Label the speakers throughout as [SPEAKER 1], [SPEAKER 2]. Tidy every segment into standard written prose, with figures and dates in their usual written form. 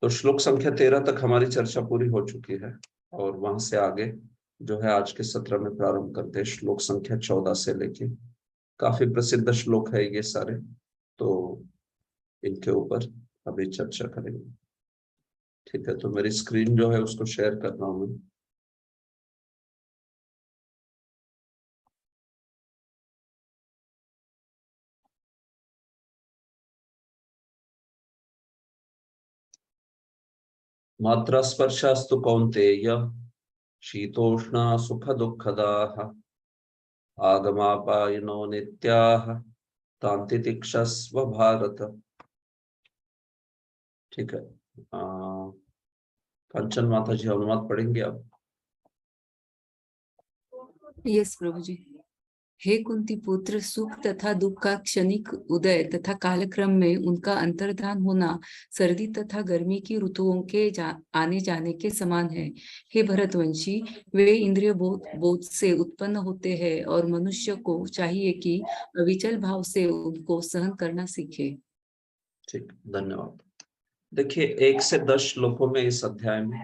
[SPEAKER 1] तो श्लोक संख्या 13 तक हमारी चर्चा पूरी हो चुकी है और वहां से आगे जो है आज के सत्र में प्रारंभ करते हैं श्लोक संख्या 14 से लेके। काफी प्रसिद्ध श्लोक है ये सारे, तो इनके ऊपर अभी चर्चा करेंगे। ठीक है, तो मेरी स्क्रीन जो है उसको शेयर कर रहा हूं मैं। मात्रा स्पर्शास्तु कौन्तेय शीतोष्णा सुख दुःखदाः आगमापायनो नित्याः तान्ति तिक्षस्व भारत। ठीक है, कंचन माता जी अनुवाद पढ़ेंगे आप।
[SPEAKER 2] यस प्रभु जी। हे कुंती पुत्र, सुख तथा दुख का क्षणिक उदय तथा कालक्रम में उनका अंतर्धान होना सर्दी तथा गर्मी की ऋतुओं के आने जाने के समान है। हे भरतवंशी, वे इंद्रिय बोध से उत्पन्न होते हैं और मनुष्य को चाहिए कि अविचल भाव से उनको सहन करना सीखे।
[SPEAKER 1] ठीक, धन्यवाद। देखिए, 1 से 10 श्लोकों में इस अध्याय में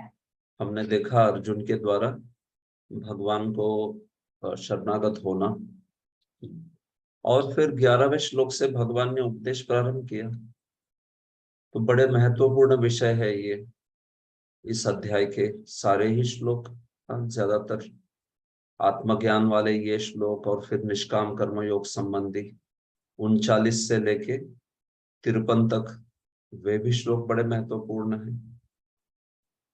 [SPEAKER 1] हमने देखा अर्जुन के द्वारा भगवान को शरणागत होना, और फिर 11वें श्लोक से भगवान ने उपदेश प्रारंभ किया। तो बड़े महत्वपूर्ण विषय है ये, इस अध्याय के सारे ही श्लोक, ज्यादातर आत्मज्ञान वाले ये श्लोक, और फिर निष्काम कर्म योग संबंधी 39 से लेके 53 तक वे भी श्लोक बड़े महत्वपूर्ण हैं।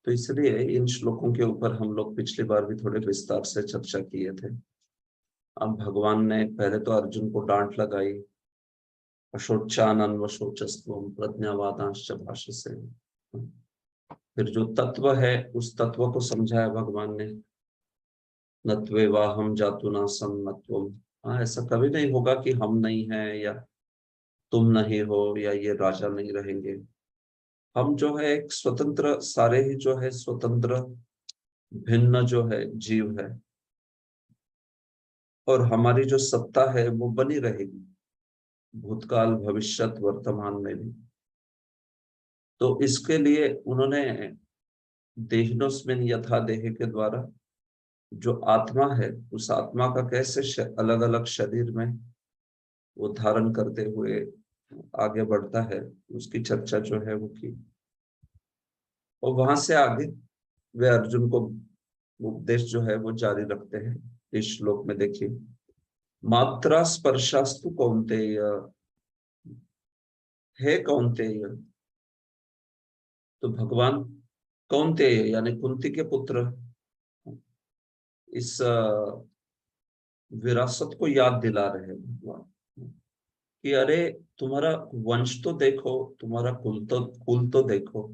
[SPEAKER 1] तो इसलिए इन श्लोकों के ऊपर हम लोग पिछली बार भी थोड़े विस्तार से चर्चा किए थे। अब भगवान ने पहले तो अर्जुन को डांट लगाई, अशोचानन वशोचस्त्वम प्रज्ञावादांश्च भाषसे। फिर जो तत्व है उस तत्व को समझाया भगवान ने, नत्वेवाहम जातुना सन्नत्वम। हाँ, ऐसा कभी नहीं होगा कि हम नहीं हैं या तुम नहीं हो या ये राजा नहीं रहेंगे। हम जो है एक स्वतंत्र, सारे ही जो है स्वतंत्र भिन्न जो है जीव है, और हमारी जो सत्ता है वो बनी रहेगी भूतकाल भविष्यत वर्तमान में भी। तो इसके लिए उन्होंने देहिनोस्मिन यथा देह के द्वारा जो आत्मा है उस आत्मा का कैसे अलग अलग शरीर में वो धारण करते हुए आगे बढ़ता है उसकी चर्चा जो है वो की। और वहां से आगे वे अर्जुन को उपदेश जो है वो जारी रखते हैं। इस श्लोक में देखिए, मात्रा स्पर्शास्तु कौन्तेय, हे कौन्तेय। तो भगवान कौन्तेय यानी कुंती के पुत्र इस विरासत को याद दिला रहे हैं भगवान कि अरे तुम्हारा वंश तो देखो, तुम्हारा कुल तो देखो,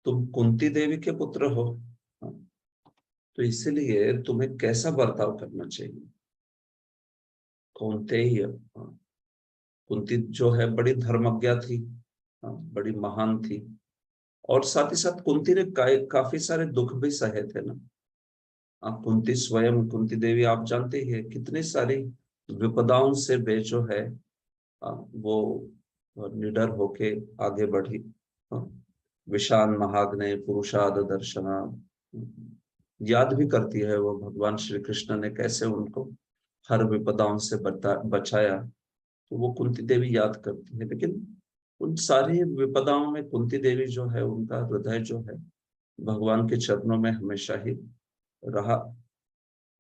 [SPEAKER 1] तुम कुंती देवी के पुत्र हो। तो इसलिए तुम्हें कैसा बर्ताव करना चाहिए। कौन्तेय, कुंती जो है बड़ी धर्मज्ञा थी, बड़ी महान थी, और साथ ही साथ कुंती ने काफी सारे दुख भी सहे थे ना। कुंती स्वयं, कुंती देवी आप जानते ही है कितनी सारी विपदाओं से वे जो है वो निडर होके आगे बढ़ी। विशान महाग्ने पुरुषाद दर्शना, याद भी करती है वो भगवान श्री कृष्ण ने कैसे उनको हर विपदाओं से बचाया। तो वो कुंती देवी याद करती है, लेकिन उन सारी विपदाओं में कुंती देवी जो है उनका हृदय जो है भगवान के चरणों में हमेशा ही रहा।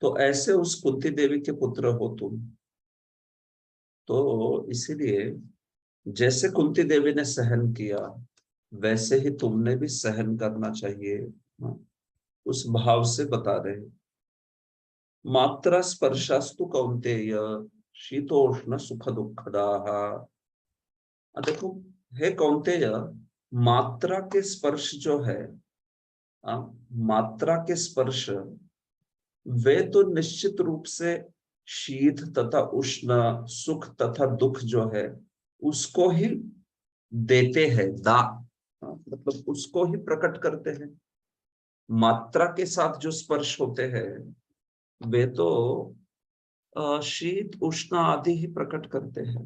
[SPEAKER 1] तो ऐसे उस कुंती देवी के पुत्र हो तुम, तो इसीलिए जैसे कुंती देवी ने सहन किया वैसे ही तुमने भी सहन करना चाहिए। उस भाव से बता रहे हैं। मात्रा स्पर्शास्तु कौन्तेय शीतोष्ण सुख दुःखदाः। देखो, हे कौन्तेय, मात्रा के स्पर्श जो है, मात्रा के स्पर्श वे तो निश्चित रूप से शीत तथा उष्ण, सुख तथा दुख जो है उसको ही देते हैं, मतलब उसको ही प्रकट करते हैं। मात्रा के साथ जो स्पर्श होते हैं वे तो शीत उष्ण आदि ही प्रकट करते हैं।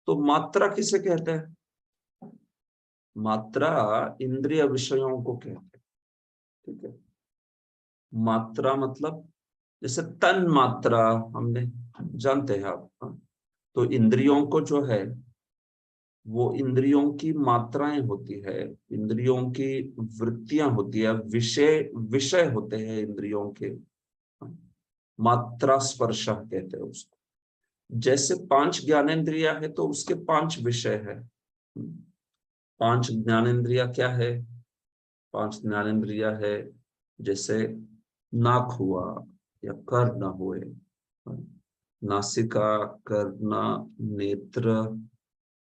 [SPEAKER 1] तो मात्रा किसे कहते हैं? मात्रा इंद्रिय विषयों को कहते हैं, ठीक है। मात्रा मतलब जैसे तन मात्रा हमने जानते हैं आप, हाँ? तो इंद्रियों को जो है वो इंद्रियों की मात्राएं होती है, इंद्रियों की वृत्तियां होती है, विषय विषय होते हैं इंद्रियों के, हाँ? मात्रा स्पर्श कहते हैं उसको। जैसे 5 ज्ञानेंद्रिया है तो उसके 5 विषय है। 5 ज्ञानेंद्रिया क्या है? 5 ज्ञानेंद्रिया है जैसे नाक हुआ या कर्ण हुए, नासिका, कर्ण, नेत्र,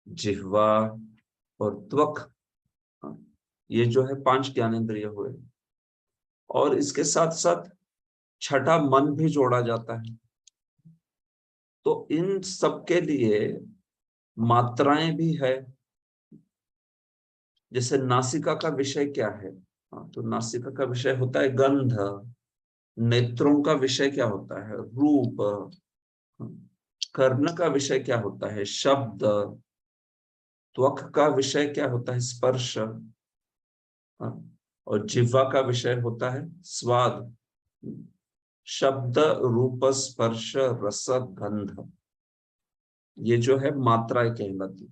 [SPEAKER 1] जिह्वा और त्वक, ये जो है 5 ज्ञानेंद्रिय हुए। और इसके साथ साथ छठा मन भी जोड़ा जाता है। तो इन सब के लिए मात्राएं भी है। जैसे नासिका का विषय क्या है? हाँ, तो नासिका का विषय होता है गंध। नेत्रों का विषय क्या होता है? रूप। कर्ण का विषय क्या होता है? शब्द। त्वक का विषय क्या होता है? स्पर्श। हाँ, और जिह्वा का विषय होता है स्वाद। शब्द, रूप, स्पर्श, रस, गंध, ये जो है मात्राएं कहलाती।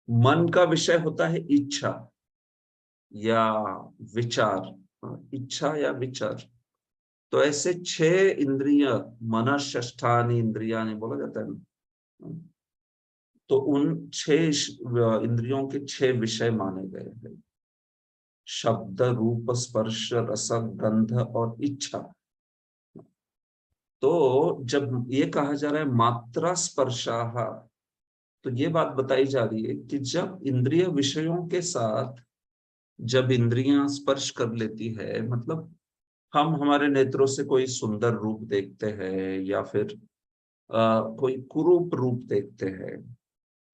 [SPEAKER 1] मन का विषय होता है इच्छा या विचार, इच्छा या विचार। तो ऐसे 6 इंद्रिय, मन षष्ठानि इंद्रिया ने बोला जाता है ना, तो उन 6 इंद्रियों के 6 विषय माने गए हैं। शब्द, रूप, स्पर्श, रस, गंध और इच्छा। तो जब ये कहा जा रहा है मात्रा स्पर्शाः, तो ये बात बताई जा रही है कि जब इंद्रिय विषयों के साथ जब इंद्रियां स्पर्श कर लेती है, मतलब हम हमारे नेत्रों से कोई सुंदर रूप देखते हैं या फिर कोई कुरूप रूप देखते हैं,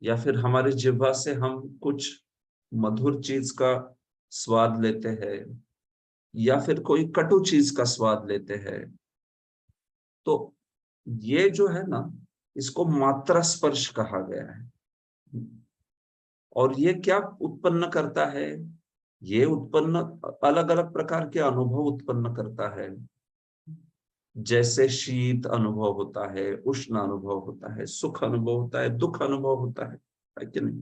[SPEAKER 1] या फिर हमारी जिह्वा से हम कुछ मधुर चीज का स्वाद लेते हैं या फिर कोई कटु चीज का स्वाद लेते हैं, तो ये जो है ना, इसको मात्रा स्पर्श कहा गया है। और ये क्या उत्पन्न करता है? ये उत्पन्न अलग अलग प्रकार के अनुभव उत्पन्न करता है। जैसे शीत अनुभव होता है, उष्ण अनुभव होता है, सुख अनुभव होता है, दुख अनुभव होता है कि नहीं?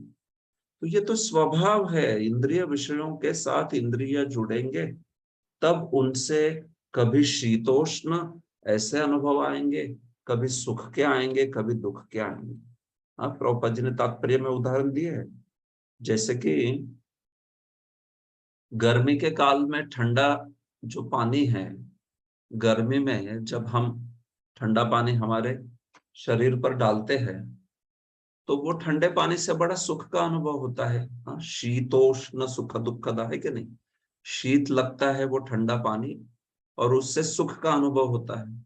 [SPEAKER 1] तो ये तो स्वभाव है। इंद्रिय विषयों के साथ इंद्रिय जुड़ेंगे तब उनसे कभी शीतोष्ण ऐसे अनुभव आएंगे, कभी सुख के आएंगे, कभी दुख के आएंगे। हाँ, प्रभुपाद जी ने तात्पर्य में उदाहरण दिए है। जैसे कि गर्मी के काल में ठंडा जो पानी है, गर्मी में जब हम ठंडा पानी हमारे शरीर पर डालते हैं तो वो ठंडे पानी से बड़ा सुख का अनुभव होता है। हाँ, शीतोष्ण सुख दुखदा है कि नहीं? शीत लगता है वो ठंडा पानी और उससे सुख का अनुभव होता है।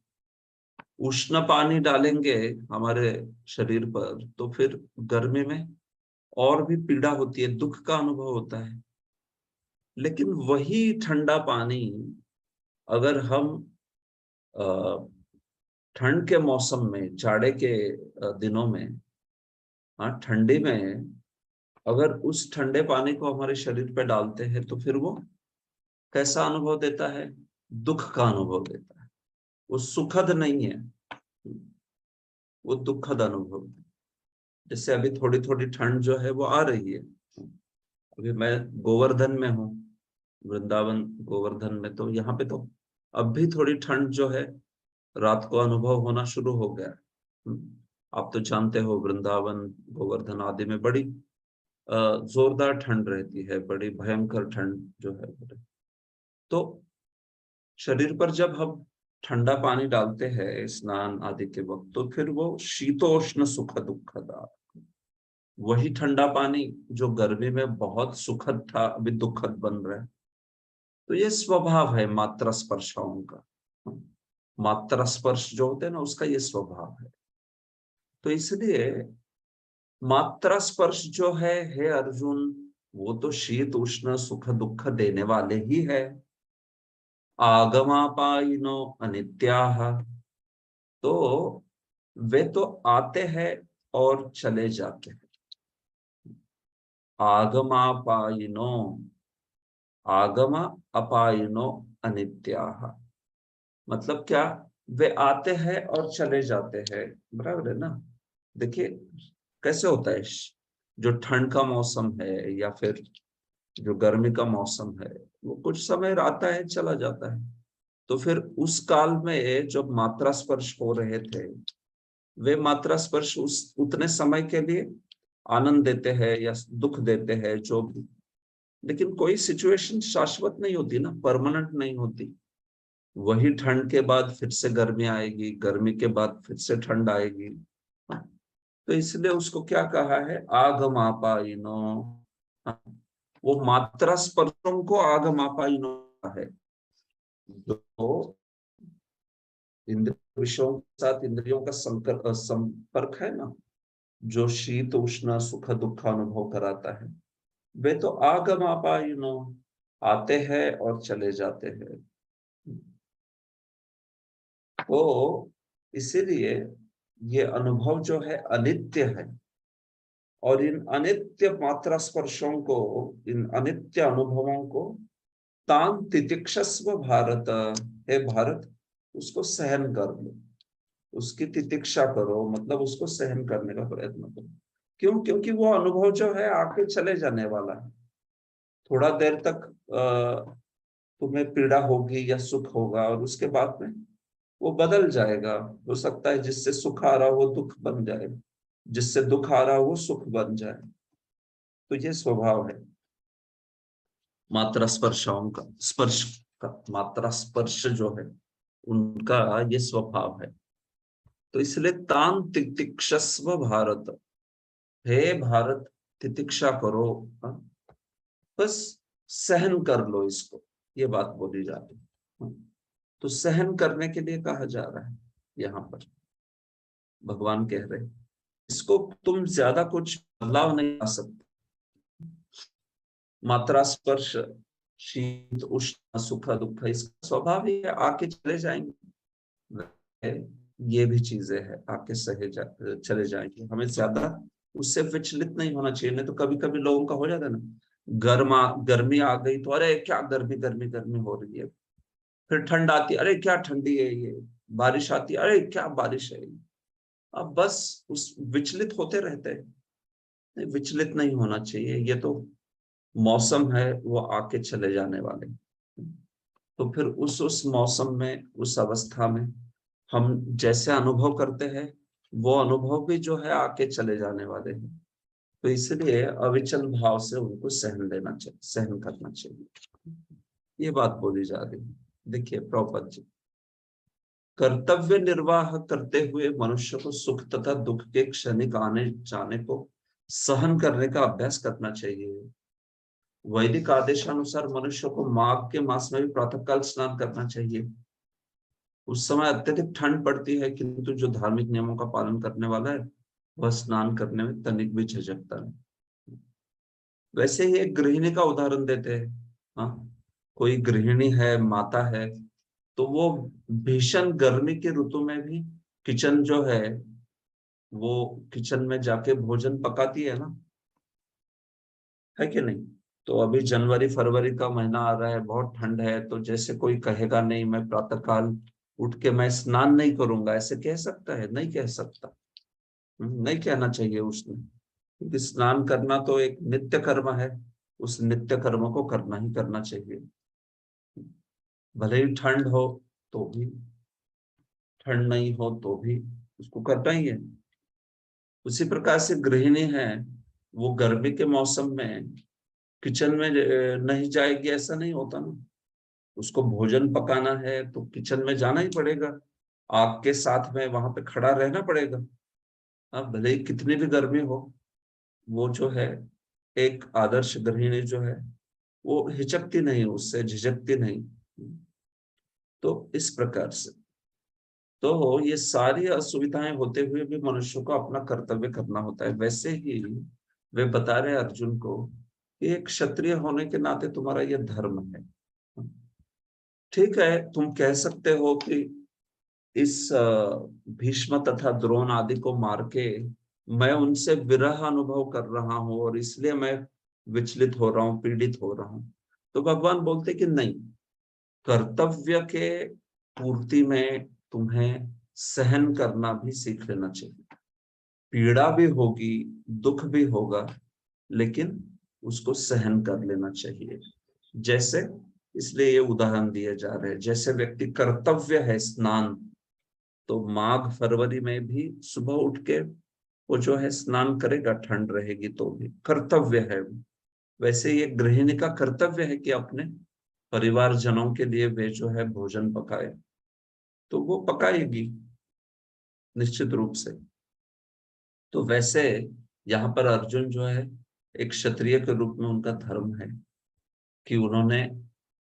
[SPEAKER 1] उष्ण पानी डालेंगे हमारे शरीर पर तो फिर गर्मी में और भी पीड़ा होती है, दुख का अनुभव होता है। लेकिन वही ठंडा पानी अगर हम ठंड के मौसम में, जाड़े के दिनों में, हाँ ठंडी में, अगर उस ठंडे पानी को हमारे शरीर पे डालते हैं तो फिर वो कैसा अनुभव देता है? दुख का अनुभव देता है। वो सुखद नहीं है, वो दुखद अनुभव है। जैसे अभी थोड़ी थोड़ी ठंड जो है वो आ रही है। अभी मैं गोवर्धन में हूँ, वृंदावन गोवर्धन में, तो यहाँ पे तो अब भी थोड़ी ठंड जो है रात को अनुभव होना शुरू हो गया। आप तो जानते हो वृंदावन गोवर्धन आदि में बड़ी जोरदार ठंड रहती है, बड़ी भयंकर ठंड जो है। तो शरीर पर जब हम ठंडा पानी डालते हैं स्नान आदि के वक्त, तो फिर वो शीतोष्ण सुख दुखदा, वही ठंडा पानी जो गर्मी में बहुत सुखद था अभी दुखद बन रहा है। तो ये स्वभाव है मात्रा स्पर्शाओं का। मात्रा स्पर्श जो होते हैं ना, उसका ये स्वभाव है। तो इसलिए मात्रा स्पर्श जो है हे अर्जुन, वो तो शीत उष्ण सुख दुख देने वाले ही है। आगमापाइनो अनित्याः, तो वे तो आते हैं और चले जाते हैं। आगमापायिनो, आगम अपायिनो अनित्याः। मतलब क्या, वे आते हैं और चले जाते हैं, बराबर है ना। देखिए कैसे होता है, जो ठंड का मौसम है या फिर जो गर्मी का मौसम है, वो कुछ समय आता है चला जाता है। तो फिर उस काल में जब मात्रा स्पर्श हो रहे थे, वे मात्रा स्पर्श उस उतने समय के लिए आनंद देते हैं या दुख देते हैं जो भी। लेकिन कोई सिचुएशन शाश्वत नहीं होती ना, परमानेंट नहीं होती। वही ठंड के बाद फिर से गर्मी आएगी, गर्मी के बाद फिर से ठंड आएगी। तो इसलिए उसको क्या कहा है, आगमापाइनो। वो मात्रा स्पर्शों को आगमापाइनो है। जो इंद्र विषयों के साथ इंद्रियों का संपर्क है ना, जो शीत उष्ण सुख दुख अनुभव कराता है, वे तो आगमापाइनो, आते हैं और चले जाते हैं। तो इसीलिए ये अनुभव जो है अनित्य है। और इन अनित्य मात्रा स्पर्शों को, इन अनित्य अनुभवों को तान तितिक्षस्व भारत, हे भारत, उसको सहन कर लो, उसकी तितिक्षा करो, मतलब उसको सहन करने का प्रयत्न करो। क्यों? क्योंकि वो अनुभव जो है आके चले जाने वाला है। थोड़ा देर तक तुम्हें पीड़ा होगी या सुख होगा, और उसके बाद में वो बदल जाएगा। हो सकता है जिससे सुख आ रहा हो वो दुख बन जाए, जिससे दुख आ रहा हो वो सुख बन जाए। तो ये स्वभाव है मात्रा स्पर्शाओं का, स्पर्श का, मात्रा स्पर्श जो है उनका ये स्वभाव है। तो इसलिए तान तितिक्षस्व भारत, हे भारत, तितिक्षा करो, हाँ? बस सहन कर लो इसको, ये बात बोली जा रही है। हाँ? तो सहन करने के लिए कहा जा रहा है यहाँ पर, भगवान कह रहे हैं इसको तुम ज्यादा कुछ बदलाव नहीं आ सकते। मात्रा स्पर्श, शीत उष्ण सुख दुख, इसका स्वभाव ही है, आके चले जाएंगे। ये भी चीजें हैं, आके चले जाएंगे। हमें ज्यादा उससे विचलित नहीं होना चाहिए। नहीं तो कभी कभी लोगों का हो जाता है ना, गर्मी आ गई तो अरे क्या गर्मी गर्मी गर्मी हो रही है, फिर ठंड आती अरे क्या ठंडी है ये, बारिश आती अरे क्या बारिश है ये। अब बस उस विचलित होते रहते हैं। विचलित नहीं होना चाहिए, ये तो मौसम है, वो आके चले जाने वाले। तो फिर उस मौसम में, उस अवस्था में हम जैसे अनुभव करते हैं, वो अनुभव भी जो है आके चले जाने वाले हैं। तो इसलिए अविचल भाव से उनको सहन लेना चाहिए, सहन करना चाहिए। ये बात बोली जा रही है। देखिए प्रभुपाद जी, कर्तव्य निर्वाह करते हुए मनुष्य को सुख तथा दुख के क्षणिक आने जाने को सहन करने का अभ्यास करना चाहिए। वैदिक आदेशानुसार मनुष्य को माघ के मास में भी प्रातःकाल स्नान करना चाहिए। उस समय अत्यधिक ठंड पड़ती है, किंतु जो धार्मिक नियमों का पालन करने वाला है वह स्नान करने में तनिक भी झिझकता नहीं। वैसे ही एक गृहिणी का उदाहरण देते हैं। हाँ, कोई गृहिणी है, माता है, तो वो भीषण गर्मी के ऋतु में भी किचन जो है, वो किचन में जाके भोजन पकाती है ना, है कि नहीं। तो अभी जनवरी फरवरी का महीना आ रहा है, बहुत ठंड है, तो जैसे कोई कहेगा नहीं मैं प्रातःकाल उठ के मैं स्नान नहीं करूंगा, ऐसे कह सकता है? नहीं कह सकता। नहीं कहना चाहिए उसने, क्योंकि स्नान करना तो एक नित्य कर्म है। उस नित्य कर्म को करना ही करना चाहिए, भले ही ठंड हो तो भी, ठंड नहीं हो तो भी उसको करना ही है। उसी प्रकार से गृहिणी है, वो गर्मी के मौसम में किचन में नहीं जाएगी ऐसा नहीं होता ना। उसको भोजन पकाना है तो किचन में जाना ही पड़ेगा, आग के साथ में वहां पे खड़ा रहना पड़ेगा। अब भले ही कितनी भी गर्मी हो, वो जो है एक आदर्श गृहिणी जो है वो हिचकती नहीं, उससे झिझकती नहीं। तो इस प्रकार से तो ये सारी असुविधाएं होते हुए भी मनुष्य को अपना कर्तव्य करना होता है। वैसे ही वे बता रहे अर्जुन को कि एक क्षत्रिय होने के नाते तुम्हारा यह धर्म है। ठीक है, तुम कह सकते हो कि इस भीष्म तथा द्रोण आदि को मार के मैं उनसे विरह अनुभव कर रहा हूं, और इसलिए मैं विचलित हो रहा हूँ, पीड़ित हो रहा हूँ, तो भगवान बोलते कि नहीं, कर्तव्य के पूर्ति में तुम्हें सहन करना भी सीख लेना चाहिए। पीड़ा भी होगी, दुख भी होगा, लेकिन उसको सहन कर लेना चाहिए। जैसे, इसलिए ये उदाहरण दिए जा रहे हैं, जैसे व्यक्ति कर्तव्य है स्नान, तो माघ फरवरी में भी सुबह उठ के वो जो है स्नान करेगा, ठंड रहेगी तो भी कर्तव्य है। वैसे ये गृहिणी का कर्तव्य है कि अपने परिवारजनों के लिए वे जो है भोजन पकाए, तो वो पकाएगी निश्चित रूप से। तो वैसे यहाँ पर अर्जुन जो है एक क्षत्रिय के रूप में उनका धर्म है कि उन्होंने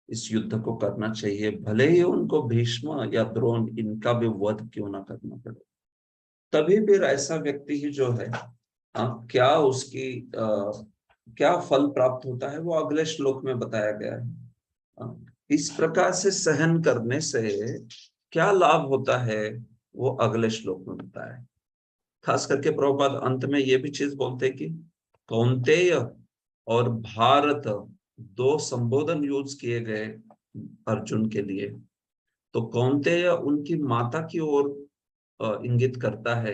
[SPEAKER 1] इस युद्ध को करना चाहिए, भले ही उनको भीष्म या द्रोण इनका भी वध क्यों ना करना पड़े। तभी फिर ऐसा व्यक्ति ही जो है क्या उसकी क्या फल प्राप्त होता है वो अगले श्लोक में बताया गया है। इस प्रकार से सहन करने से क्या लाभ होता है वो अगले श्लोक में बताया है। खास करके प्रभुपाद अंत में ये भी चीज बोलते हैं कि कौन्तेय और भारत दो संबोधन यूज किए गए अर्जुन के लिए। तो कौन्तेय उनकी माता की ओर इंगित करता है,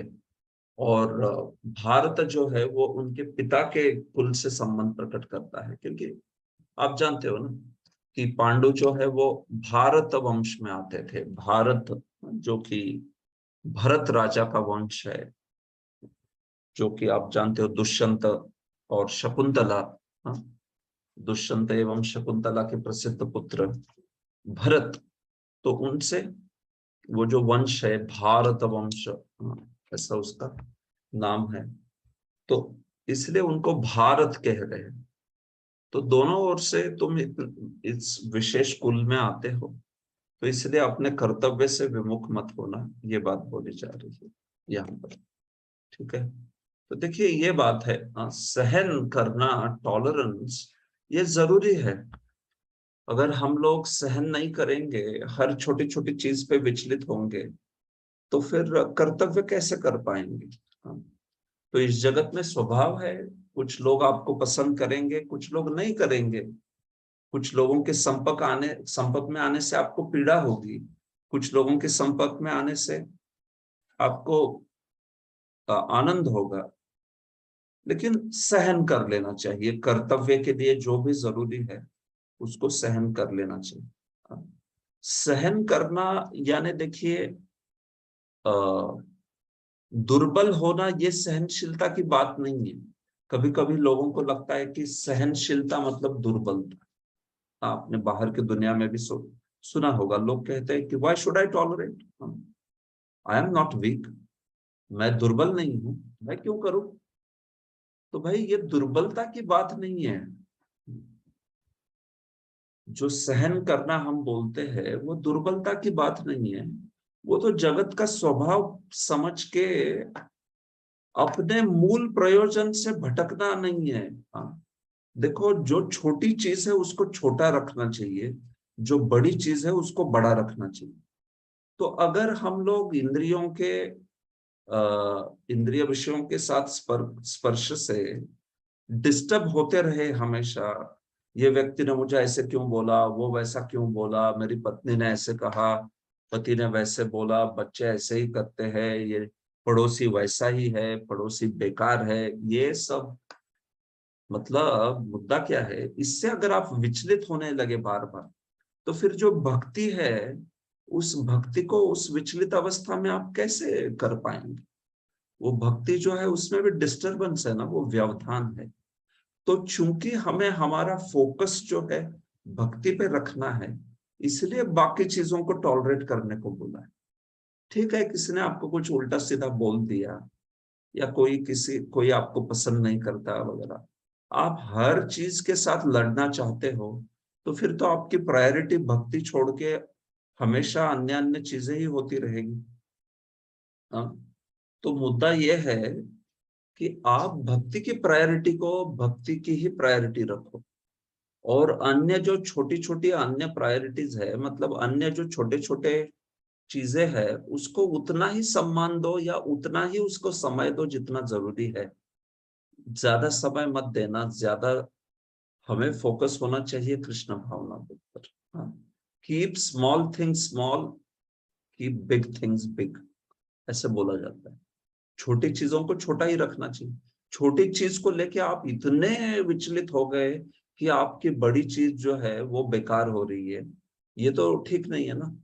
[SPEAKER 1] और भारत जो है वो उनके पिता के कुल से संबंध प्रकट करता है, क्योंकि आप जानते हो ना कि पांडु जो है वो भारत वंश में आते थे। भारत जो कि भरत राजा का वंश है, जो कि आप जानते हो दुष्यंत और शकुंतला, हाँ, दुष्यंत एवं शकुंतला के प्रसिद्ध पुत्र भरत, तो उनसे वो जो वंश है भारत वंश, हाँ, ऐसा उसका नाम है, तो इसलिए उनको भारत कह रहे हैं। तो दोनों ओर से तुम इस विशेष कुल में आते हो, तो इसलिए अपने कर्तव्य से विमुख मत होना, ये बात बोली जा रही है यहाँ पर। ठीक है, तो देखिए ये बात है, सहन करना, टॉलरेंस, ये जरूरी है। अगर हम लोग सहन नहीं करेंगे, हर छोटी छोटी चीज पे विचलित होंगे, तो फिर कर्तव्य कैसे कर पाएंगे। हाँ, तो इस जगत में स्वभाव है, कुछ लोग आपको पसंद करेंगे, कुछ लोग नहीं करेंगे। कुछ लोगों के संपर्क में आने से आपको पीड़ा होगी, कुछ लोगों के संपर्क में आने से आपको आनंद होगा, लेकिन सहन कर लेना चाहिए। कर्तव्य के लिए जो भी जरूरी है उसको सहन कर लेना चाहिए। सहन करना यानी देखिए, दुर्बल होना ये सहनशीलता की बात नहीं है। कभी कभी लोगों को लगता है कि सहनशीलता मतलब दुर्बलता। आपने बाहर की दुनिया में भी सुना होगा, लोग कहते हैं कि why should I tolerate, I am not weak, मैं दुर्बल नहीं हूं, मैं क्यों करूं। तो भाई ये दुर्बलता की बात नहीं है। जो सहन करना हम बोलते हैं वो दुर्बलता की बात नहीं है, वो तो जगत का स्वभाव समझ के अपने मूल प्रयोजन से भटकना नहीं है। हाँ, देखो जो छोटी चीज है उसको छोटा रखना चाहिए, जो बड़ी चीज है उसको बड़ा रखना चाहिए। तो अगर हम लोग इंद्रिय विषयों के साथ स्पर्श से डिस्टर्ब होते रहे हमेशा, ये व्यक्ति ने मुझे ऐसे क्यों बोला, वो वैसा क्यों बोला, मेरी पत्नी ने ऐसे कहा, पति ने वैसे बोला, बच्चे ऐसे ही करते हैं, ये पड़ोसी वैसा ही है, पड़ोसी बेकार है, ये सब मतलब मुद्दा क्या है। इससे अगर आप विचलित होने लगे बार बार, तो फिर जो भक्ति है उस भक्ति को उस विचलित अवस्था में आप कैसे कर पाएंगे। वो भक्ति जो है उसमें भी डिस्टरबेंस है ना, वो व्यवधान है। तो चूंकि हमें हमारा फोकस जो है भक्ति पे रखना है, इसलिए बाकी चीजों को टॉलरेट करने को बोला है। ठीक है, किसी ने आपको कुछ उल्टा सीधा बोल दिया, या कोई आपको पसंद नहीं करता वगैरह, आप हर चीज के साथ लड़ना चाहते हो, तो फिर तो आपकी प्रायोरिटी भक्ति छोड़ के हमेशा अन्य अन्य चीजें ही होती रहेगी। हाँ, तो मुद्दा यह है कि आप भक्ति की प्रायोरिटी को भक्ति की ही प्रायोरिटी रखो, और अन्य जो छोटी छोटी अन्य प्रायोरिटीज है, मतलब अन्य जो छोटे छोटे चीजें हैं, उसको उतना ही सम्मान दो या उतना ही उसको समय दो जितना जरूरी है। ज्यादा समय मत देना, ज्यादा हमें फोकस होना चाहिए कृष्ण भावना के ऊपर। Keep small things small, keep big things big, ऐसे बोला जाता है। छोटी चीजों को छोटा ही रखना चाहिए। छोटी चीज को लेके आप इतने विचलित हो गए कि आपकी बड़ी चीज जो है वो बेकार हो रही है, ये तो ठीक नहीं है ना।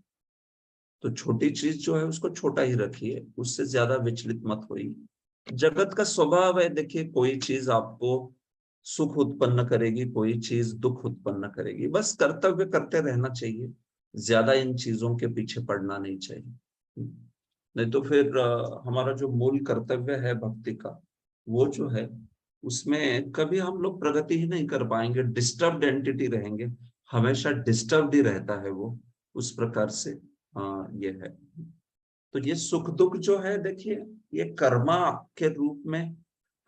[SPEAKER 1] तो छोटी चीज जो है उसको छोटा ही रखिए, उससे ज्यादा विचलित मत होइए। जगत का स्वभाव है, देखिए कोई चीज आपको सुख उत्पन्न करेगी, कोई चीज दुख उत्पन्न करेगी, बस कर्तव्य करते रहना चाहिए, ज्यादा इन चीजों के पीछे पड़ना नहीं चाहिए। नहीं तो फिर हमारा जो मूल कर्तव्य है भक्ति का, वो जो है उसमें कभी हम लोग प्रगति ही नहीं कर पाएंगे, डिस्टर्ब्ड एंटिटी रहेंगे, हमेशा डिस्टर्ब्ड ही रहता है वो, उस प्रकार से ये है। तो ये सुख दुख जो है, देखिए ये कर्मा के रूप में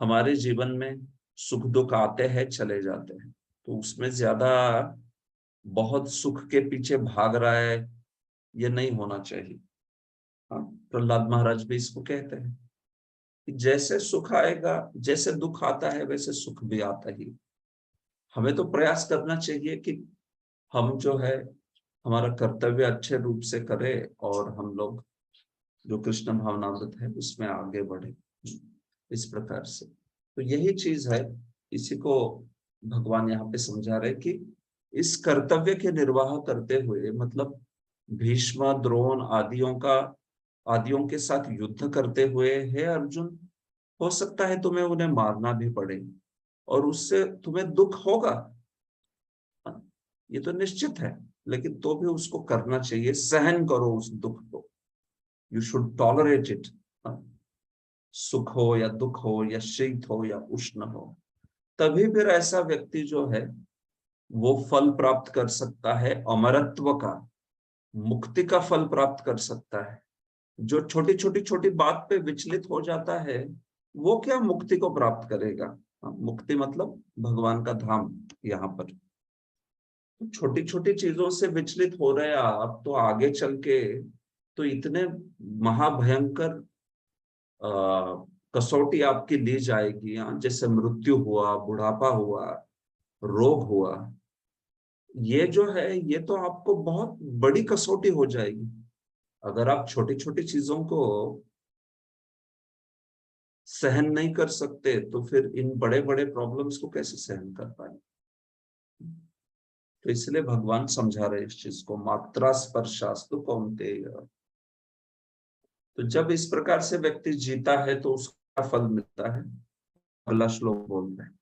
[SPEAKER 1] हमारे जीवन में सुख दुख आते हैं चले जाते हैं, तो उसमें ज्यादा बहुत सुख के पीछे भाग रहा है ये नहीं होना चाहिए। हाँ, प्रहलाद महाराज भी इसको कहते हैं कि जैसे सुख आएगा, जैसे दुख आता है वैसे सुख भी आता ही। हमें तो प्रयास करना चाहिए कि हम जो है हमारा कर्तव्य अच्छे रूप से करें और हम लोग जो कृष्ण भावनामृत है उसमें आगे बढ़े, इस प्रकार से। तो यही चीज है, इसी को भगवान यहाँ पे समझा रहे कि इस कर्तव्य के निर्वाह करते हुए, मतलब भीष्म द्रोण आदियों के साथ युद्ध करते हुए, हे अर्जुन, हो सकता है तुम्हें उन्हें मारना भी पड़े और उससे तुम्हें दुख होगा, ये तो निश्चित है, लेकिन तो भी उसको करना चाहिए, सहन करो उस दुख को, यू शुड टॉलरेट इट। सुख हो या दुख हो या शीत हो या उष्ण हो, तभी फिर ऐसा व्यक्ति जो है वो फल प्राप्त कर सकता है अमरत्व का, मुक्ति का फल प्राप्त कर सकता है। जो छोटी बात पे विचलित हो जाता है वो क्या मुक्ति को प्राप्त करेगा। मुक्ति मतलब भगवान का धाम यहाँ पर। छोटी छोटी चीजों से विचलित हो रहे हैं आप, तो आगे चल के तो इतने महाभयंकर कसौटी आपकी ली जाएगी, जैसे मृत्यु हुआ, बुढ़ापा हुआ, रोग हुआ, ये जो है ये तो आपको बहुत बड़ी कसौटी हो जाएगी। अगर आप छोटी छोटी चीजों को सहन नहीं कर सकते तो फिर इन बड़े बड़े प्रॉब्लम्स को कैसे सहन कर पाएंगे। तो इसलिए भगवान समझा रहे इस चीज को, मात्रा स्पर्शास्तु कौन्तेय। तो जब इस प्रकार से व्यक्ति जीता है तो उसका फल मिलता है। अगला श्लोक बोलते हैं,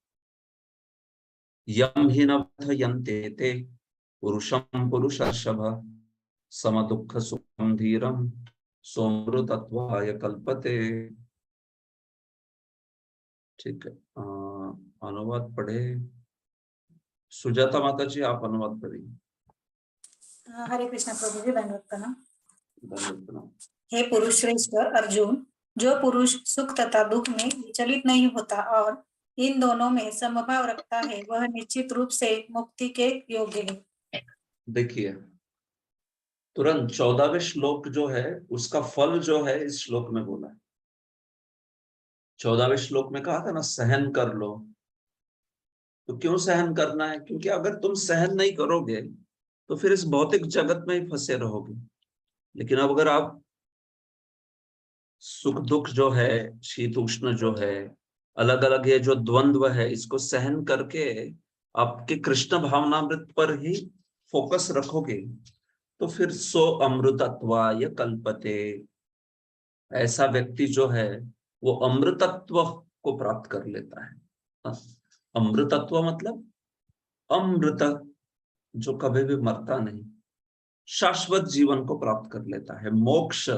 [SPEAKER 1] यम ही नयन्ते ते पुरुषम पुरुषर्षभ सम दुख सुखम धीरम सोमृतत्वाय कल्पते। ठीक है, अनुवाद पढ़े। सुजाता माता जी आप अनुवाद पढ़िए।
[SPEAKER 3] हरे कृष्ण प्रभु जी, धन्यवाद प्रणाम।
[SPEAKER 1] धन्यवाद प्रणाम।
[SPEAKER 3] हे पुरुष श्रेष्ठ अर्जुन, जो पुरुष सुख तथा दुख में विचलित नहीं होता और इन दोनों में समभाव रखता है वह निश्चित रूप से मुक्ति के योग्य है।
[SPEAKER 1] देखिए तुरंत 14वें श्लोक जो है उसका फल जो है इस श्लोक में बोला है। 14वें श्लोक में कहा था ना सहन कर लो, तो क्यों सहन करना है, क्योंकि अगर तुम सहन नहीं करोगे तो फिर इस भौतिक जगत में ही फंसे रहोगे। लेकिन अब अगर आप सुख दुख जो है, शीत उष्ण जो है, अलग अलग ये जो द्वंद्व है, इसको सहन करके आपके कृष्ण भावनामृत पर ही फोकस रखोगे तो फिर सो अमृतत्वाय कल्पते, ऐसा व्यक्ति जो है वो अमृतत्व को प्राप्त कर लेता है। अमृतत्व मतलब अमृत, जो कभी भी मरता नहीं, शाश्वत जीवन को प्राप्त कर लेता है, मोक्ष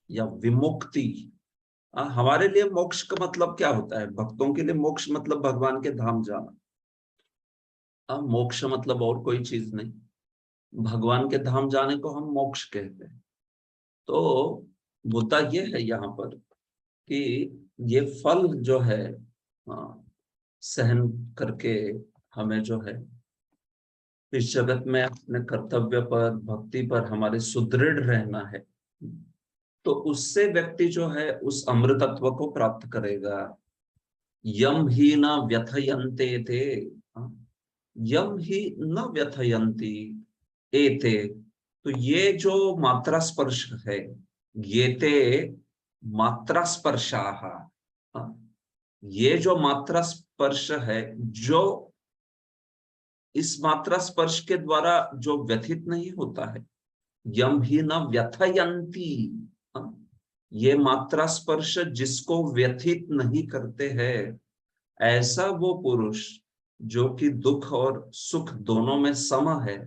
[SPEAKER 1] या विमुक्ति। हमारे लिए मोक्ष का मतलब क्या होता है, भक्तों के लिए मोक्ष मतलब भगवान के धाम जाना। मोक्ष मतलब और कोई चीज नहीं, भगवान के धाम जाने को हम मोक्ष कहते हैं। तो मुद्दा ये है यहाँ पर कि ये फल जो है सहन करके हमें जो है इस जगत में अपने कर्तव्य पर, भक्ति पर हमारे सुदृढ़ रहना है, तो उससे व्यक्ति जो है उस अमृतत्व को प्राप्त करेगा। यम ही न व्यथयन्ते थे, यम ही न व्यथयन्ति एते, तो ये जो मात्रा स्पर्श है, ये ते मात्रा स्पर्शाः, ये जो मात्रा स्पर्श है, जो इस मात्रा स्पर्श के द्वारा जो व्यथित नहीं होता है, यम ही न व्यथयन्ति, ये मात्रा स्पर्श जिसको व्यथित नहीं करते हैं, ऐसा वो पुरुष जो कि दुख और सुख दोनों में सम है,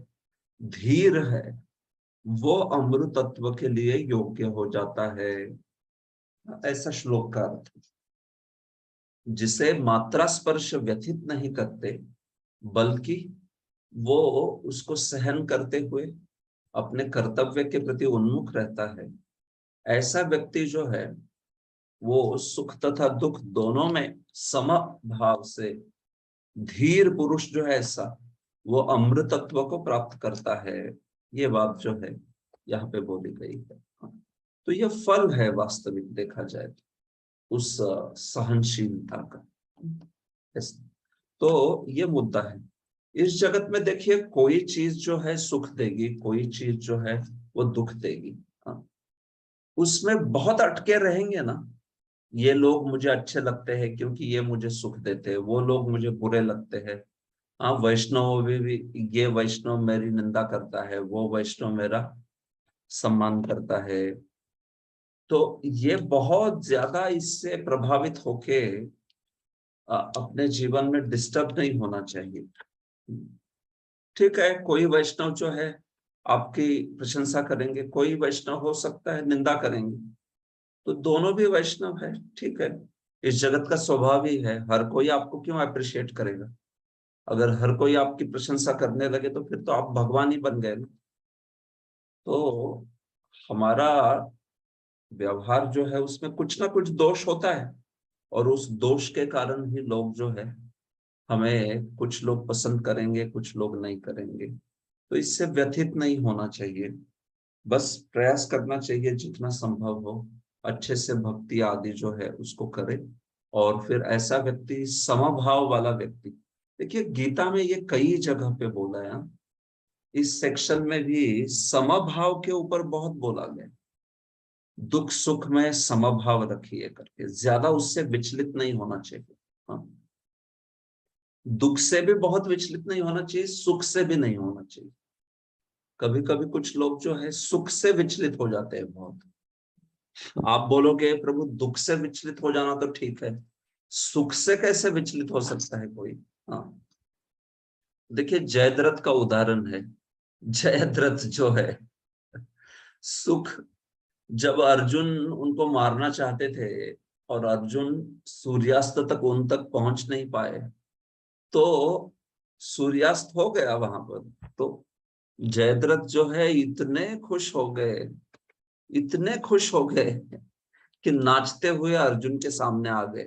[SPEAKER 1] धीर है, वो अमृतत्व के लिए योग्य हो जाता है। ऐसा श्लोक का अर्थ, जिसे मात्रा स्पर्श व्यथित नहीं करते, बल्कि वो उसको सहन करते हुए अपने कर्तव्य के प्रति उन्मुख रहता है, ऐसा व्यक्ति जो है वो सुख तथा दुख दोनों में सम भाव से, धीर पुरुष जो है ऐसा, वो अमृतत्व को प्राप्त करता है। ये बात जो है यहाँ पे बोली गई है। तो ये फल है वास्तविक देखा जाए तो उस सहनशीलता का। तो ये मुद्दा है। इस जगत में देखिए, कोई चीज जो है सुख देगी, कोई चीज जो है वो दुख देगी। उसमें बहुत अटके रहेंगे ना, ये लोग मुझे अच्छे लगते हैं क्योंकि ये मुझे सुख देते हैं, वो लोग मुझे बुरे लगते हैं। हाँ, वैष्णव भी ये वैष्णव मेरी निंदा करता है, वो वैष्णव मेरा सम्मान करता है। तो ये बहुत ज्यादा इससे प्रभावित होके अपने जीवन में डिस्टर्ब नहीं होना चाहिए। ठीक है, कोई वैष्णव जो है आपकी प्रशंसा करेंगे, कोई वैष्णव हो सकता है निंदा करेंगे, तो दोनों भी वैष्णव है, ठीक है। इस जगत का स्वभाव ही है, हर कोई आपको क्यों अप्रिशिएट करेगा? अगर हर कोई आपकी प्रशंसा करने लगे तो फिर तो आप भगवान ही बन गए ना। तो हमारा व्यवहार जो है उसमें कुछ ना कुछ दोष होता है, और उस दोष के कारण ही लोग जो है हमें, कुछ लोग पसंद करेंगे, कुछ लोग नहीं करेंगे। तो इससे व्यथित नहीं होना चाहिए, बस प्रयास करना चाहिए जितना संभव हो अच्छे से भक्ति आदि जो है उसको करे। और फिर ऐसा व्यक्ति, समभाव वाला व्यक्ति, देखिए गीता में ये कई जगह पे बोला है। इस सेक्शन में भी समभाव के ऊपर बहुत बोला गया, दुख सुख में समभाव रखिए करके, ज्यादा उससे विचलित नहीं होना चाहिए। हाँ, दुख से भी बहुत विचलित नहीं होना चाहिए, सुख से भी नहीं होना चाहिए। कभी कभी कुछ लोग जो है सुख से विचलित हो जाते हैं बहुत। आप बोलोगे प्रभु दुख से विचलित हो जाना तो ठीक है, सुख से कैसे विचलित हो सकता है कोई? हाँ, देखिए जयद्रथ का उदाहरण है। जयद्रथ जो है, सुख, जब अर्जुन उनको मारना चाहते थे और अर्जुन सूर्यास्त तक उन तक पहुंच नहीं पाए, तो सूर्यास्त हो गया वहां पर, तो जयद्रथ जो है इतने खुश हो गए, इतने खुश हो गए कि नाचते हुए अर्जुन के सामने आ गए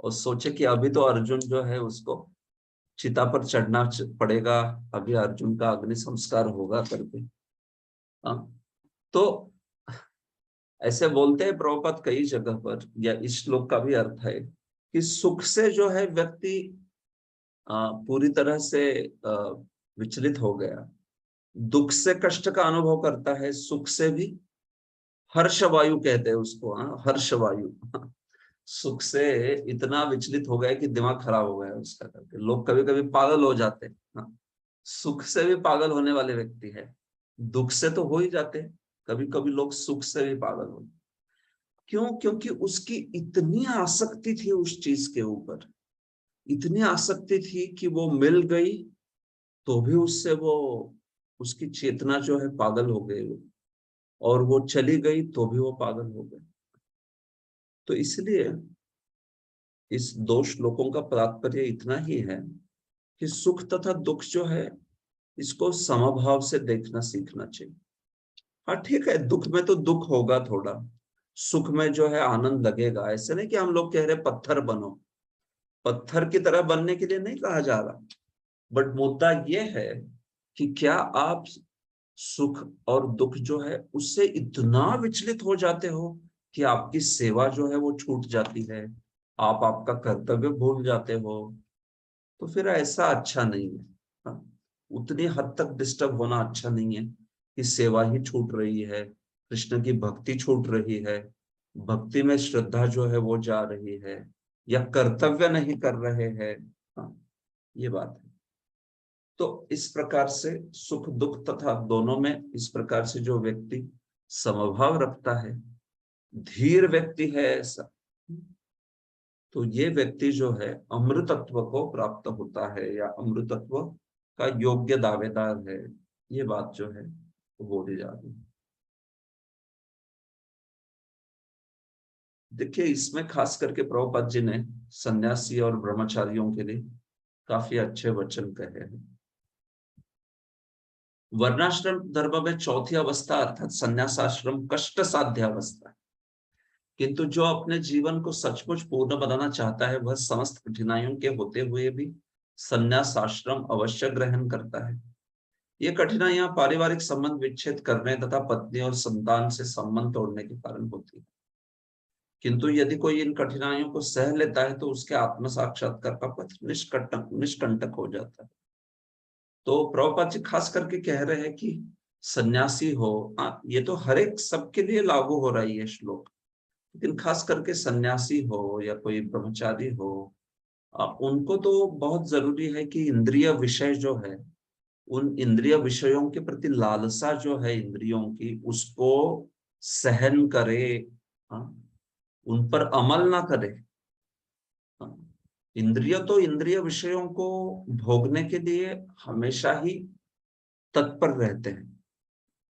[SPEAKER 1] और सोचे कि अभी तो अर्जुन जो है उसको चिता पर चढ़ना पड़ेगा, अभी अर्जुन का अग्नि संस्कार होगा करके। हाँ, तो ऐसे बोलते हैं प्रभुपाद कई जगह पर, या इस श्लोक का भी अर्थ है कि सुख से जो है व्यक्ति पूरी तरह से विचलित हो गया, दुख से कष्ट का अनुभव करता है, सुख से भी, हर्ष वायु कहते हैं उसको। हाँ, हर्ष वायु सुख से इतना विचलित हो गया कि दिमाग खराब हो गया उसका करके। लोग कभी कभी पागल हो जाते हैं। हाँ, सुख से भी पागल होने वाले व्यक्ति है, दुख से तो हो ही जाते हैं, कभी कभी लोग सुख से भी पागल हो। क्यों? क्योंकि उसकी इतनी आसक्ति थी उस चीज के ऊपर, इतनी आसक्ति थी कि वो मिल गई तो भी उससे वो, उसकी चेतना जो है पागल हो गई, और वो चली गई तो भी वो पागल हो गए। तो इसलिए इस दो श्लोकों का तात्पर्य इतना ही है कि सुख तथा दुख जो है इसको समभाव से देखना सीखना चाहिए। हाँ ठीक है, दुख में तो दुख होगा थोड़ा, सुख में जो है आनंद लगेगा। ऐसे नहीं कि हम लोग कह रहे पत्थर बनो, पत्थर की तरह बनने के लिए नहीं कहा जा रहा, बट मुद्दा ये है कि क्या आप सुख और दुख जो है उससे इतना विचलित हो जाते हो कि आपकी सेवा जो है वो छूट जाती है, आप आपका कर्तव्य भूल जाते हो। तो फिर ऐसा अच्छा नहीं है। हाँ, उतनी हद तक डिस्टर्ब होना अच्छा नहीं है कि सेवा ही छूट रही है, कृष्ण की भक्ति छूट रही है, भक्ति में श्रद्धा जो है वो जा रही है, या कर्तव्य नहीं कर रहे हैं। हाँ, ये बात है। तो इस प्रकार से सुख दुख तथा दोनों में इस प्रकार से जो व्यक्ति समभाव रखता है, धीर व्यक्ति है ऐसा, तो ये व्यक्ति जो है अमृतत्व को प्राप्त होता है या अमृतत्व का योग्य दावेदार है। ये बात जो है वो बोली जा रही है। देखिए, इसमें खास करके प्रभुपाद जी ने सन्यासी और ब्रह्मचारियों के लिए काफी अच्छे वचन कहे हैं। वर्णाश्रम धर्म में चौथी अवस्था अर्थात संन्यासाश्रम कष्ट साध्य अवस्था है, किंतु जो अपने जीवन को सचमुच पूर्ण बनाना चाहता है वह समस्त कठिनाइयों के होते हुए भी संन्यास आश्रम अवश्य ग्रहण करता है। ये कठिनाइयां पारिवारिक संबंध विच्छेद करने तथा पत्नी और संतान से संबंध तोड़ने के कारण होती है, किंतु यदि कोई इन कठिनाइयों को सह लेता है तो उसके आत्म साक्षात्कार का पथ निष्कंटक हो जाता है। तो प्रभुपाद जी खास करके कह रहे हैं कि सन्यासी हो, ये तो हर एक सबके लिए लागू हो रही है श्लोक, लेकिन खास करके सन्यासी हो या कोई ब्रह्मचारी हो, उनको तो बहुत जरूरी है कि इंद्रिय विषय जो है, उन इंद्रिय विषयों के प्रति लालसा जो है इंद्रियों की, उसको सहन करे, उन पर अमल ना करे। इंद्रिय तो इंद्रिय विषयों को भोगने के लिए हमेशा ही तत्पर रहते हैं,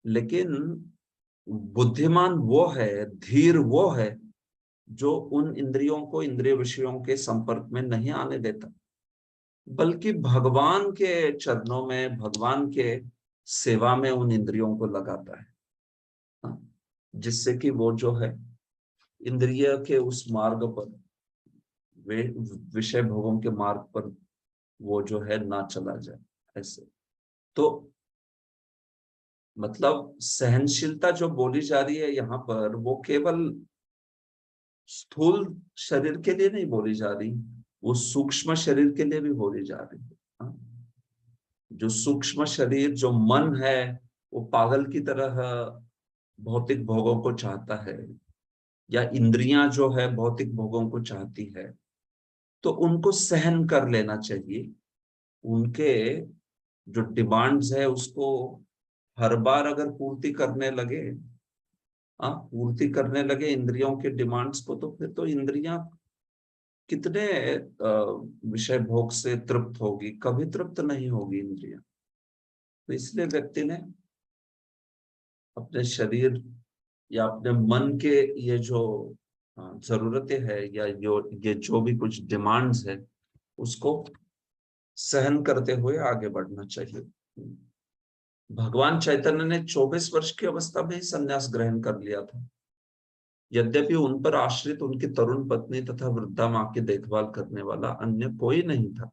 [SPEAKER 1] लेकिन बुद्धिमान वो है, धीर वो है जो उन इंद्रियों को इंद्रिय विषयों के संपर्क में नहीं आने देता, बल्कि भगवान के चरणों में, भगवान के सेवा में उन इंद्रियों को लगाता है, जिससे कि वो जो है इंद्रिय के उस मार्ग पर, वे विषय भोगों के मार्ग पर वो जो है ना चला जाए। ऐसे तो मतलब सहनशीलता जो बोली जा रही है यहाँ पर, वो केवल स्थूल शरीर के लिए नहीं बोली जा रही, वो सूक्ष्म शरीर के लिए भी बोली जा रही है। जो सूक्ष्म शरीर, जो मन है, वो पागल की तरह भौतिक भोगों को चाहता है, या इंद्रियां जो है भौतिक भोगों को चाहती है, तो उनको सहन कर लेना चाहिए। उनके जो डिमांड्स है उसको हर बार अगर पूर्ति करने लगे इंद्रियों के डिमांड्स को, तो फिर तो इंद्रियां कितने विषय भोग से तृप्त होगी, कभी तृप्त नहीं होगी इंद्रियां। तो इसलिए व्यक्ति ने अपने शरीर या अपने मन के ये जो जरूरतें है, या ये जो भी कुछ डिमांड्स है, उसको सहन करते हुए आगे बढ़ना चाहिए। भगवान चैतन्य ने 24 वर्ष की अवस्था में ही संन्यास ग्रहण कर लिया था। यद्यपि उन पर आश्रित उनकी तरुण पत्नी तथा वृद्धा मां की देखभाल करने वाला अन्य कोई नहीं था,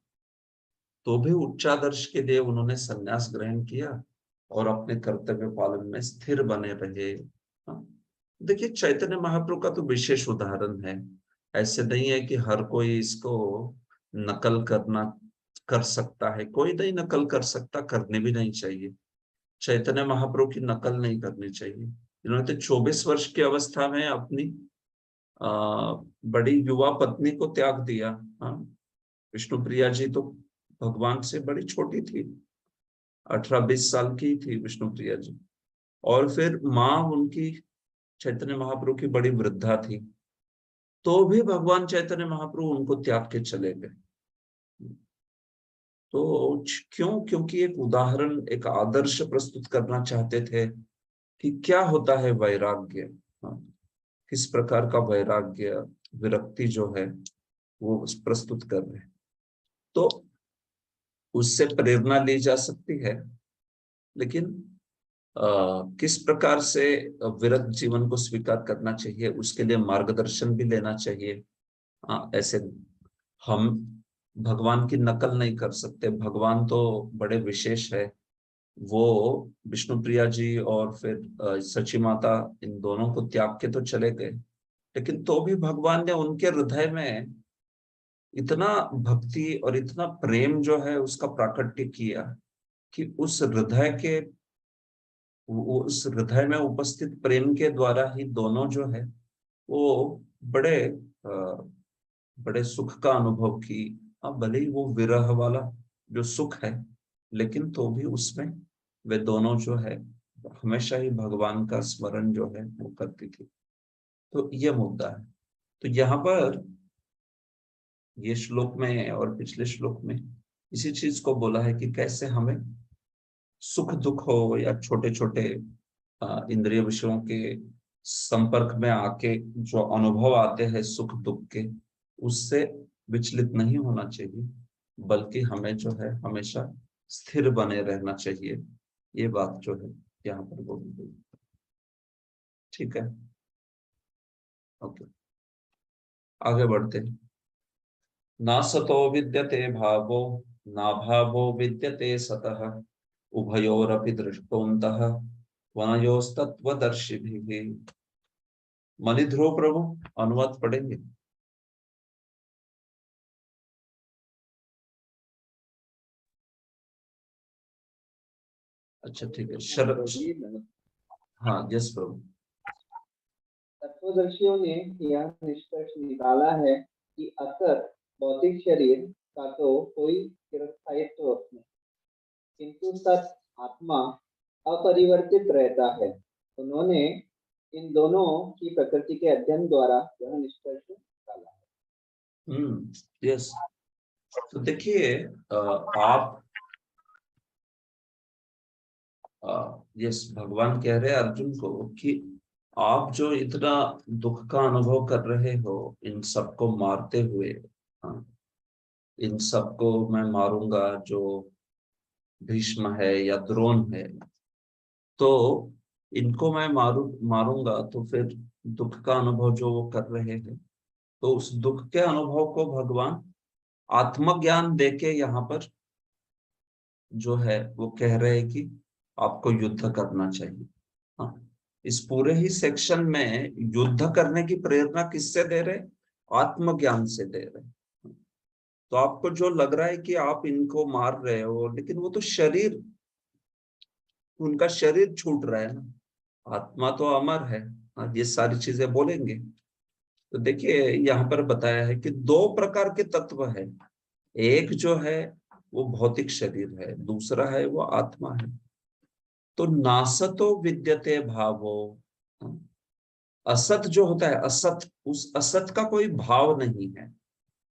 [SPEAKER 1] तो भी उच्चादर्श के लिए उन्होंने संन्यास ग्रहण किया और अपने कर्तव्य पालन में स्थिर बने रहे। देखिए, चैतन्य महाप्रभु का तो विशेष उदाहरण है। ऐसे नहीं है कि हर कोई इसको नकल कर सकता है, कोई नहीं नकल कर सकता, करनी भी नहीं चाहिए। चैतन्य महाप्रभु की नकल नहीं करनी चाहिए। इन्होंने तो 24 वर्ष की अवस्था में अपनी बड़ी युवा पत्नी को त्याग दिया। विष्णु प्रिया जी तो भगवान से बड़ी छोटी थी, 18-20 साल की थी विष्णु प्रिया जी, और फिर माँ उनकी चैतन्य महाप्रभु की बड़ी वृद्धा थी, तो भी भगवान चैतन्य महाप्रभु उनको त्याग के चले गए। तो क्यों? क्योंकि एक उदाहरण, एक आदर्श प्रस्तुत करना चाहते थे कि क्या होता है वैराग्य, किस प्रकार का वैराग्य, विरक्ति जो है वो प्रस्तुत कर रहे हैं। तो उससे प्रेरणा ली जा सकती है, लेकिन किस प्रकार से विरक्त जीवन को स्वीकार करना चाहिए, उसके लिए मार्गदर्शन भी लेना चाहिए। ऐसे हम भगवान की नकल नहीं कर सकते, भगवान तो बड़े विशेष है। वो विष्णु प्रिया जी और फिर सची माता, इन दोनों को त्याग के तो चले गए, लेकिन तो भी भगवान ने उनके हृदय में इतना भक्ति और इतना प्रेम जो है उसका प्राकट्य किया कि उस हृदय में उपस्थित प्रेम के द्वारा ही दोनों जो है वो बड़े बड़े सुख का अनुभव की। अब भले ही वो विरह वाला जो सुख है, लेकिन तो भी उसमें वे दोनों जो है हमेशा ही भगवान का स्मरण जो है वो करती थी। तो ये मुद्दा है। तो यहाँ पर ये श्लोक में और पिछले श्लोक में इसी चीज को बोला है कि कैसे हमें सुख दुख हो या छोटे छोटे इंद्रिय विषयों के संपर्क में आके जो अनुभव आते हैं सुख दुख के, उससे विचलित नहीं होना चाहिए, बल्कि हमें जो है हमेशा स्थिर बने रहना चाहिए। ये बात जो है यहाँ पर बोली गई। ठीक है, ओके, आगे बढ़ते हैं। ना सतो विद्यते भावो ना भावो विद्यते सतः उभयोरपि दृष्टोन्तः वनयोस्तत्वदर्शिभिः। मणिध्रुव प्रभु अनुवाद पढ़ेंगे? अच्छा ठीक है, शरद। हाँ यस प्रभु।
[SPEAKER 4] तत्वदर्शियों ने यह निष्कर्ष निकाला है कि असत भौतिक शरीर का तो कोई चिरस्थायित्व नहीं, किंतु सत आत्मा अपरिवर्तित रहता है। उन्होंने इन दोनों की प्रकृति के अध्ययन द्वारा यह निष्कर्ष निकाला है।
[SPEAKER 1] यस। तो देखिए आप यस, भगवान कह रहे हैं अर्जुन को कि आप जो इतना दुख का अनुभव कर रहे हो इन सबको मारते हुए, इन सबको मैं मारूंगा, जो भीष्म है या द्रोण है, तो इनको मैं मारूंगा तो फिर दुख का अनुभव जो वो कर रहे हैं, तो उस दुख के अनुभव को भगवान आत्मज्ञान देके यहाँ पर जो है वो कह रहे हैं कि आपको युद्ध करना चाहिए। हाँ, इस पूरे ही सेक्शन में युद्ध करने की प्रेरणा किससे दे रहे? आत्मज्ञान से दे रहे। तो आपको जो लग रहा है कि आप इनको मार रहे हो, लेकिन वो तो शरीर, उनका शरीर छूट रहा है ना, आत्मा तो अमर है। हाँ, ये सारी चीजें बोलेंगे। तो देखिए यहाँ पर बताया है कि दो प्रकार के तत्व है, एक जो है वो भौतिक शरीर है, दूसरा है वो आत्मा है। तो नासतो विद्यते भावो, असत जो होता है, असत, उस असत का कोई भाव नहीं है,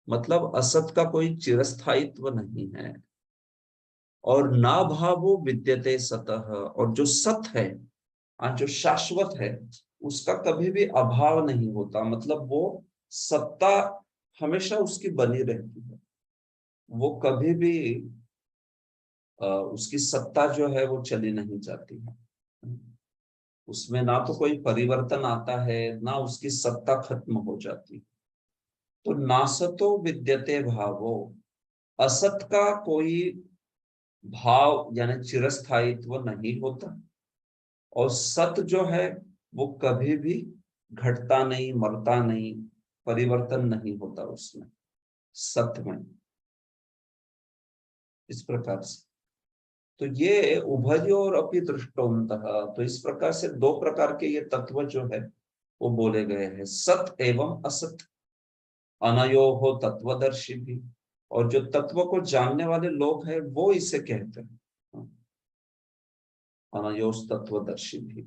[SPEAKER 1] मतलब असत का कोई चिरस्थायित्व नहीं है। और ना भावो विद्यते सतः, और जो सत है, जो शाश्वत है, उसका कभी भी अभाव नहीं होता, मतलब वो सत्ता हमेशा उसकी बनी रहती है, वो कभी भी उसकी सत्ता जो है वो चली नहीं जाती है, उसमें ना तो कोई परिवर्तन आता है ना उसकी सत्ता खत्म हो जाती। तो नासतो विद्यते भावो, असत का कोई भाव यानी चिरस्थायित्व नहीं होता, और सत जो है वो कभी भी घटता नहीं, मरता नहीं, परिवर्तन नहीं होता उसमें, सत्य में, इस प्रकार से। तो ये उभयोर अपि दृष्टोन्तः, तो इस प्रकार से दो प्रकार के ये तत्व जो है वो बोले गए हैं, सत एवं असत, अनयोः तत्वदर्शी भी, और जो तत्व को जानने वाले लोग हैं वो इसे कहते हैं अनयोस् तत्वदर्शी भी।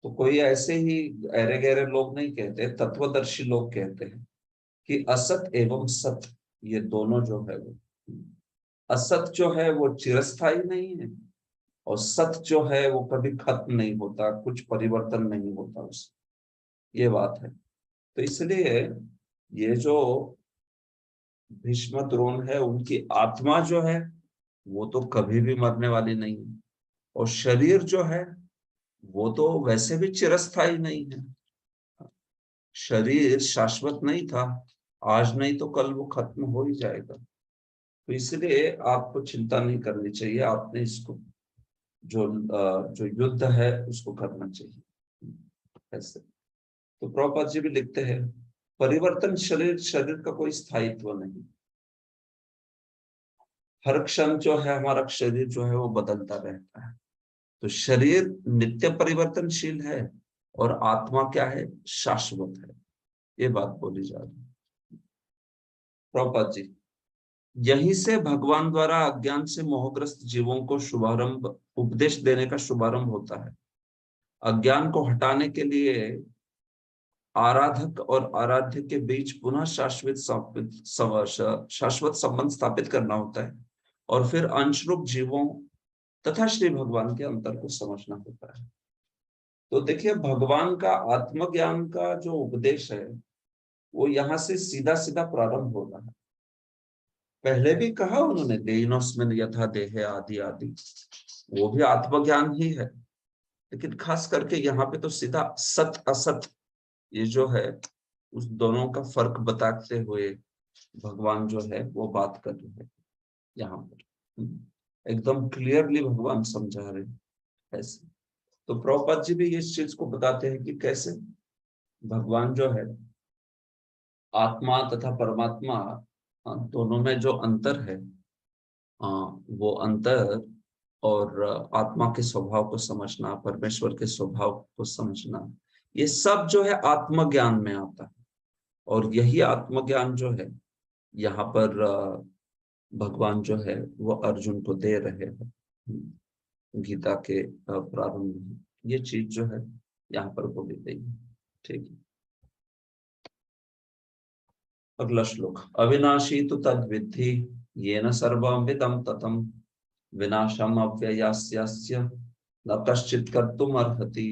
[SPEAKER 1] तो कोई ऐसे ही अरे गहरे लोग नहीं कहते, तत्वदर्शी लोग कहते हैं कि असत एवं सत, ये दोनों जो है वो, असत जो है वो चिरस्थायी नहीं है, और सत जो है वो कभी खत्म नहीं होता, कुछ परिवर्तन नहीं होता उसमें, ये बात है। तो इसलिए ये जो भीष्म द्रोण है, उनकी आत्मा जो है वो तो कभी भी मरने वाली नहीं है, और शरीर जो है वो तो वैसे भी चिरस्थायी नहीं है, शरीर शाश्वत नहीं था, आज नहीं तो कल वो खत्म हो ही जाएगा। तो इसलिए आपको चिंता नहीं करनी चाहिए, आपने इसको जो युद्ध है उसको करना चाहिए ऐसे। तो प्रभुपाद जी भी लिखते हैं परिवर्तन शरीर का कोई स्थायित्व नहीं। हर क्षण जो है हमारा शरीर जो है वो बदलता रहता है। तो शरीर नित्य परिवर्तनशील है और आत्मा क्या है, शाश्वत है। ये बात बोली जा रही है। प्रभुपाद जी, यहीं से भगवान द्वारा अज्ञान से मोहग्रस्त जीवों को शुभारंभ उपदेश देने का शुभारंभ होता है। अज्ञान को हटाने के लिए आराधक और आराध्य के बीच पुनः शाश्वत संबंध स्थापित करना होता है और फिर अंशरूप जीवों तथा श्री भगवान के अंतर को समझना होता है। तो देखिए, भगवान का आत्मज्ञान का जो उपदेश है वो यहाँ से सीधा सीधा प्रारंभ हो रहा है। पहले भी कहा उन्होंने, देहिनोस्मिन् यथा देहे आदि आदि, वो भी आत्मज्ञान ही है। लेकिन खास करके यहाँ पे तो सीधा सत असत ये जो है उस दोनों का फर्क बताते हुए भगवान जो है वो बात कर रहे हैं। यहाँ पर एकदम क्लियरली भगवान समझा रहे हैं ऐसे। तो प्रभुपाद जी भी इस चीज को बताते हैं कि कैसे भगवान जो है आत्मा तथा परमात्मा दोनों में जो अंतर है, वो अंतर और आत्मा के स्वभाव को समझना, परमेश्वर के स्वभाव को समझना, ये सब जो है आत्मज्ञान में आता है। और यही आत्मज्ञान जो है यहाँ पर भगवान जो है वो अर्जुन को दे रहे हैं गीता के प्रारंभ में। ये चीज जो है यहाँ पर बोली गई है। ठीक है, अगला श्लोक। अविनाशी तु तद्विद्धि येन सर्वमिदं ततं विनाशम अव्ययस्य न कश्चित् कर्तुम् अर्हति।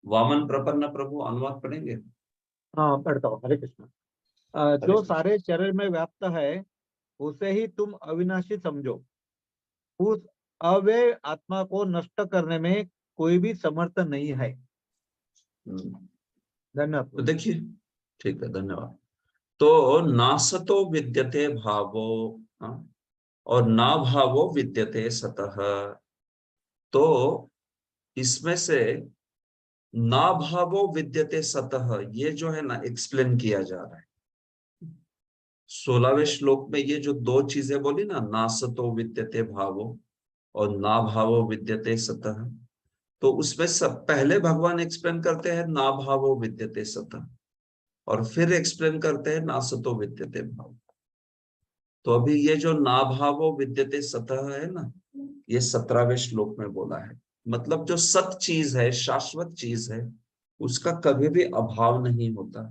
[SPEAKER 1] वामन प्रपन्न प्रभु अनुवाद पढ़ेंगे?
[SPEAKER 5] हाँ, पढ़ता हूँ। हरे कृष्ण। जो सारे शरीर में व्याप्त है उसे ही तुम अविनाशी समझो। उस अव्यय आत्मा को नष्ट करने में कोई भी समर्थ नहीं है। धन्यवाद।
[SPEAKER 1] तो देखिए, ठीक है, धन्यवाद। तो नासतो विद्यते भावो और ना भावो विद्यते सतः। तो इसमें से ना भावो विद्यते सतः ये जो है ना एक्सप्लेन किया जा रहा है 16वें श्लोक में। ये जो दो चीजें बोली ना, नासतो विद्यते भावो और ना भावो विद्यते सतः, तो उसमें सब पहले भगवान एक्सप्लेन करते हैं ना भावो विद्यते सतः और फिर एक्सप्लेन करते हैं नासतो विद्यते भाव। तो अभी ये जो ना भावो विद्यते सतः है ना, ये 17वें श्लोक में बोला है। मतलब जो सत चीज है, शाश्वत चीज है, उसका कभी भी अभाव नहीं होता,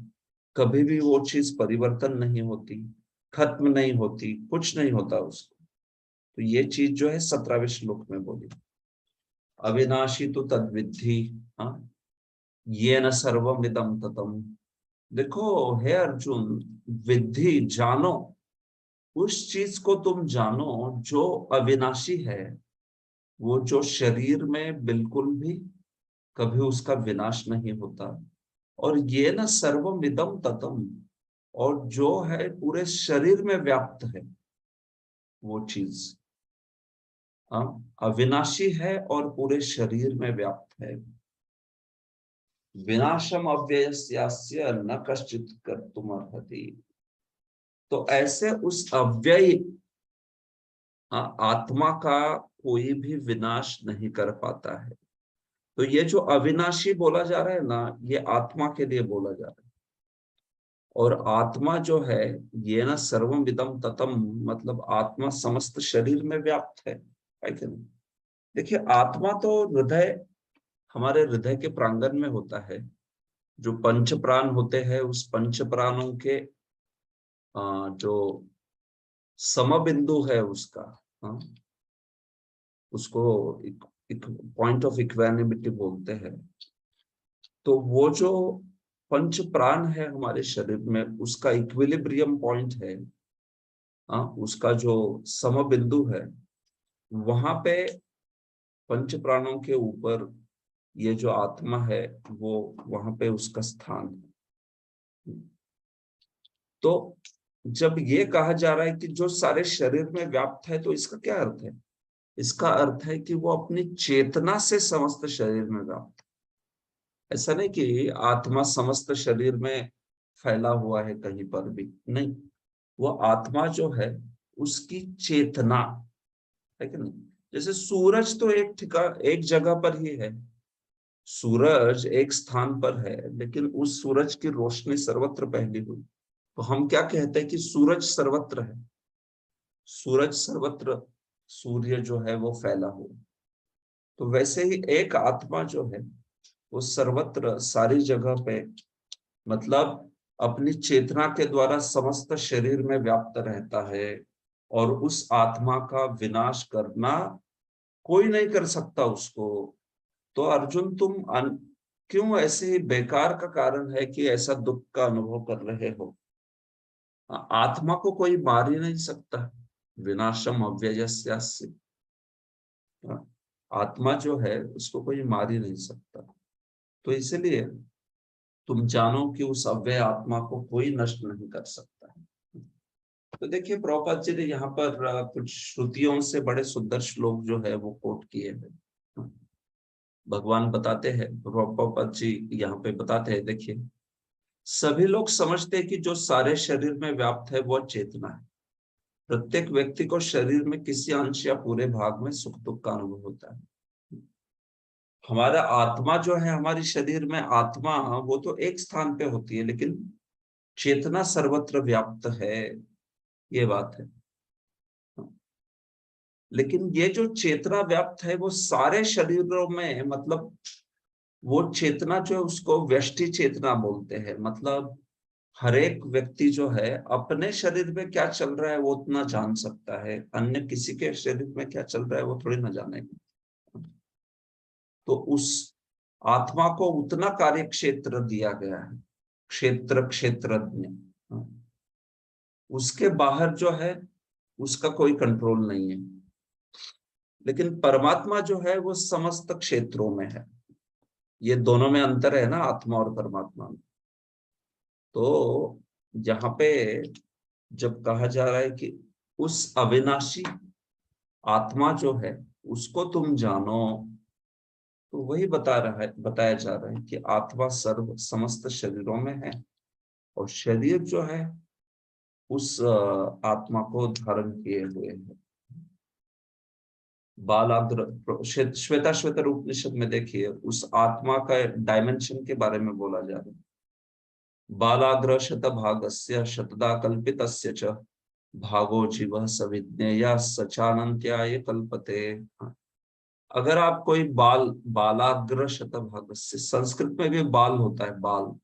[SPEAKER 1] कभी भी वो चीज परिवर्तन नहीं होती, खत्म नहीं होती, कुछ नहीं होता उसको। तो ये चीज जो है 17वें श्लोक में बोली। अविनाशी तो तद्विद्धि येन सर्वमिदं ततं। देखो हे अर्जुन, विद्धि जानो, उस चीज को तुम जानो जो अविनाशी है, वो जो शरीर में बिल्कुल भी कभी उसका विनाश नहीं होता, और ये न सर्वमिदं ततं, और जो है पूरे शरीर में व्याप्त है वो चीज अविनाशी है और पूरे शरीर में व्याप्त है। विनाशम अव्ययस्यास्य न कश्चित् कर्तुम् अर्हति। तो ऐसे उस अव्यय आत्मा का कोई भी विनाश नहीं कर पाता है। तो ये जो अविनाशी बोला जा रहा है ना, ये आत्मा के लिए बोला जा रहा है। और आत्मा जो है ये ना सर्वमिदं ततं, मतलब आत्मा समस्त शरीर में व्याप्त है कि नहीं? देखिए, आत्मा तो हृदय, हमारे हृदय के प्रांगण में होता है। जो पंच प्राण होते हैं, उस पंच प्राणों के जो समबिंदु है उसका, उसको एक पॉइंट ऑफ इक्वानिमिटी बोलते हैं। तो वो जो पंच प्राण है हमारे शरीर में, उसका इक्विलिब्रियम पॉइंट है, उसका जो समबिंदु है, वहां पे पंच प्राणों के ऊपर ये जो आत्मा है वो वहां पे उसका स्थान है। तो जब ये कहा जा रहा है कि जो सारे शरीर में व्याप्त है, तो इसका क्या अर्थ है? इसका अर्थ है कि वो अपनी चेतना से समस्त शरीर में व्याप्त है। ऐसा नहीं कि आत्मा समस्त शरीर में फैला हुआ है कहीं पर भी, नहीं। वो आत्मा जो है उसकी चेतना है कि नहीं। जैसे सूरज तो एक जगह पर ही है, सूरज एक स्थान पर है, लेकिन उस सूरज की रोशनी सर्वत्र फैली हुई, तो हम क्या कहते हैं कि सूरज सर्वत्र है। सूरज सर्वत्र, सूर्य जो है वो फैला हुआ। तो वैसे ही एक आत्मा जो है वो सर्वत्र सारी जगह पे, मतलब अपनी चेतना के द्वारा समस्त शरीर में व्याप्त रहता है, और उस आत्मा का विनाश करना कोई नहीं कर सकता उसको। तो अर्जुन क्यों ऐसे ही बेकार का कारण है कि ऐसा दुख का अनुभव कर रहे हो। आत्मा को कोई मार ही नहीं सकता, विनाशम अव्ययस्यास्य। आत्मा जो है उसको कोई मार ही नहीं सकता। तो इसलिए तुम जानो कि उस अव्यय आत्मा को कोई नष्ट नहीं कर सकता है। तो देखिए प्रभुपाद जी ने यहाँ पर कुछ श्रुतियों से बड़े सुंदर श्लोक जो है वो कोट किए हैं। भगवान बताते हैं, प्रभुपाद जी यहाँ पे बताते हैं, देखिए सभी लोग समझते हैं कि जो सारे शरीर में व्याप्त है वो चेतना है। प्रत्येक व्यक्ति को शरीर में किसी अंश या पूरे भाग में सुख दुख का अनुभव होता है। हमारा आत्मा जो है, हमारी शरीर में आत्मा वो तो एक स्थान पे होती है, लेकिन चेतना सर्वत्र व्याप्त है, ये बात है। लेकिन ये जो चेतना व्याप्त है वो सारे शरीरों में, मतलब वो चेतना जो है उसको व्यष्टि चेतना बोलते हैं। मतलब हर एक व्यक्ति जो है अपने शरीर में क्या चल रहा है वो उतना जान सकता है, अन्य किसी के शरीर में क्या चल रहा है वो थोड़ी ना जानेगा। तो उस आत्मा को उतना कार्य क्षेत्र दिया गया है, क्षेत्रज्ञ। उसके बाहर जो है उसका कोई कंट्रोल नहीं है। लेकिन परमात्मा जो है वो समस्त क्षेत्रों में है। ये दोनों में अंतर है ना, आत्मा और परमात्मा में। तो यहाँ पे जब कहा जा रहा है कि उस अविनाशी आत्मा जो है उसको तुम जानो, तो वही बताया जा रहा है कि आत्मा सर्व समस्त शरीरों में है, और शरीर जो है उस आत्मा को धारण किए हुए है। बालाग्र श्वेताश्वतर उपनिषद में देखिए उस आत्मा का डायमेंशन के बारे में बोला जा रहा है। बालाग्र शतभागस्य शतदा कल्पितस्य च भागो जीवः सविज्ञेयः सचानन्त्याय कल्पते। अगर आप कोई बालाग्र शतभागस्य, संस्कृत में भी बाल होता है, बाल,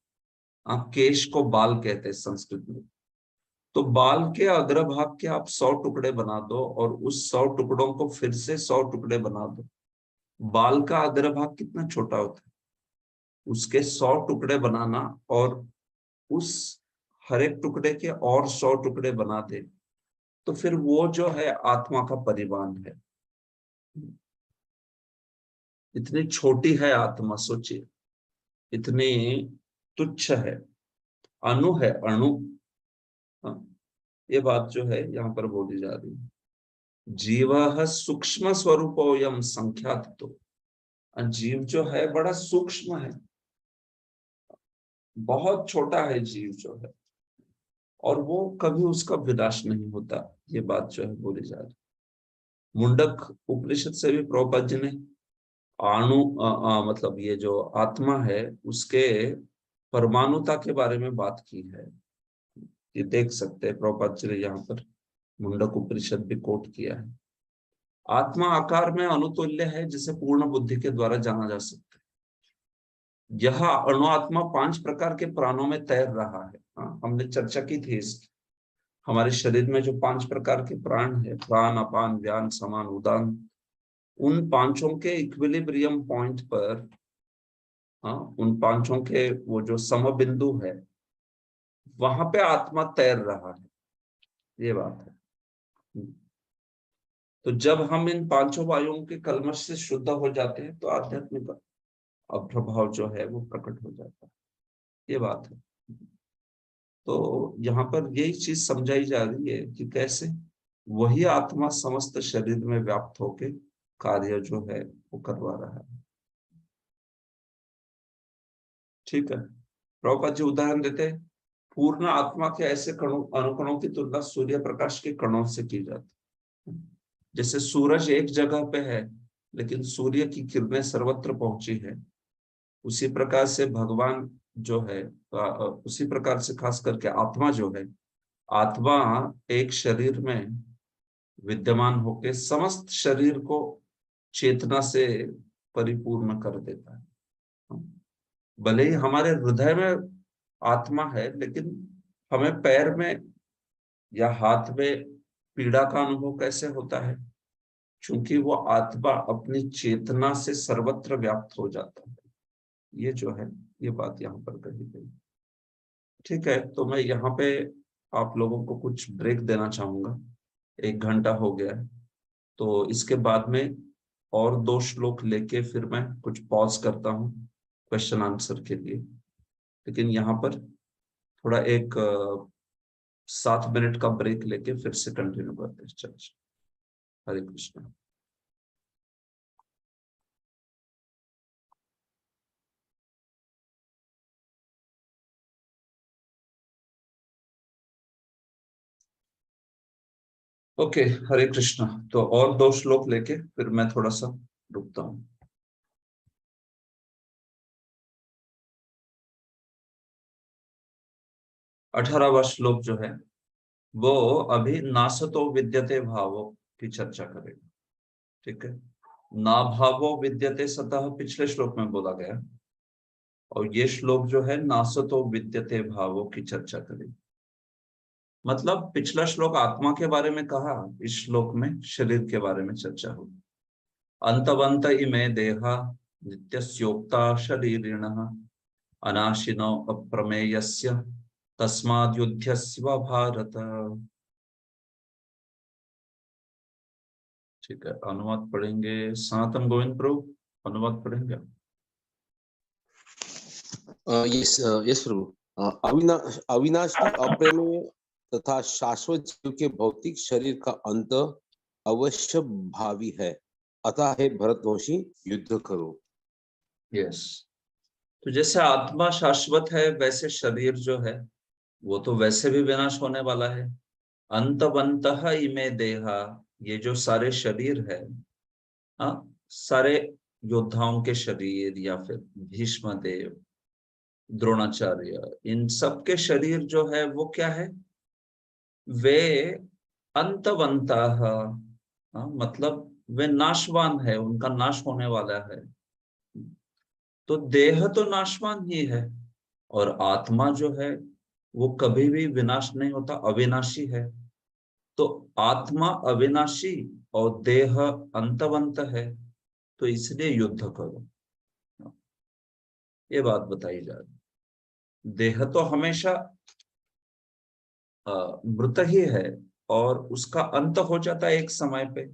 [SPEAKER 1] आप केश को बाल कहते हैं संस्कृत में। तो बाल के अग्रभाग के आप 100 टुकड़े बना दो और उस 100 टुकड़ों को फिर से 100 टुकड़े बना दो। बाल का अग्रभाग कितना छोटा होता है, उसके 100 टुकड़े बनाना और उस हर एक टुकड़े के और 100 टुकड़े बना दे, तो फिर वो जो है आत्मा का परिमाण है। इतनी छोटी है आत्मा, सोचिए, इतनी तुच्छ है, अणु है, अणु। हाँ, ये बात जो है यहाँ पर बोली जा रही है। जीव सूक्ष्म स्वरूपोयम संख्यात। तो जीव जो है बड़ा सूक्ष्म है, बहुत छोटा है जीव जो है, और वो कभी उसका विनाश नहीं होता, ये बात जो है बोली जा रही। मुंडक उपनिषद से भी प्रभुपाद जी ने मतलब ये जो आत्मा है उसके परमाणुता के बारे में बात की है। ये देख सकते हैं, प्रभुपाद जी ने यहाँ पर मुंडक उपनिषद भी कोट किया है। आत्मा आकार में अनुतुल्य है, जिसे पूर्ण बुद्धि के द्वारा जाना जा सकता है। यह अणुआत्मा 5 प्रकार के प्राणों में तैर रहा है। हमने चर्चा की थी इसकी। हमारे शरीर में जो 5 प्रकार के प्राण है, प्राण, अपान, व्यान, समान, उदान, उन पांचों के इक्विलिब्रियम पॉइंट पर, उन पांचों के वो जो समबिंदु है वहां पे आत्मा तैर रहा है, ये बात है। तो जब हम इन पांचों वायुओं के कल्मश से शुद्ध हो जाते हैं तो आध्यात्मिक प्रभाव जो है वो प्रकट हो जाता है, ये बात है। तो यहाँ पर यही चीज समझाई जा रही है कि कैसे वही आत्मा समस्त शरीर में व्याप्त होके कार्य जो है वो करवा रहा है। ठीक है, प्रभुपाद जी उदाहरण देते हैं, पूर्ण आत्मा के ऐसे कणों अनुकणों की तुलना सूर्य प्रकाश के कणों से की जाती है। जैसे सूरज एक जगह पे है लेकिन सूर्य की किरणें सर्वत्र पहुंची है, उसी प्रकार से भगवान जो है, उसी प्रकार से खास करके आत्मा जो है, आत्मा एक शरीर में विद्यमान होकर समस्त शरीर को चेतना से परिपूर्ण कर देता है। भले ही हमारे हृदय में आत्मा है लेकिन हमें पैर में या हाथ में पीड़ा का अनुभव कैसे होता है? क्योंकि वो आत्मा अपनी चेतना से सर्वत्र व्याप्त हो जाता है। ये जो है, ये बात यहाँ पर कही गई। ठीक है, तो मैं यहाँ पे आप लोगों को कुछ ब्रेक देना चाहूंगा। 1 घंटा हो गया है, तो इसके बाद में और 2 श्लोक लेके फिर मैं कुछ पॉज करता हूँ क्वेश्चन आंसर के लिए। लेकिन यहाँ पर थोड़ा एक 7 मिनट का ब्रेक लेके फिर से कंटिन्यू करते हैं चर्चा। हरे कृष्ण। ओके, हरे कृष्ण। तो और 2 श्लोक लेके फिर मैं थोड़ा सा रुकता हूँ। अठारहवां श्लोक जो है वो अभी नासतो विद्यते भावो की चर्चा करेगा। ठीक है, ना भावो विद्यते सतः पिछले श्लोक में बोला गया, और ये श्लोक जो है नासतो विद्यते भावो की चर्चा करेगा। मतलब पिछला श्लोक आत्मा के बारे में कहा, इस श्लोक में शरीर के बारे में चर्चा होगी। अंतवंत इमे देहा नित्यस्योक्ता शरीरिणः अनाशिनो अप्रमेयस्य तस्माद्युध्यस्व भारत। ठीक है, अनुवाद पढ़ेंगे। सनातन गोविंद प्रभु अनुवाद पढ़ेंगे।
[SPEAKER 6] यस प्रभु। अविनाशी अप्रेमेय तथा शाश्वत जीव के भौतिक शरीर का अंत अवश्य भावी है, अतः हे भरतवंशी युद्ध करो।
[SPEAKER 1] यस, तो जैसे आत्मा शाश्वत है वैसे शरीर जो है वो तो वैसे भी विनाश होने वाला है। अंतवंतः इमे देहा, ये जो सारे शरीर है, हाँ, सारे योद्धाओं के शरीर या फिर भीष्म देव, द्रोणाचार्य, इन सब के शरीर जो है वो क्या है? वे अंतवंतः, मतलब वे नाशवान है, उनका नाश होने वाला है। तो देह तो नाशवान ही है, और आत्मा जो है वो कभी भी विनाश नहीं होता, अविनाशी है। तो आत्मा अविनाशी और देह अंतवंत है, तो इसलिए युद्ध करो, ये बात बताई जा रही। देह तो हमेशा मृत ही है और उसका अंत हो जाता है एक समय पे,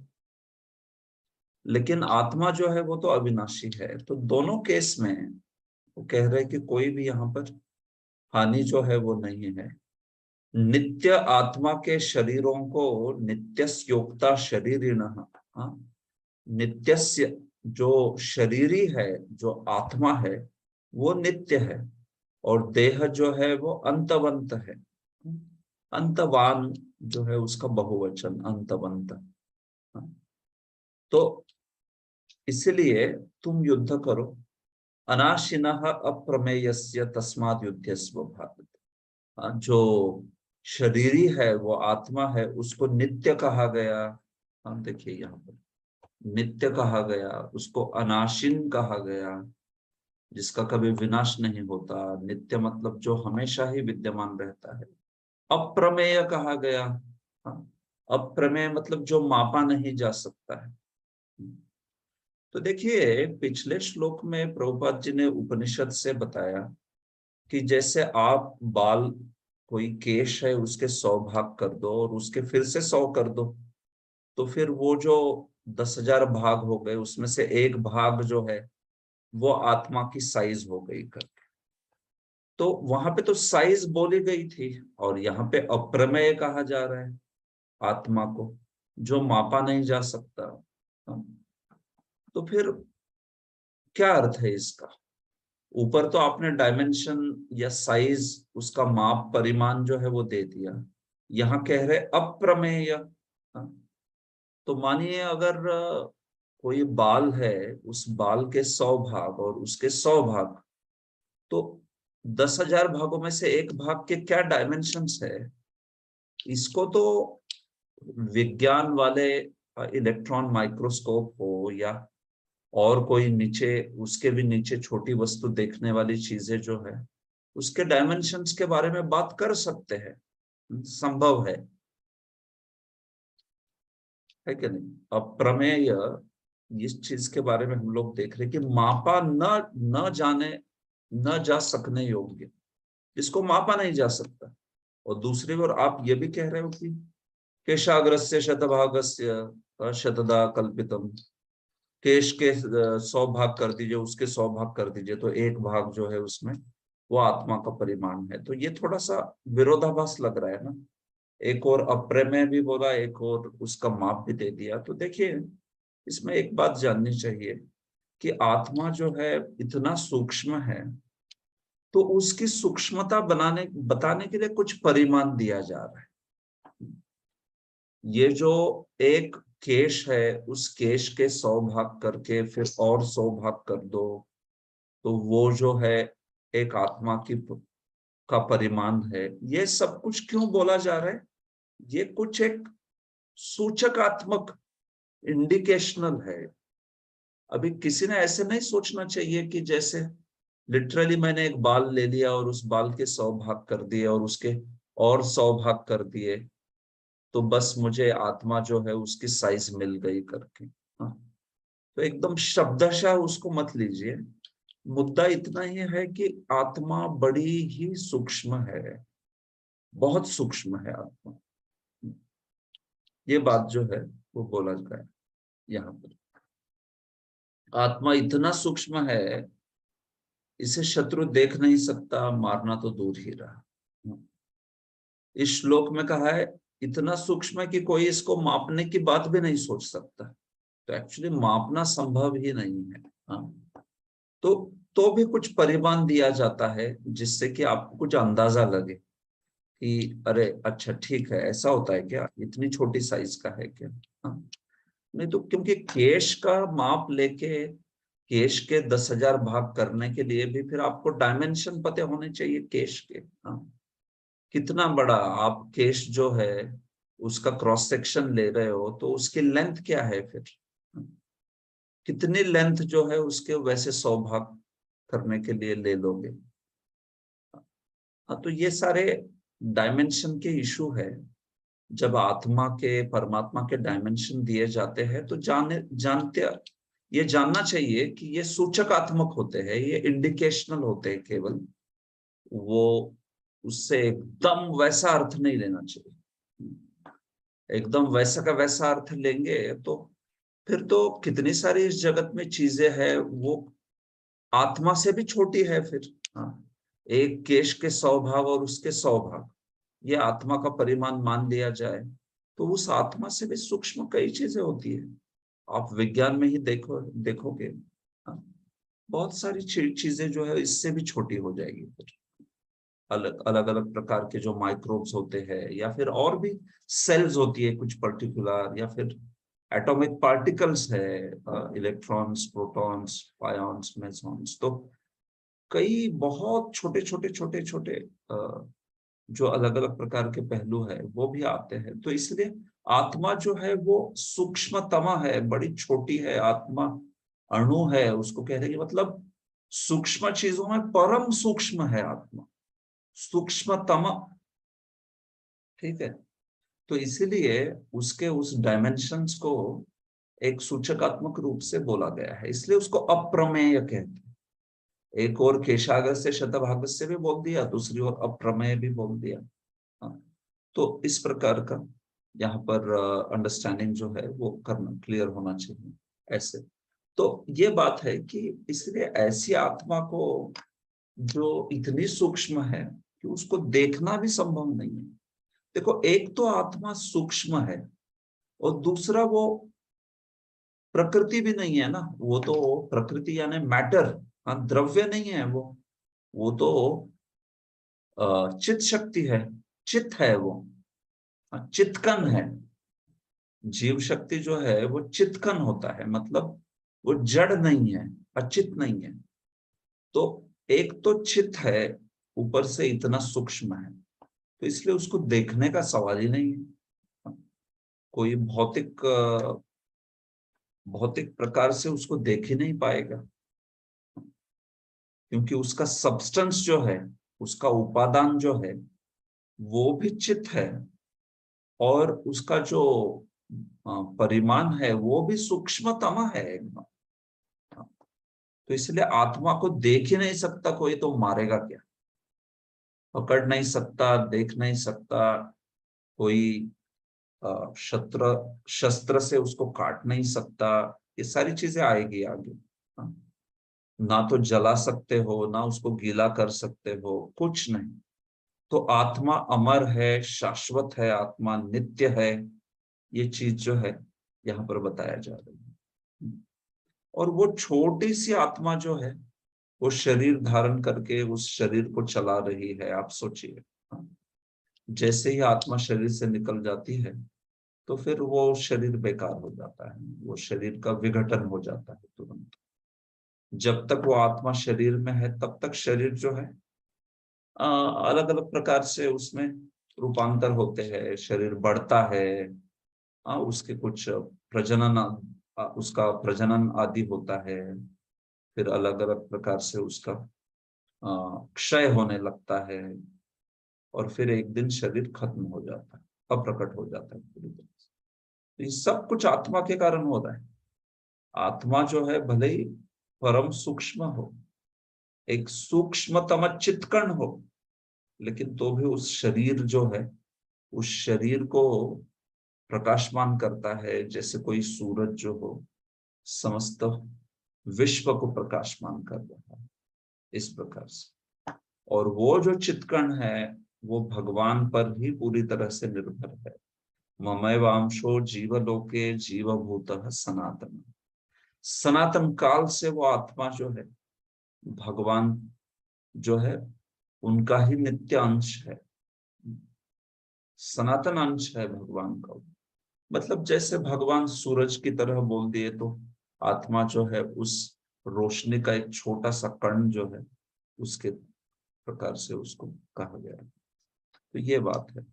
[SPEAKER 1] लेकिन आत्मा जो है वो तो अविनाशी है। तो दोनों केस में वो कह रहे हैं कि कोई भी यहाँ पर हानि जो है वो नहीं है। नित्य आत्मा के शरीरों को नित्यस्योक्ता शरीरिणः, नित्यस्य जो शरीरी है, जो आत्मा है वो नित्य है, और देह जो है वो अंतवंत है। अंतवान जो है उसका बहुवचन अंतवंत। तो इसलिए तुम युद्ध करो। अनाशिनः अप्रमेयस्य तस्माद् युध्यस्व भारत। जो शरीरी है वो आत्मा है, उसको नित्य कहा गया। हम देखिए यहाँ पर नित्य कहा गया, उसको अनाशिन कहा गया, जिसका कभी विनाश नहीं होता। नित्य मतलब जो हमेशा ही विद्यमान रहता है। अप्रमेय कहा गया, अप्रमेय मतलब जो मापा नहीं जा सकता है। तो देखिए पिछले श्लोक में प्रभुपाद जी ने उपनिषद से बताया कि जैसे आप बाल, कोई केश है उसके 100 भाग कर दो और उसके फिर से 100 कर दो, तो फिर वो जो 10,000 भाग हो गए उसमें से एक भाग जो है वो आत्मा की साइज हो गई करके। तो वहां पे तो साइज बोली गई थी, और यहाँ पे अप्रमेय कहा जा रहा है आत्मा को, जो मापा नहीं जा सकता। तो फिर क्या अर्थ है इसका? ऊपर तो आपने डायमेंशन या साइज, उसका माप परिमाण जो है वो दे दिया। यहाँ कह रहे अप्रमेय। हाँ, तो मानिए अगर कोई बाल है, उस बाल के 100 भाग और उसके 100 भाग, तो 10,000 भागों में से एक भाग के क्या डायमेंशंस है, इसको तो विज्ञान वाले इलेक्ट्रॉन माइक्रोस्कोप हो या और कोई नीचे, उसके भी नीचे छोटी वस्तु देखने वाली चीजें जो है, उसके डायमेंशंस के बारे में बात कर सकते हैं, संभव है कि नहीं। अप्रमेय इस चीज के बारे में हम लोग देख रहे कि मापा न जाने, न जा सकने योग्य, इसको मापा नहीं जा सकता। और दूसरी ओर आप ये भी कह रहे हो कि केशाग्रस्य शतभागस्य शतदा कल्पितम, केश के 100 भाग कर दीजिए, उसके 100 भाग कर दीजिए, तो एक भाग जो है उसमें वो आत्मा का परिमाण है। तो ये थोड़ा सा विरोधाभास लग रहा है ना। एक और अप्रमेय भी बोला, एक और उसका माप भी दे दिया। तो देखिए, इसमें एक बात जाननी चाहिए कि आत्मा जो है इतना सूक्ष्म है, तो उसकी सूक्ष्मता बताने के लिए कुछ परिमाण दिया जा रहा है। ये जो एक केश है, उस केश के 100 भाग करके फिर और 100 भाग कर दो, तो वो जो है एक आत्मा का परिमाण है। ये सब कुछ क्यों बोला जा रहा है? ये कुछ एक सूचकात्मक, इंडिकेशनल है। अभी किसी ने ऐसे नहीं सोचना चाहिए कि जैसे लिटरली मैंने एक बाल ले लिया और उस बाल के 100 भाग कर दिए और उसके और 100 भाग कर दिए, तो बस मुझे आत्मा जो है उसकी साइज मिल गई करके। हाँ, तो एकदम शब्दशः उसको मत लीजिए। मुद्दा इतना ही है कि आत्मा बड़ी ही सूक्ष्म है, बहुत सूक्ष्म है आत्मा। ये बात जो है वो बोला गया है यहाँ पर। आत्मा इतना सूक्ष्म है, इसे शत्रु देख नहीं सकता, मारना तो दूर ही रहा। इस श्लोक में कहा है इतना सूक्ष्म है कि कोई इसको मापने की बात भी नहीं सोच सकता। तो एक्चुअली मापना संभव ही नहीं है। हाँ, तो भी कुछ परिमाण दिया जाता है जिससे कि आपको कुछ अंदाजा लगे कि अरे अच्छा ठीक है, ऐसा होता है क्या, इतनी छोटी साइज का है क्या। हाँ, नहीं तो क्योंकि केश का माप लेके केश के 10,000 भाग करने के लिए भी फिर आपको डायमेंशन पते होने चाहिए केश के। हाँ, कितना बड़ा आप केश जो है उसका क्रॉस सेक्शन ले रहे हो, तो उसकी लेंथ क्या है, फिर कितनी लेंथ जो है उसके वैसे 100 भाग करने के लिए ले लोगे। हाँ, तो ये सारे डायमेंशन के इशू है। जब आत्मा के, परमात्मा के डायमेंशन दिए जाते हैं तो ये जानना चाहिए कि ये सूचकात्मक होते हैं, ये इंडिकेशनल होते हैं केवल। वो उससे एकदम वैसा अर्थ नहीं लेना चाहिए। एकदम वैसा का वैसा अर्थ लेंगे तो फिर तो कितनी सारी इस जगत में चीजें हैं वो आत्मा से भी छोटी है फिर। हाँ, एक केश के 100 भाग और उसके 100 भाग, ये आत्मा का परिमाण मान लिया जाए, तो उस आत्मा से भी सूक्ष्म कई चीजें होती है। आप विज्ञान में ही देखोगे। हाँ, बहुत सारी चीजें जो है इससे भी छोटी हो जाएगी फिर। अलग अलग प्रकार के जो माइक्रोब्स होते हैं, या फिर और भी सेल्स होती है कुछ पर्टिकुलर, या फिर एटॉमिक पार्टिकल्स है, इलेक्ट्रॉन्स, प्रोटॉन्स, पायॉन्स, मेसॉन्स, तो कई बहुत छोटे छोटे छोटे छोटे जो अलग अलग प्रकार के पहलू है वो भी आते हैं। तो इसलिए आत्मा जो है वो सूक्ष्मतमा है, बड़ी छोटी है आत्मा, अणु है उसको कहने की मतलब, सूक्ष्म चीजों में परम सूक्ष्म है आत्मा, सूक्ष्मतम। ठीक है, तो इसीलिए उसके उस डायमेंशंस को एक सूचकात्मक रूप से बोला गया है, इसलिए उसको अप्रमेय कहते हैं। एक और केशागस्य शतभागस्य भी बोल दिया, दूसरी ओर अप्रमेय भी बोल दिया। हाँ, तो इस प्रकार का यहाँ पर अंडरस्टैंडिंग जो है वो करना, क्लियर होना चाहिए ऐसे। तो ये बात है कि इसलिए ऐसी आत्मा को जो इतनी सूक्ष्म है कि उसको देखना भी संभव नहीं है। देखो, एक तो आत्मा सूक्ष्म है और दूसरा वो प्रकृति भी नहीं है ना, वो तो प्रकृति यानी मैटर, हाँ, द्रव्य नहीं है वो तो चित शक्ति है, चित है वो, चितकन है। जीव शक्ति जो है वो चितकन होता है, मतलब वो जड़ नहीं है, अचित नहीं है। तो एक तो चित है, ऊपर से इतना सूक्ष्म है, तो इसलिए उसको देखने का सवाल ही नहीं है। कोई भौतिक प्रकार से उसको देख ही नहीं पाएगा, क्योंकि उसका सब्सटेंस जो है, उसका उपादान जो है वो भी चित है, और उसका जो परिमाण है वो भी सूक्ष्मतम है एकदम। तो इसलिए आत्मा को देख ही नहीं सकता कोई, तो मारेगा क्या? पकड़ नहीं सकता, देख नहीं सकता कोई, शस्त्र से उसको काट नहीं सकता। ये सारी चीजें आएगी आगे। ना तो जला सकते हो, ना उसको गीला कर सकते हो, कुछ नहीं। तो आत्मा अमर है, शाश्वत है, आत्मा नित्य है। ये चीज जो है यहाँ पर बताया जा रहा है। और वो छोटी सी आत्मा जो है वो शरीर धारण करके उस शरीर को चला रही है। आप सोचिए, जैसे ही आत्मा शरीर से निकल जाती है तो फिर वो शरीर बेकार हो जाता है, वो शरीर का विघटन हो जाता है तुरंत। जब तक वो आत्मा शरीर में है तब तक शरीर जो है अलग अलग प्रकार से उसमें रूपांतर होते हैं, शरीर बढ़ता है, उसके कुछ उसका प्रजनन आदि होता है, फिर अलग अलग प्रकार से उसका क्षय होने लगता है, और फिर एक दिन शरीर खत्म हो जाता है, अप्रकट हो जाता है पूरी तरह से। तो ये सब कुछ आत्मा के कारण हो रहा है। आत्मा जो है भले ही परम सूक्ष्म हो, एक सूक्ष्मतम चित्कण हो, लेकिन तो भी उस शरीर जो है, उस शरीर को प्रकाशमान करता है, जैसे कोई सूरज जो हो समस्त विश्व को प्रकाशमान कर रहा है, इस प्रकार से। और वो जो चित्कण है वो भगवान पर ही पूरी तरह से निर्भर है। ममैवांशो जीवलोके जीवभूतः सनातन। सनातन काल से वो आत्मा जो है भगवान जो है उनका ही नित्य अंश है, सनातन अंश है भगवान का। मतलब जैसे भगवान सूरज की तरह बोल दिए तो आत्मा जो है उस रोशनी का एक छोटा सा कण जो है, उसके प्रकार से उसको कहा गया है। तो ये बात है,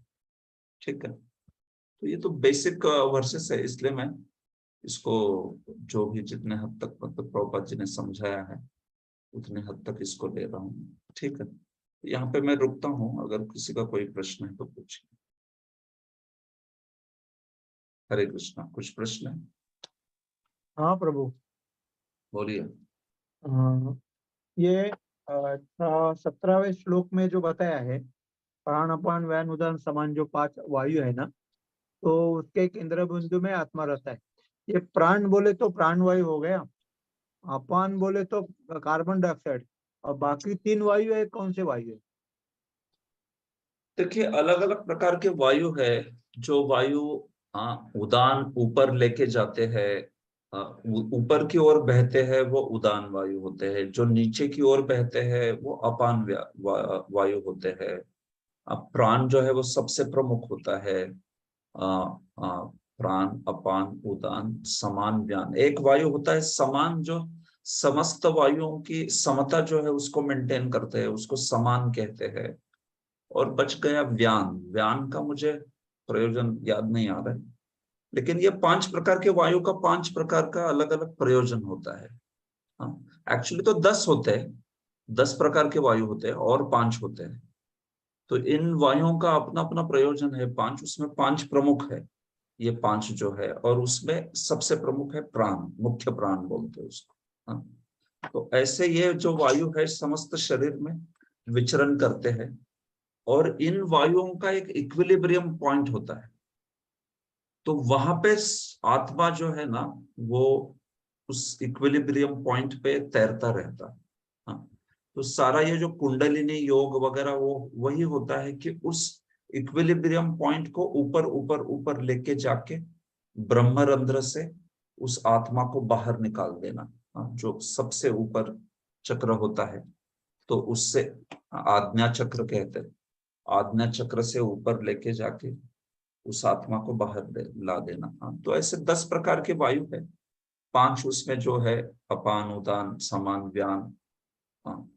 [SPEAKER 1] ठीक है। तो ये तो बेसिक वर्सेस है, इसलिए मैं इसको जो भी जितने हद तक मतलब प्रभुपाद जी ने समझाया है उतने हद तक इसको ले रहा हूँ, ठीक है। यहाँ पे मैं रुकता हूँ, अगर किसी का कोई प्रश्न है तो पूछिए। हरे कृष्णा, कुछ प्रश्न है?
[SPEAKER 5] हाँ प्रभु,
[SPEAKER 1] बोलिए।
[SPEAKER 5] ये 17वें श्लोक में जो बताया है, प्राण अपान व्यान उदान समान, जो 5 वायु है ना, तो उसके केंद्र बिंदु में आत्मा रहता है। ये प्राण बोले तो प्राण वायु हो गया, अपान बोले तो कार्बन डाइऑक्साइड, और बाकी 3 वायु है, कौन से वायु है?
[SPEAKER 1] देखिए, अलग अलग प्रकार के वायु है। जो वायु उदान ऊपर लेके जाते हैं, ऊपर की ओर बहते हैं, वो उदान वायु होते हैं। जो नीचे की ओर बहते हैं वो अपान वायु होते हैं। अब प्राण जो है वो सबसे प्रमुख होता है। प्राण, अपान, उदान, समान, व्यान। एक वायु होता है समान, जो समस्त वायुओं की समता जो है उसको मेंटेन करते हैं, उसको समान कहते हैं। और बच गया व्यान। व्यान का मुझे प्रयोजन याद नहीं आ रहा है, लेकिन ये 5 प्रकार के वायु का 5 प्रकार का अलग अलग प्रयोजन होता है। हाँ, एक्चुअली तो 10 होते हैं, 10 प्रकार के वायु होते हैं और 5 होते हैं। तो इन वायुओं का अपना अपना प्रयोजन है 5, उसमें 5 प्रमुख है ये 5 जो है, और उसमें सबसे प्रमुख है प्राण, मुख्य प्राण बोलते हैं उसको। हाँ, तो ऐसे ये जो वायु है समस्त शरीर में विचरण करते हैं, और इन वायुओं का एक इक्विलिब्रियम पॉइंट होता है। तो वहां पे आत्मा जो है ना वो उस इक्विलिब्रियम पॉइंट पे तैरता रहता है। हाँ, तो सारा ये जो कुंडलिनी योग वगैरह वो वही होता है कि उस इक्विलिब्रियम पॉइंट को ऊपर ऊपर ऊपर लेके जाके ब्रह्मरंध्र से उस आत्मा को बाहर निकाल देना। हाँ, जो सबसे ऊपर चक्र होता है, तो उससे आज्ञा चक्र कहते हैं, आज्ञा चक्र से ऊपर लेके जाके उस आत्मा को बाहर ला देना। हाँ, तो ऐसे 10 प्रकार के वायु है, 5 उसमें जो है अपान, उदान, समान, व्यान, हाँ,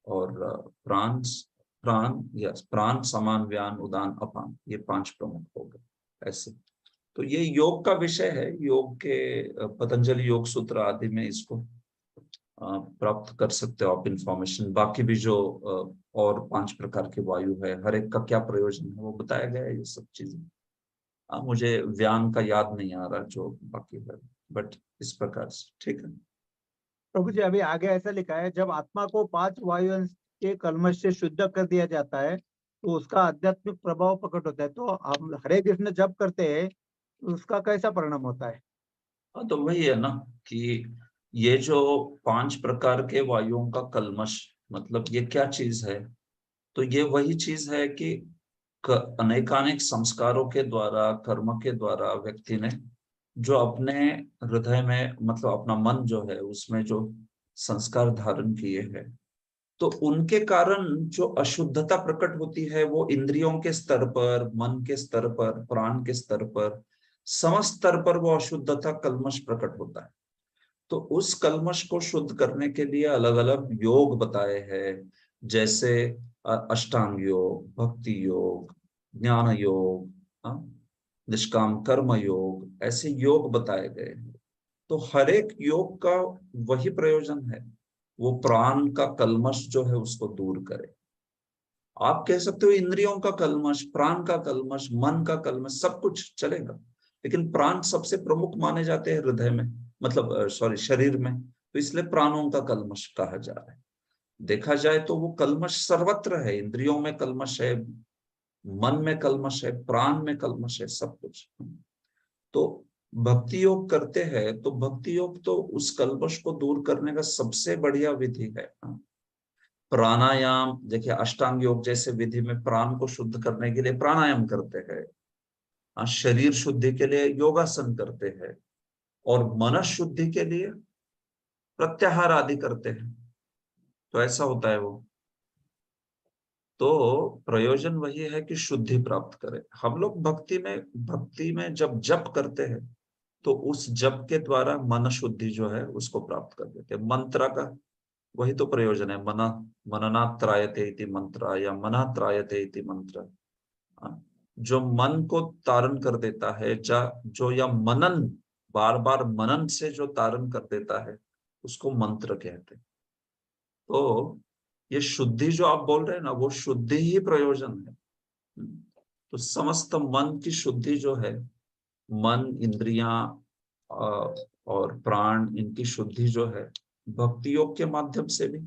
[SPEAKER 1] और प्राण, प्राण, समान, व्यान, उदान, अपान, ये 5 प्रमुख हो गए ऐसे। तो ये योग का विषय है, योग के पतंजलि योग सूत्र आदि में इसको प्राप्त कर सकते हो आप इंफॉर्मेशन। बाकी भी जो और 5 प्रकार के वायु है, हर एक का क्या प्रयोजन है वो बताया गया है, ये सब चीजें। मुझे व्यान का याद नहीं आ रहा जो बाकी है, बट इस प्रकार से ठीक है।
[SPEAKER 5] प्रभु जी अभी आगे ऐसा लिखा है, जब आत्मा को 5 वायु के कल्मश से शुद्ध कर दिया जाता है तो उसका आध्यात्मिक प्रभाव प्रकट होता है। तो हम हरे कृष्ण जप करते हैं तो उसका कैसा परिणाम होता है?
[SPEAKER 1] हाँ, तो वही है ना कि ये जो 5 प्रकार के वायुओं का कल्मश, मतलब ये क्या चीज है? तो ये वही चीज है कि अनेकानेक संस्कारों के द्वारा, कर्म के द्वारा व्यक्ति ने जो अपने हृदय में, मतलब अपना मन जो है उसमें जो संस्कार धारण किए हैं, तो उनके कारण जो अशुद्धता प्रकट होती है वो इंद्रियों के स्तर पर, मन के स्तर पर, प्राण के स्तर पर, समस्त स्तर पर वो अशुद्धता, कल्मश प्रकट होता है। तो उस कल्मश को शुद्ध करने के लिए अलग अलग योग बताए हैं, जैसे अष्टांग योग, भक्ति योग, ज्ञान योग, निष्काम कर्म योग, ऐसे योग बताए गए हैं। तो हर एक योग का वही प्रयोजन है, वो प्राण का कल्मश जो है उसको दूर करे। आप कह सकते हो इंद्रियों का कल्मश, प्राण का कल्मश, मन का कल्मश, सब कुछ चलेगा, लेकिन प्राण सबसे प्रमुख माने जाते हैं हृदय में, मतलब सॉरी शरीर में, तो इसलिए प्राणों का कल्मश कहा जा रहा है। देखा जाए तो वो कल्मश सर्वत्र है, इंद्रियों में कल्मश है, मन में कल्मश है, प्राण में कल्मश है, सब कुछ। तो भक्ति योग करते हैं तो भक्ति योग तो उस कल्मश को दूर करने का सबसे बढ़िया विधि है। प्राणायाम देखिए, अष्टांग योग जैसे विधि में प्राण को शुद्ध करने के लिए प्राणायाम करते हैं, शरीर शुद्धि के लिए योगासन करते हैं, और मन शुद्धि के लिए प्रत्याहार आदि करते हैं। तो ऐसा होता है वो। तो प्रयोजन वही है कि शुद्धि प्राप्त करें। हम लोग भक्ति में जब जप करते हैं तो उस जप के द्वारा मन शुद्धि जो है उसको प्राप्त कर देते हैं। मंत्र का वही तो प्रयोजन है, मननात् त्रायते इति मंत्र, या मना त्रायते इति मंत्र। जो मन को तारण कर देता है, जो या मनन, बार बार मनन से जो तारण कर देता है उसको मंत्र कहते हैं। तो ये शुद्धि जो आप बोल रहे हैं ना, वो शुद्धि ही प्रयोजन है। तो समस्त मन की शुद्धि जो है, मन, इंद्रियां और प्राण, इनकी शुद्धि जो है भक्ति योग के माध्यम से भी,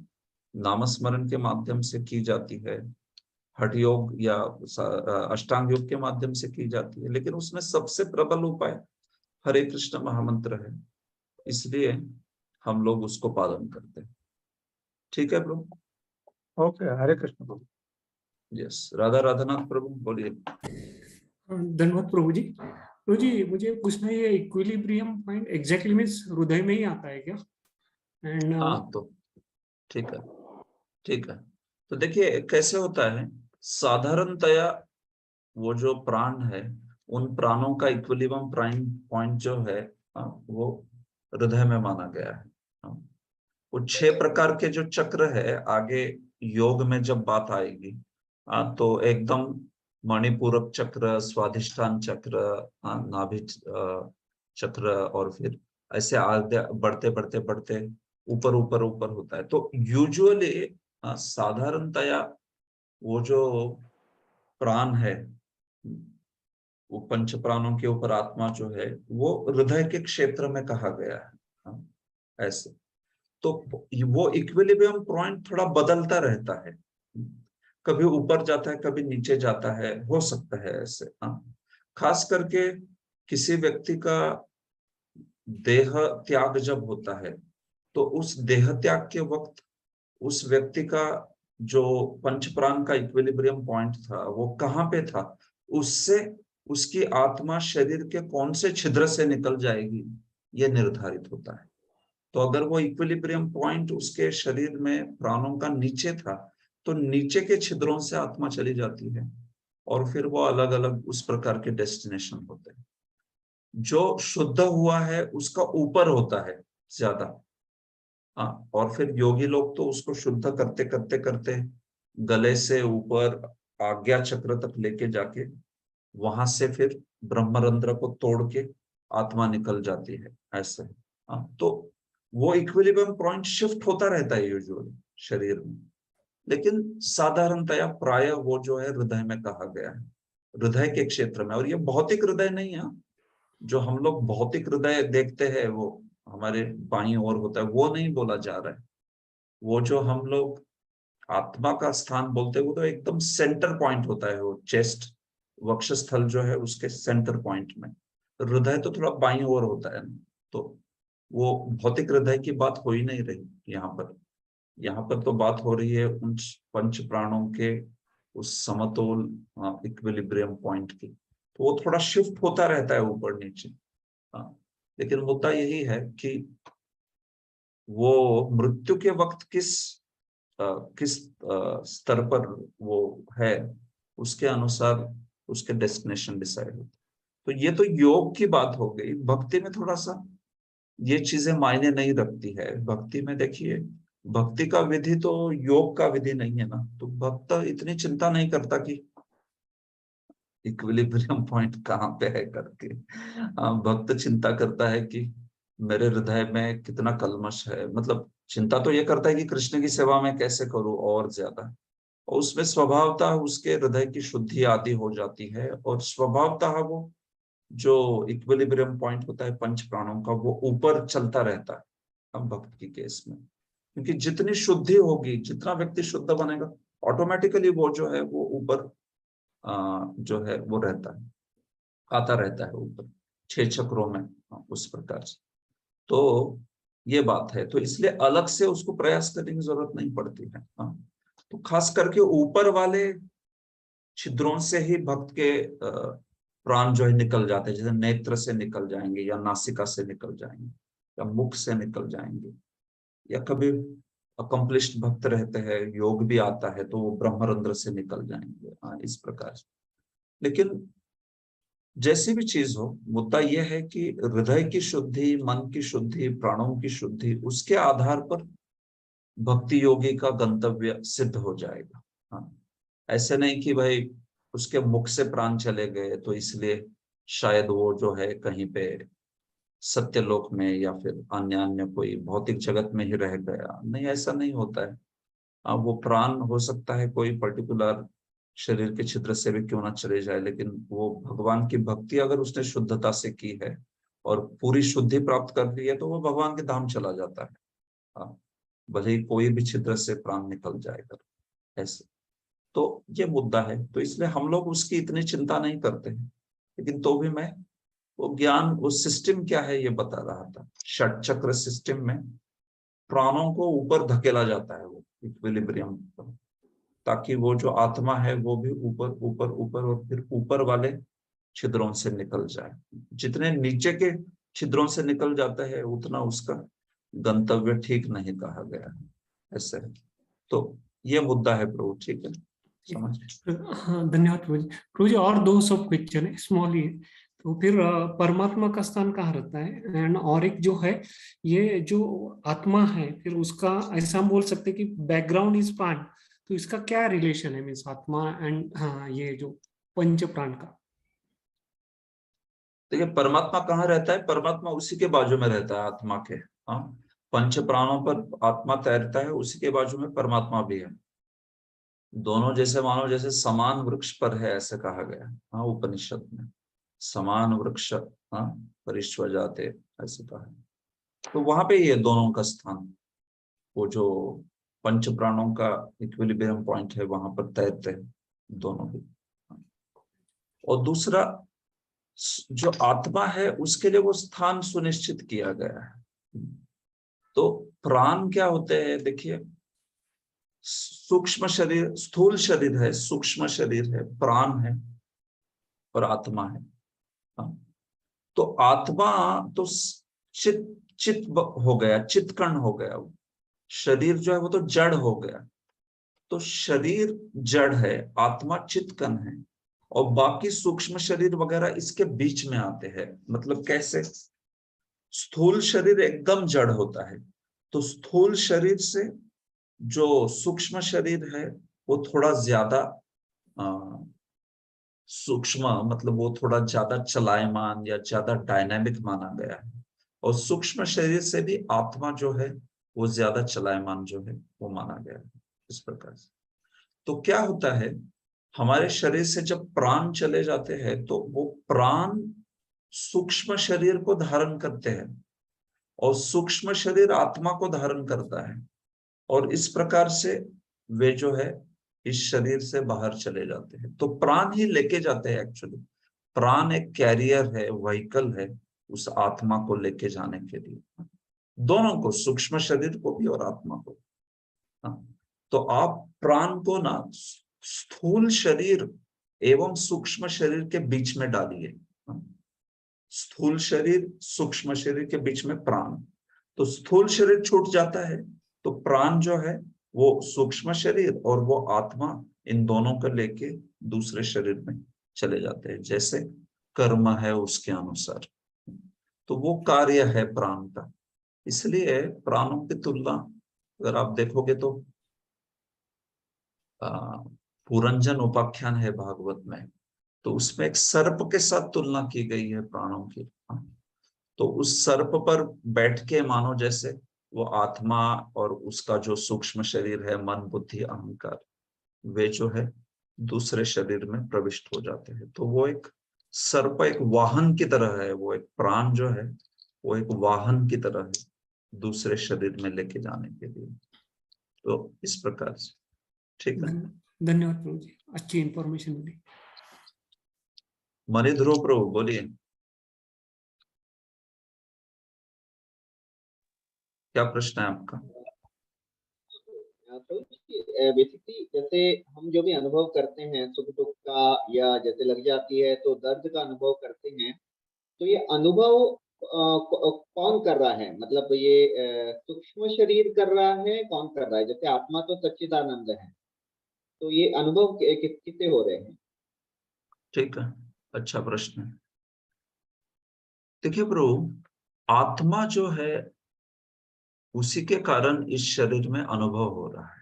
[SPEAKER 1] नामस्मरण के माध्यम से की जाती है, हठ योग या अष्टांग योग के माध्यम से की जाती है, लेकिन उसमें सबसे प्रबल उपाय हरे कृष्ण महामंत्र है, इसलिए हम लोग उसको पालन करते हैं। ठीक है प्रभु?
[SPEAKER 5] ओके, हरे कृष्ण प्रभु।
[SPEAKER 1] यस, राधा राधानाथ प्रभु बोलिए।
[SPEAKER 7] धन्यवाद प्रभु जी। प्रभु जी मुझे पूछना है, ये इक्विलिब्रियम पॉइंट एग्जैक्टली मींस हृदय में ही आता है क्या? एंड
[SPEAKER 1] हाँ, तो ठीक है, ठीक है। तो देखिए कैसे होता है, साधारणतया वो जो प्राण है, उन प्राणों का इक्विलिब्रियम प्राइम पॉइंट जो है वो हृदय में माना गया है। वो 6 प्रकार के जो चक्र है, आगे योग में जब बात आएगी तो एकदम मणिपूरक चक्र, स्वाधिष्ठान चक्र, नाभि चक्र, और फिर ऐसे आगे बढ़ते बढ़ते बढ़ते ऊपर ऊपर ऊपर होता है। तो यूजुअली साधारणतया वो जो प्राण है, वो पंच प्राणों के ऊपर आत्मा जो है वो हृदय के क्षेत्र में कहा गया है, ऐसे। तो वो इक्विलिब्रियम पॉइंट थोड़ा बदलता रहता है, कभी ऊपर जाता है, कभी नीचे जाता है, हो सकता है ऐसे। खास करके किसी व्यक्ति का देह त्याग जब होता है, तो उस देह त्याग के वक्त उस व्यक्ति का जो पंच प्राण का इक्विलिब्रियम पॉइंट था वो कहाँ पे था, उससे उसकी आत्मा शरीर के कौन से छिद्र से निकल जाएगी ये निर्धारित होता है। तो अगर वो इक्विलिब्रियम पॉइंट उसके शरीर में प्राणों का नीचे था, तो नीचे के छिद्रों से आत्मा चली जाती है और फिर वो अलग अलग उस प्रकार के डेस्टिनेशन होते हैं। जो शुद्ध हुआ है उसका ऊपर होता है ज्यादा। हाँ, और फिर योगी लोग तो उसको शुद्ध करते करते करते गले से ऊपर आज्ञा चक्र तक लेके जाके वहां से फिर ब्रह्मरंध्र को तोड़ के आत्मा निकल जाती है ऐसे। हाँ, तो वो इक्विलिब्रियम पॉइंट शिफ्ट होता रहता है यूजुअली शरीर में, लेकिन साधारणतया प्राय वो जो है हृदय में कहा गया है, हृदय के क्षेत्र में। और ये भौतिक हृदय नहीं है, जो हम लोग भौतिक हृदय देखते हैं वो हमारे बाईं ओर होता है, वो नहीं बोला जा रहा है। वो जो हम लोग आत्मा का स्थान बोलते हैं वो तो एकदम सेंटर पॉइंट होता है, वो चेस्ट वक्षस्थल जो है उसके सेंटर पॉइंट में। हृदय तो थोड़ा बाईं ओर होता है, तो वो भौतिक हृदय की बात हो ही नहीं रही यहाँ पर। यहाँ पर तो बात हो रही है उन पंच प्राणों के उस समतोल इक्विलिब्रियम पॉइंट की। तो वो थोड़ा शिफ्ट होता रहता है ऊपर नीचे। हाँ, लेकिन मुद्दा यही है कि वो मृत्यु के वक्त किस स्तर पर वो है, उसके अनुसार उसके डेस्टिनेशन डिसाइड होते। तो ये तो योग की बात हो गई। भक्ति में थोड़ा सा ये चीजें मायने नहीं रखती है। भक्ति में देखिए, भक्ति का विधि तो योग का विधि नहीं है ना, तो भक्त इतनी चिंता नहीं करता कि इक्विलिब्रियम पॉइंट कहाँ पे है करके। भक्त चिंता करता है कि मेरे हृदय में कितना कल्मश है, मतलब चिंता तो ये करता है कि कृष्ण की सेवा में कैसे करूं और ज्यादा। और उसमें स्वभावतः उसके हृदय की शुद्धि आदि हो जाती है, और स्वभावतः वो जो इक्विलिब्रियम पॉइंट होता है पंच प्राणों का वो ऊपर चलता रहता है हम भक्त की केस में। क्योंकि जितनी शुद्धि होगी, जितना व्यक्ति शुद्ध बनेगा, ऑटोमेटिकली वो जो है वो ऊपर जो है वो रहता है, आता रहता है ऊपर 6 चक्रों में। उस प्रकार से तो ये बात है। तो इसलिए अलग से उसको प्रयास करने की जरूरत नहीं पड़ती है। तो खास करके ऊपर वाले छिद्रों से ही भक्त के प्राण जो है निकल जाते हैं, जैसे नेत्र से निकल जाएंगे या नासिका से निकल जाएंगे या मुख से निकल जाएंगे, या कभी अकम्प्लिश्ड भक्त रहते हैं, योग भी आता है तो वो ब्रह्मरंध्र से निकल जाएंगे। इस प्रकार से। लेकिन जैसी भी चीज हो, मुद्दा यह है कि हृदय की शुद्धि, मन की शुद्धि, प्राणों की शुद्धि, उसके आधार पर भक्ति योगी का गंतव्य सिद्ध हो जाएगा। हाँ, ऐसे नहीं कि भाई उसके मुख से प्राण चले गए तो इसलिए शायद वो जो है कहीं पे सत्यलोक में या फिर अन्य अन्य कोई भौतिक जगत में ही रह गया। नहीं, ऐसा नहीं होता है। वो प्राण हो सकता है कोई पर्टिकुलर शरीर के छिद्र से भी क्यों ना चले जाए, लेकिन वो भगवान की भक्ति अगर उसने शुद्धता से की है और पूरी शुद्धि प्राप्त कर ली है तो वो भगवान के धाम चला जाता है। भले ही कोई भी छिद्र से प्राण निकल जाएगा ऐसे। तो ये मुद्दा है, तो इसलिए हम लोग उसकी इतनी चिंता नहीं करते हैं। लेकिन तो भी मैं वो ज्ञान, वो सिस्टम क्या है ये बता रहा था। षट चक्र सिस्टम में प्राणों को ऊपर धकेला जाता है वो इक्विलिब्रियम पर, ताकि वो जो आत्मा है वो भी ऊपर ऊपर ऊपर और फिर ऊपर वाले छिद्रों से निकल जाए। जितने नीचे के छिद्रों से निकल जाता है उतना उसका गंतव्य ठीक नहीं कहा गया है ऐसे। तो ये मुद्दा है प्रभु, ठीक है, समझ।
[SPEAKER 7] हाँ, धन्यवाद प्रभु जी। प्रभु जी, और 2 सब क्वेश्चन है, स्मॉल ही है। तो फिर परमात्मा का स्थान कहाँ रहता है? एंड और एक जो है, ये जो आत्मा है, फिर उसका ऐसा हम बोल सकते हैं कि बैकग्राउंड इज प्राण, तो इसका क्या रिलेशन है मीन्स आत्मा एंड हाँ ये जो पंच प्राण का?
[SPEAKER 1] देखिए, परमात्मा कहाँ रहता है? परमात्मा उसी के बाजू में रहता है आत्मा के। हाँ, पंच प्राणों पर आत्मा तैरता है, उसी के बाजू में परमात्मा भी है। दोनों जैसे मानो जैसे समान वृक्ष पर है ऐसे कहा गया। हाँ, उपनिषद में समान वृक्ष परिश्व जाते ऐसे कहा है। तो वहां पे ये दोनों का स्थान, वो जो पंच प्राणों का इक्विलिब्रियम पॉइंट है वहां पर तैरते हैं दोनों भी। और दूसरा जो आत्मा है उसके लिए वो स्थान सुनिश्चित किया गया है। तो प्राण क्या होते हैं? देखिए, सूक्ष्म शरीर, स्थूल शरीर है, सूक्ष्म शरीर है, प्राण है और आत्मा है। तो आत्मा तो चित हो गया, चित्कर्ण हो गया। वो शरीर जो है वो तो जड़ हो गया। तो शरीर जड़ है, आत्मा चित्कर्ण है, और बाकी सूक्ष्म शरीर वगैरह इसके बीच में आते हैं। मतलब कैसे? स्थूल शरीर एकदम जड़ होता है, तो स्थूल शरीर से जो सूक्ष्म शरीर है वो थोड़ा ज्यादा सूक्ष्म, मतलब वो थोड़ा ज्यादा चलायमान या ज्यादा डायनामिक माना गया है। और सूक्ष्म शरीर से भी आत्मा जो है वो ज्यादा चलायमान जो है वो माना गया है। इस प्रकार से तो क्या होता है, हमारे शरीर से जब प्राण चले जाते हैं तो वो प्राण सूक्ष्म शरीर को धारण करते हैं, और सूक्ष्म शरीर आत्मा को धारण करता है, और इस प्रकार से वे जो है इस शरीर से बाहर चले जाते हैं। तो प्राण ही लेके जाते हैं एक्चुअली। प्राण एक कैरियर है, व्हीकल है उस आत्मा को लेके जाने के लिए, दोनों को, सूक्ष्म शरीर को भी और आत्मा को। तो आप प्राण को ना स्थूल शरीर एवं सूक्ष्म शरीर के बीच में डालिए। स्थूल शरीर सूक्ष्म शरीर के बीच में प्राण, तो स्थूल शरीर छूट जाता है तो प्राण जो है वो सूक्ष्म शरीर और वो आत्मा, इन दोनों को लेके दूसरे शरीर में चले जाते हैं, जैसे कर्म है उसके अनुसार। तो वो कार्य है प्राण का। इसलिए प्राणों की तुलना अगर आप देखोगे तो पुरंजन उपाख्यान है भागवत में, तो उसमें एक सर्प के साथ तुलना की गई है प्राणों की। तो उस सर्प पर बैठ के मानो जैसे वो आत्मा और उसका जो सूक्ष्म शरीर है, मन बुद्धि अहंकार, वे जो है दूसरे शरीर में प्रविष्ट हो जाते हैं। तो वो एक सर्प एक वाहन की तरह है, वो एक प्राण जो है वो एक वाहन की तरह है दूसरे शरीर में लेके जाने के लिए। तो इस प्रकार से ठीक है।
[SPEAKER 7] धन्यवाद प्रभु जी, अच्छी इंफॉर्मेशन मिली।
[SPEAKER 1] मणिध्रुव प्रभु बोलिए, क्या प्रश्न है आपका?
[SPEAKER 4] बेसिकली जैसे हम जो भी अनुभव करते हैं सुख दुख का, या जैसे लग जाती है तो दर्द का अनुभव करते हैं, तो ये अनुभव कौन कर रहा है? मतलब ये सूक्ष्म शरीर कर रहा है, कौन कर रहा है? जैसे आत्मा तो सच्चिदानंद है, तो ये अनुभव किससे हो रहे हैं?
[SPEAKER 1] ठीक है, अच्छा प्रश्न है। देखिए प्रभु, आत्मा जो है उसी के कारण इस शरीर में अनुभव हो रहा है।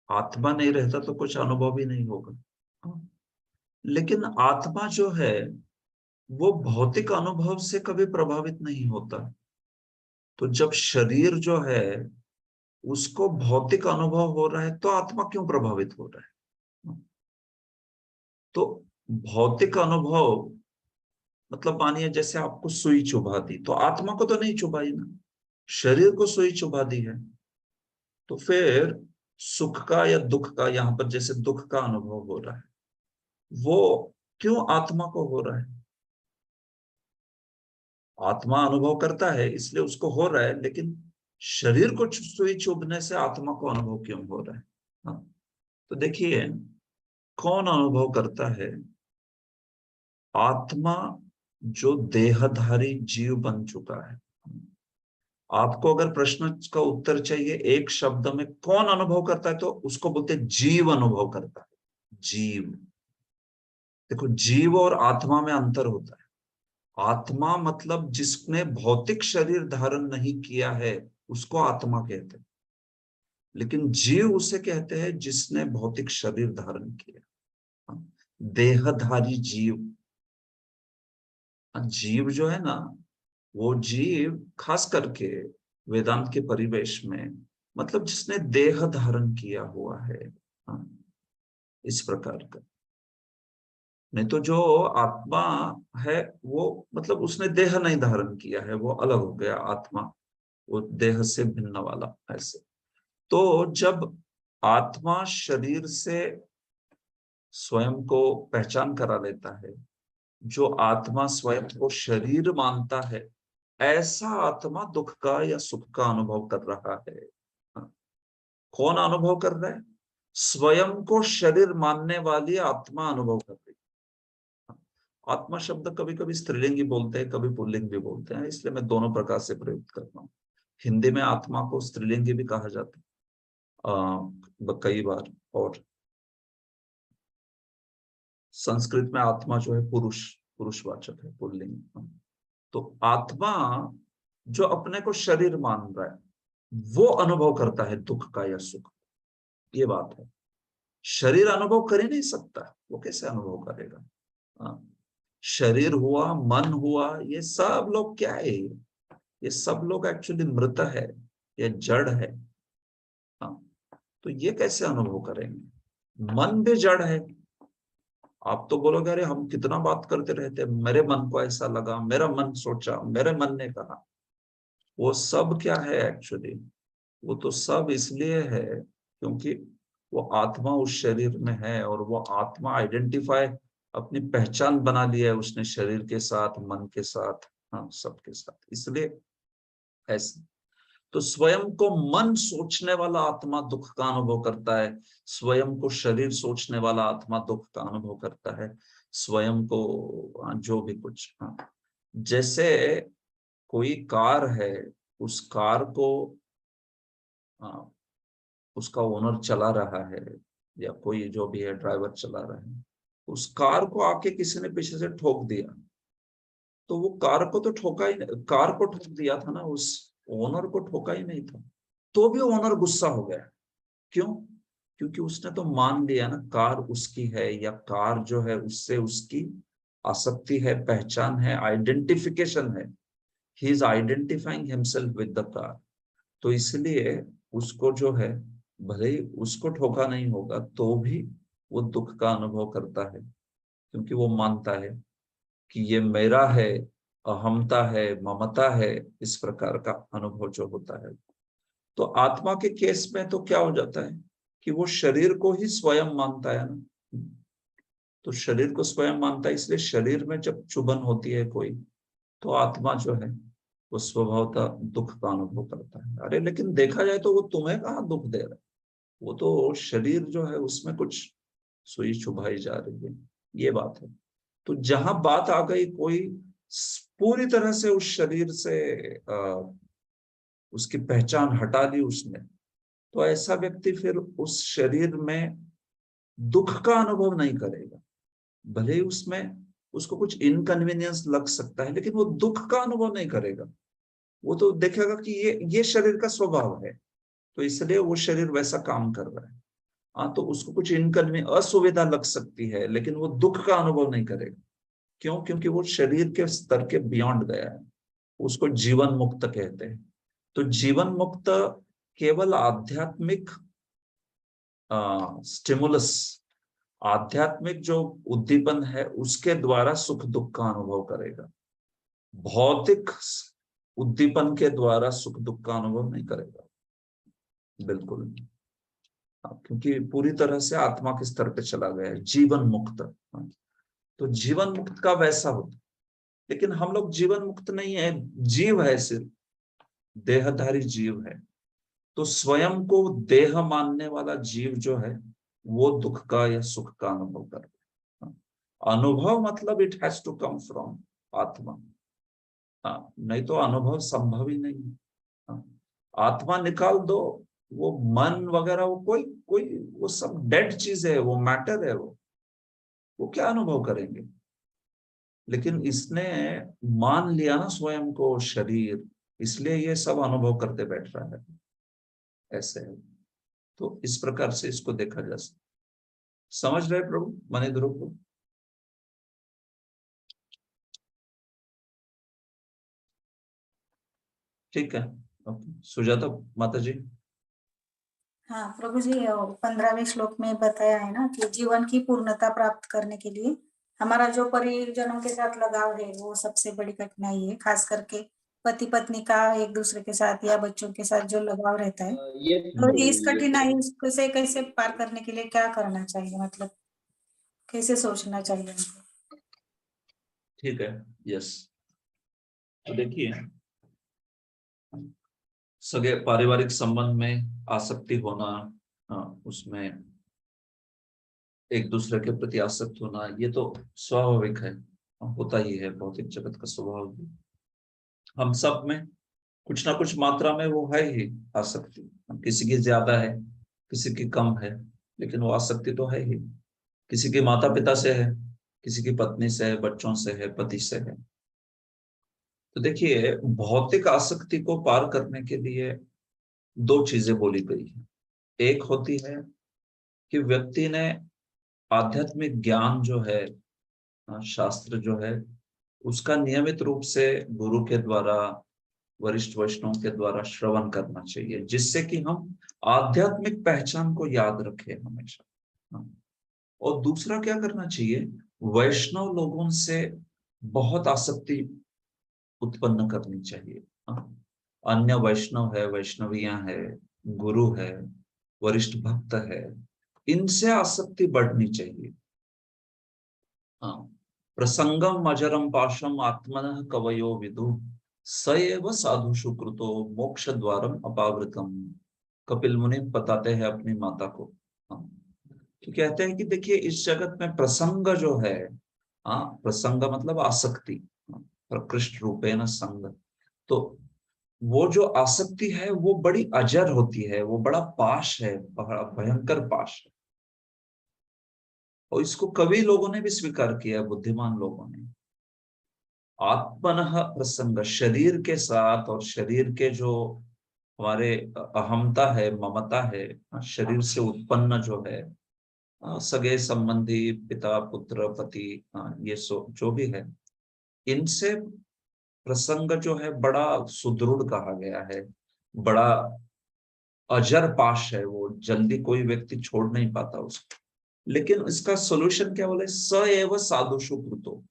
[SPEAKER 1] आत्मा नहीं रहता तो कुछ अनुभव भी नहीं होगा। लेकिन आत्मा जो है वो भौतिक अनुभव से कभी प्रभावित नहीं होता। तो जब शरीर जो है उसको भौतिक अनुभव हो रहा है तो आत्मा क्यों प्रभावित हो रहा है? तो भौतिक अनुभव मतलब मानिए जैसे आपको सुई चुभा दी, तो आत्मा को तो नहीं चुभाई ना, शरीर को सुई चुभा दी है। तो फिर सुख का या दुख का, यहां पर जैसे दुख का अनुभव हो रहा है, वो क्यों आत्मा को हो रहा है? आत्मा अनुभव करता है इसलिए उसको हो रहा है, लेकिन शरीर को सुई चुभने से आत्मा को अनुभव क्यों हो रहा है? हाँ? तो देखिए, कौन अनुभव करता है? आत्मा जो देहधारी जीव बन चुका है। आपको अगर प्रश्न का उत्तर चाहिए एक शब्द में कौन अनुभव करता है, तो उसको बोलते हैं जीव अनुभव करता है। जीव, देखो जीव और आत्मा में अंतर होता है। आत्मा मतलब जिसने भौतिक शरीर धारण नहीं किया है उसको आत्मा कहते हैं, लेकिन जीव उसे कहते हैं जिसने भौतिक शरीर धारण किया। देहधारी जीव, जीव जो है ना, वो जीव खास करके वेदांत के परिवेश में मतलब जिसने देह धारण किया हुआ है, इस प्रकार का। नहीं तो जो आत्मा है वो मतलब उसने देह नहीं धारण किया है, वो अलग हो गया आत्मा, वो देह से भिन्न वाला ऐसे। तो जब आत्मा शरीर से स्वयं को पहचान करा लेता है, जो आत्मा स्वयं को शरीर मानता है, ऐसा आत्मा दुख का या सुख का अनुभव कर रहा है। कौन अनुभव कर रहा है? स्वयं को शरीर मानने वाली आत्मा अनुभव कर रही है। आत्मा शब्द कभी कभी स्त्रीलिंग बोलते हैं, कभी पुल्लिंग भी बोलते हैं, इसलिए मैं दोनों प्रकार से प्रयुक्त करता हूँ। हिंदी में आत्मा को स्त्रीलिंग भी कहा जाता है कई बार, और संस्कृत में आत्मा जो है पुरुषवाचक है, पुल्लिंग। तो आत्मा जो अपने को शरीर मान रहा है वो अनुभव करता है दुख का या सुख, ये बात है। शरीर अनुभव कर ही नहीं सकता, वो कैसे अनुभव करेगा? शरीर हुआ, मन हुआ, ये सब लोग क्या है? ये सब लोग एक्चुअली मृत है, ये जड़ है। तो ये कैसे अनुभव करेंगे? मन भी जड़ है। आप तो बोलोगे अरे हम कितना बात करते रहते, मेरे मन को ऐसा लगा, मेरा मन सोचा, मेरे मन ने कहा। वो सब क्या है एक्चुअली? वो तो सब इसलिए है क्योंकि वो आत्मा उस शरीर में है, और वो आत्मा आइडेंटिफाई, अपनी पहचान बना लिया है उसने शरीर के साथ, मन के साथ, हाँ सबके साथ, इसलिए ऐसे। तो स्वयं को मन सोचने वाला आत्मा दुख का अनुभव करता है, स्वयं को शरीर सोचने वाला आत्मा दुख का अनुभव करता है, स्वयं को जो भी कुछ। हाँ, जैसे कोई कार है, उस कार को उसका ओनर चला रहा है, या कोई जो भी है ड्राइवर चला रहा है, उस कार को आके किसी ने पीछे से ठोक दिया, तो वो कार को तो ठोका ही नहीं, कार को ठोक दिया था ना, उस ओनर को ठोका ही नहीं था। तो भी ओनर गुस्सा हो गया। क्यों? क्योंकि उसने तो मान लिया ना कार उसकी है, या कार जो है उससे उसकी आसक्ति है, पहचान है, आइडेंटिफिकेशन है। He is identifying himself with the car. तो इसलिए उसको जो है, भले ही उसको ठोका नहीं होगा तो भी वो दुख का अनुभव करता है, क्योंकि वो मानता है कि ये मेरा है, अहमता है, ममता है, इस प्रकार का अनुभव जो होता है। तो आत्मा के केस में तो क्या हो जाता है कि वो शरीर को ही स्वयं मानता है ना, तो शरीर को स्वयं मानता है, इसलिए शरीर में जब चुभन होती है कोई, तो आत्मा जो है वो स्वभावतः दुख का अनुभव करता है। अरे लेकिन देखा जाए तो वो तुम्हें कहाँ दुख दे रहा है, वो तो शरीर जो है उसमें कुछ सुई चुभाई जा रही है, ये बात है। तो जहां बात आ गई कोई पूरी तरह से उस शरीर से उसकी पहचान हटा ली उसने, तो ऐसा व्यक्ति फिर उस शरीर में दुख का अनुभव नहीं करेगा। भले ही उसमें उसको कुछ इनकन्वीनियंस लग सकता है, लेकिन वो दुख का अनुभव नहीं करेगा। वो तो देखेगा कि ये शरीर का स्वभाव है, तो इसलिए वो शरीर वैसा काम कर रहा है। हाँ, तो उसको कुछ इनकन्वीनियंस, असुविधा लग सकती है, लेकिन वो दुख का अनुभव नहीं करेगा। क्यों? क्योंकि वो शरीर के स्तर के बियॉन्ड गया है, उसको जीवन मुक्त कहते हैं। तो जीवन मुक्त केवल आध्यात्मिक स्टिमुलस, आध्यात्मिक जो उद्दीपन है उसके द्वारा सुख दुख का अनुभव करेगा, भौतिक उद्दीपन के द्वारा सुख दुख का अनुभव नहीं करेगा, बिल्कुल नहीं। क्योंकि पूरी तरह से आत्मा के स्तर पे चला गया है, जीवन मुक्त। तो जीवन मुक्त का वैसा होता, लेकिन हम लोग जीवन मुक्त नहीं है, जीव है, सिर्फ देहधारी जीव है। तो स्वयं को देह मानने वाला जीव जो है वो दुख का या सुख का अनुभव करता है। अनुभव मतलब it has to come from आत्मा, नहीं तो अनुभव संभव ही नहीं है। आत्मा निकाल दो, वो मन वगैरह, वो कोई कोई वो सब डेड चीज है, वो मैटर है, वो क्या अनुभव करेंगे? लेकिन इसने मान लिया ना स्वयं को शरीर, इसलिए ये सब अनुभव करते बैठ रहा है, ऐसे है। तो इस प्रकार से इसको देखा जा सकता। समझ रहे प्रभु मने ध्रुव को? ठीक है, ओके। सुजाता माता जी।
[SPEAKER 3] हाँ प्रभु जी, 15वें श्लोक में बताया है ना कि जीवन की पूर्णता प्राप्त करने के लिए हमारा जो परिजनों के साथ लगाव है वो सबसे बड़ी कठिनाई है, खास करके पति पत्नी का एक दूसरे के साथ या बच्चों के साथ जो लगाव रहता है।
[SPEAKER 4] ये
[SPEAKER 3] तो इस कठिनाई से कैसे पार करने के लिए क्या करना चाहिए, मतलब कैसे सोचना चाहिए हमको?
[SPEAKER 1] ठीक है, यस। तो देखिए, सगे पारिवारिक संबंध में आसक्ति होना, उसमें एक दूसरे के प्रति आसक्त होना, ये तो स्वाभाविक है। होता ही है, भौतिक जगत का स्वभाव भी। हम सब में कुछ ना कुछ मात्रा में वो है ही आसक्ति, किसी की ज्यादा है, किसी की कम है, लेकिन वो आसक्ति तो है ही। किसी के माता पिता से है, किसी की पत्नी से है, बच्चों से है, पति से है। तो देखिए, भौतिक आसक्ति को पार करने के लिए दो चीजें बोली गई है। एक होती है कि व्यक्ति ने आध्यात्मिक ज्ञान जो है, शास्त्र जो है, उसका नियमित रूप से गुरु के द्वारा, वरिष्ठ वैष्णव के द्वारा श्रवण करना चाहिए, जिससे कि हम आध्यात्मिक पहचान को याद रखें हमेशा। और दूसरा क्या करना चाहिए, वैष्णव लोगों से बहुत आसक्ति उत्पन्न करनी चाहिए। अन्य वैष्णव है, वैष्णवियां है, गुरु है, वरिष्ठ भक्त है, इनसे आसक्ति बढ़नी चाहिए। हाँ, प्रसंगम अजरम पाशम आत्मनः कवयो विदु सएव साधु सुकृतो मोक्ष द्वारम अपावृतम। कपिल मुनि बताते हैं अपनी माता को। हाँ, तो कहते हैं कि देखिए, इस जगत में प्रसंग जो है, हाँ, प्रसंग मतलब आसक्ति, प्रकृष्ट रूपेण संग, तो वो जो आसक्ति है वो बड़ी अजर होती है, वो बड़ा पाश है, बड़ा भयंकर पाश है। और इसको कवि लोगों ने भी स्वीकार किया है, बुद्धिमान लोगों ने। आत्मनः प्रसंग, शरीर के साथ, और शरीर के जो हमारे अहमता है, ममता है, शरीर से उत्पन्न जो है, सगे संबंधी, पिता पुत्र पति, ये जो भी है, इनसे प्रसंग जो है बड़ा सुदृढ़ कहा गया है, बड़ा अजर पाश है, वो जल्दी कोई व्यक्ति छोड़ नहीं पाता उसको। लेकिन इसका सोल्यूशन क्या बोले, स एव साधु सुकृतो,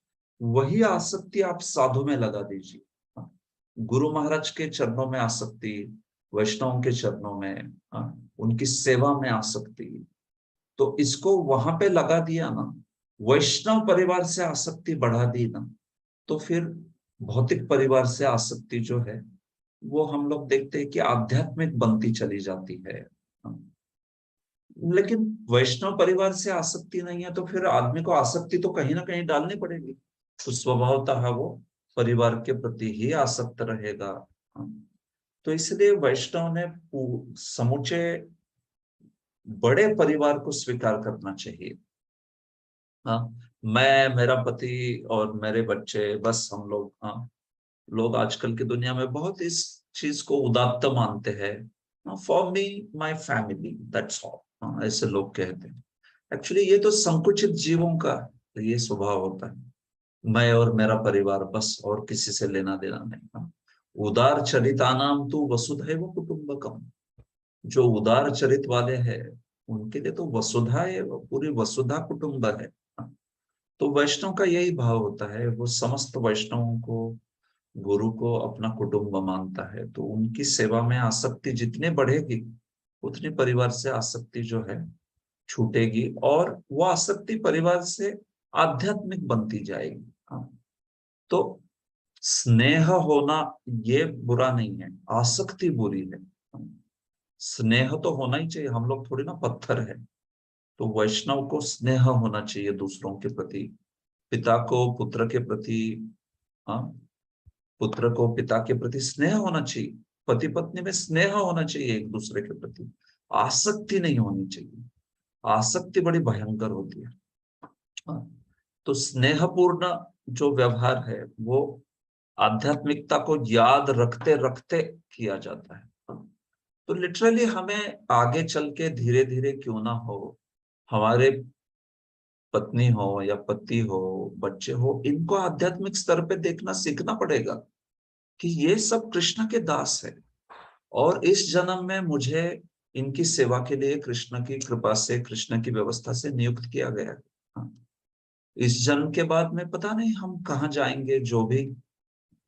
[SPEAKER 1] वही आसक्ति आप साधु में लगा दीजिए। गुरु महाराज के चरणों में आसक्ति, वैष्णव के चरणों में, उनकी सेवा में आसक्ति, तो इसको वहां पे लगा दिया ना, वैष्णव परिवार से आसक्ति बढ़ा दी ना, तो फिर भौतिक परिवार से आसक्ति जो है वो हम लोग देखते हैं कि आध्यात्मिक बनती चली जाती है। लेकिन वैष्णव परिवार से आसक्ति नहीं है, तो फिर आदमी को आसक्ति तो कहीं ना कहीं डालनी पड़ेगी, तो स्वभावतः वो परिवार के प्रति ही आसक्त रहेगा। तो इसलिए वैष्णव ने समूचे बड़े परिवार को स्वीकार करना चाहिए। हाँ, मैं, मेरा पति और मेरे बच्चे, बस हम लोग। हाँ, लोग आजकल की दुनिया में बहुत इस चीज को उदात्त मानते हैं। For me my family, that's all, ऐसे लोग कहते हैं। एक्चुअली ये तो संकुचित जीवों का ये स्वभाव होता है, मैं और मेरा परिवार बस, और किसी से लेना देना नहीं। हाँ, उदार चरितानाम तो वसुधैव कुटुंबकम, जो उदार चरित वाले हैं उनके लिए तो वसुधा है, पूरी वसुधा कुटुंब है। तो वैष्णव का यही भाव होता है, वो समस्त वैष्णवों को, गुरु को अपना कुटुंब मानता है। तो उनकी सेवा में आसक्ति जितने बढ़ेगी, उतनी परिवार से आसक्ति जो है छूटेगी, और वो आसक्ति परिवार से आध्यात्मिक बनती जाएगी। हाँ, तो स्नेह होना ये बुरा नहीं है, आसक्ति बुरी है। स्नेह तो होना ही चाहिए, हम लोग थोड़ी ना पत्थर है। तो वैष्णव को स्नेह होना चाहिए दूसरों के प्रति, पिता को पुत्र के प्रति, हाँ, पुत्र को पिता के प्रति स्नेह होना चाहिए, पति पत्नी में स्नेह होना चाहिए एक दूसरे के प्रति, आसक्ति नहीं होनी चाहिए। आसक्ति बड़ी भयंकर होती है। हाँ, तो स्नेहपूर्ण जो व्यवहार है वो आध्यात्मिकता को याद रखते रखते किया जाता है। तो लिटरली हमें आगे चल के धीरे धीरे क्यों ना हो, हमारे पत्नी हो या पति हो, बच्चे हो, इनको आध्यात्मिक स्तर पे देखना सीखना पड़ेगा कि ये सब कृष्ण के दास है, और इस जन्म में मुझे इनकी सेवा के लिए कृष्ण की कृपा से, कृष्ण की व्यवस्था से नियुक्त किया गया है। इस जन्म के बाद में पता नहीं हम कहाँ जाएंगे। जो भी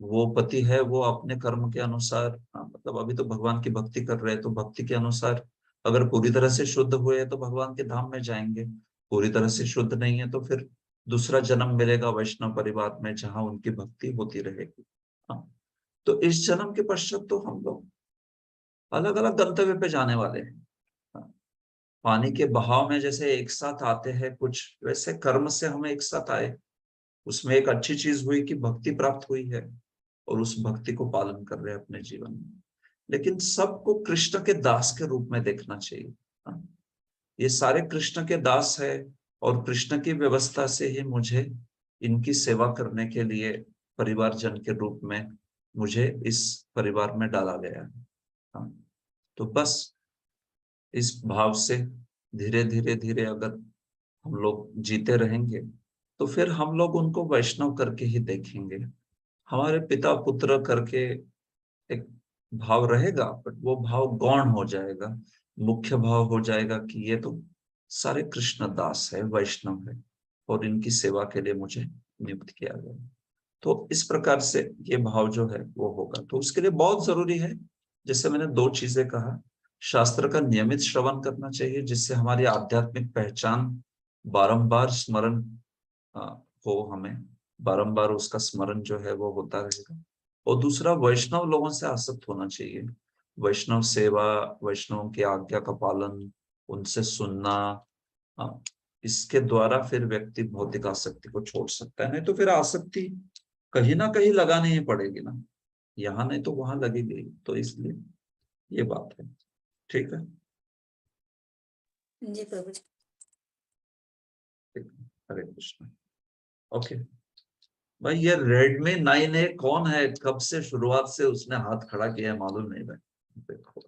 [SPEAKER 1] वो पति है वो अपने कर्म के अनुसार, मतलब अभी तो भगवान की भक्ति कर रहे हैं, तो भक्ति के अनुसार अगर पूरी तरह से शुद्ध हुए तो भगवान के धाम में जाएंगे, पूरी तरह से शुद्ध नहीं है तो फिर दूसरा जन्म मिलेगा वैष्णव परिवार में, जहां उनकी भक्ति होती रहेगी। तो इस जन्म के पश्चात तो हम लोग अलग अलग गंतव्य पे जाने वाले हैं। पानी के बहाव में जैसे एक साथ आते हैं कुछ, वैसे कर्म से हमें एक साथ आए, उसमें एक अच्छी चीज हुई कि भक्ति प्राप्त हुई है और उस भक्ति को पालन कर रहे हैं अपने जीवन में। लेकिन सबको कृष्ण के दास के रूप में देखना चाहिए। ये सारे कृष्ण के दास है और कृष्ण की व्यवस्था से ही मुझे इनकी सेवा करने के लिए परिवारजन के रूप में मुझे इस परिवार में डाला गया है। तो बस इस भाव से धीरे धीरे धीरे अगर हम लोग जीते रहेंगे तो फिर हम लोग उनको वैष्णव करके ही देखेंगे। हमारे पिता पुत्र करके एक भाव रहेगा, बट वो भाव गौण हो जाएगा। मुख्य भाव हो जाएगा कि ये तो सारे कृष्ण दास है, वैष्णव है और इनकी सेवा के लिए मुझे नियुक्त किया गया। तो इस प्रकार से ये भाव जो है वो होगा। तो उसके लिए बहुत जरूरी है, जैसे मैंने दो चीजें कहा, शास्त्र का नियमित श्रवण करना चाहिए जिससे हमारी आध्यात्मिक पहचान बारंबार स्मरण हो, हमें बारंबार उसका स्मरण जो है वो होता रहेगा। और दूसरा, वैष्णव लोगों से आसक्त होना चाहिए। वैष्णव सेवा, वैष्णव की आज्ञा का पालन, उनसे सुनना, इसके द्वारा फिर व्यक्ति भौतिक आसक्ति को छोड़ सकता है। नहीं तो फिर आसक्ति कहीं ना कहीं लगानी ही पड़ेगी ना, यहाँ नहीं तो वहां लगेगी। तो इसलिए ये बात है। ठीक है
[SPEAKER 3] जी प्रभु जी।
[SPEAKER 1] ठीक है। हरे कृष्ण। ओके भाई, ये रेडमी 9A कौन है? कब से शुरुआत से उसने हाथ खड़ा किया है मालूम नहीं भाई। देखो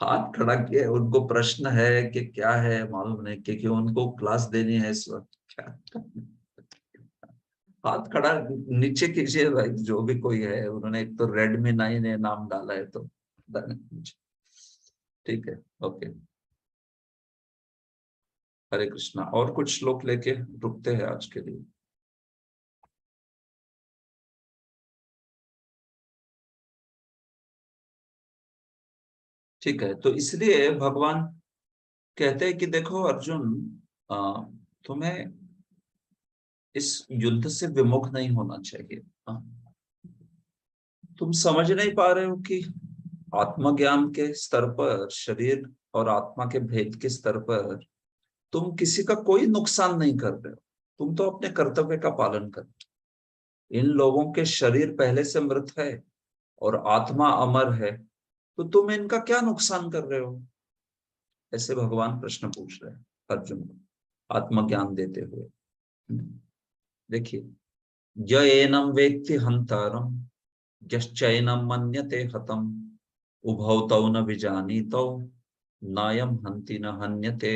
[SPEAKER 1] हाथ खड़ा किया है, उनको प्रश्न है कि क्या है मालूम नहीं, क्योंकि उनको क्लास देनी है इस वक्त। क्या हाथ खड़ा नीचे कीजिए भाई, जो भी कोई है। उन्होंने एक तो रेडमी 9A नाम डाला है तो ठीक है। ओके, हरे कृष्णा। और कुछ श्लोक लेके रुकते हैं आज के लिए। ठीक है, तो इसलिए भगवान कहते हैं कि देखो अर्जुन, तुम्हें इस युद्ध से विमुख नहीं होना चाहिए। तुम समझ नहीं पा रहे हो कि आत्मज्ञान के स्तर पर, शरीर और आत्मा के भेद के स्तर पर तुम किसी का कोई नुकसान नहीं कर रहे हो। तुम तो अपने कर्तव्य का पालन कर रहे हो। इन लोगों के शरीर पहले से मृत है और आत्मा अमर है, तो तुम इनका क्या नुकसान कर रहे हो? ऐसे भगवान प्रश्न पूछ रहे हैं अर्जुन को आत्मज्ञान देते हुए। देखिए, य एनम वेत्ति हंतारम यश्चैनम मन्यते हतम उभौ तौ न विजानीतौ नायम हंति न हन्यते।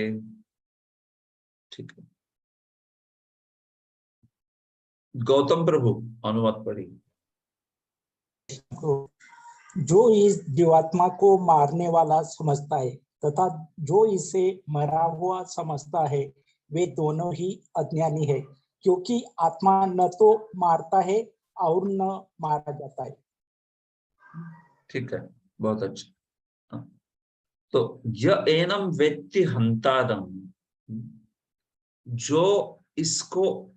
[SPEAKER 1] ठीक है, गौतम प्रभु अनुवाद पढ़ी।
[SPEAKER 8] जो इस जीवात्मा को मारने वाला समझता है तथा जो इसे मरा हुआ समझता है, वे दोनों ही अज्ञानी है, क्योंकि आत्मा न तो मारता है और न मारा जाता है।
[SPEAKER 1] ठीक है, बहुत अच्छा। तो य एनम वेत्ति हंतारम, जो इसको,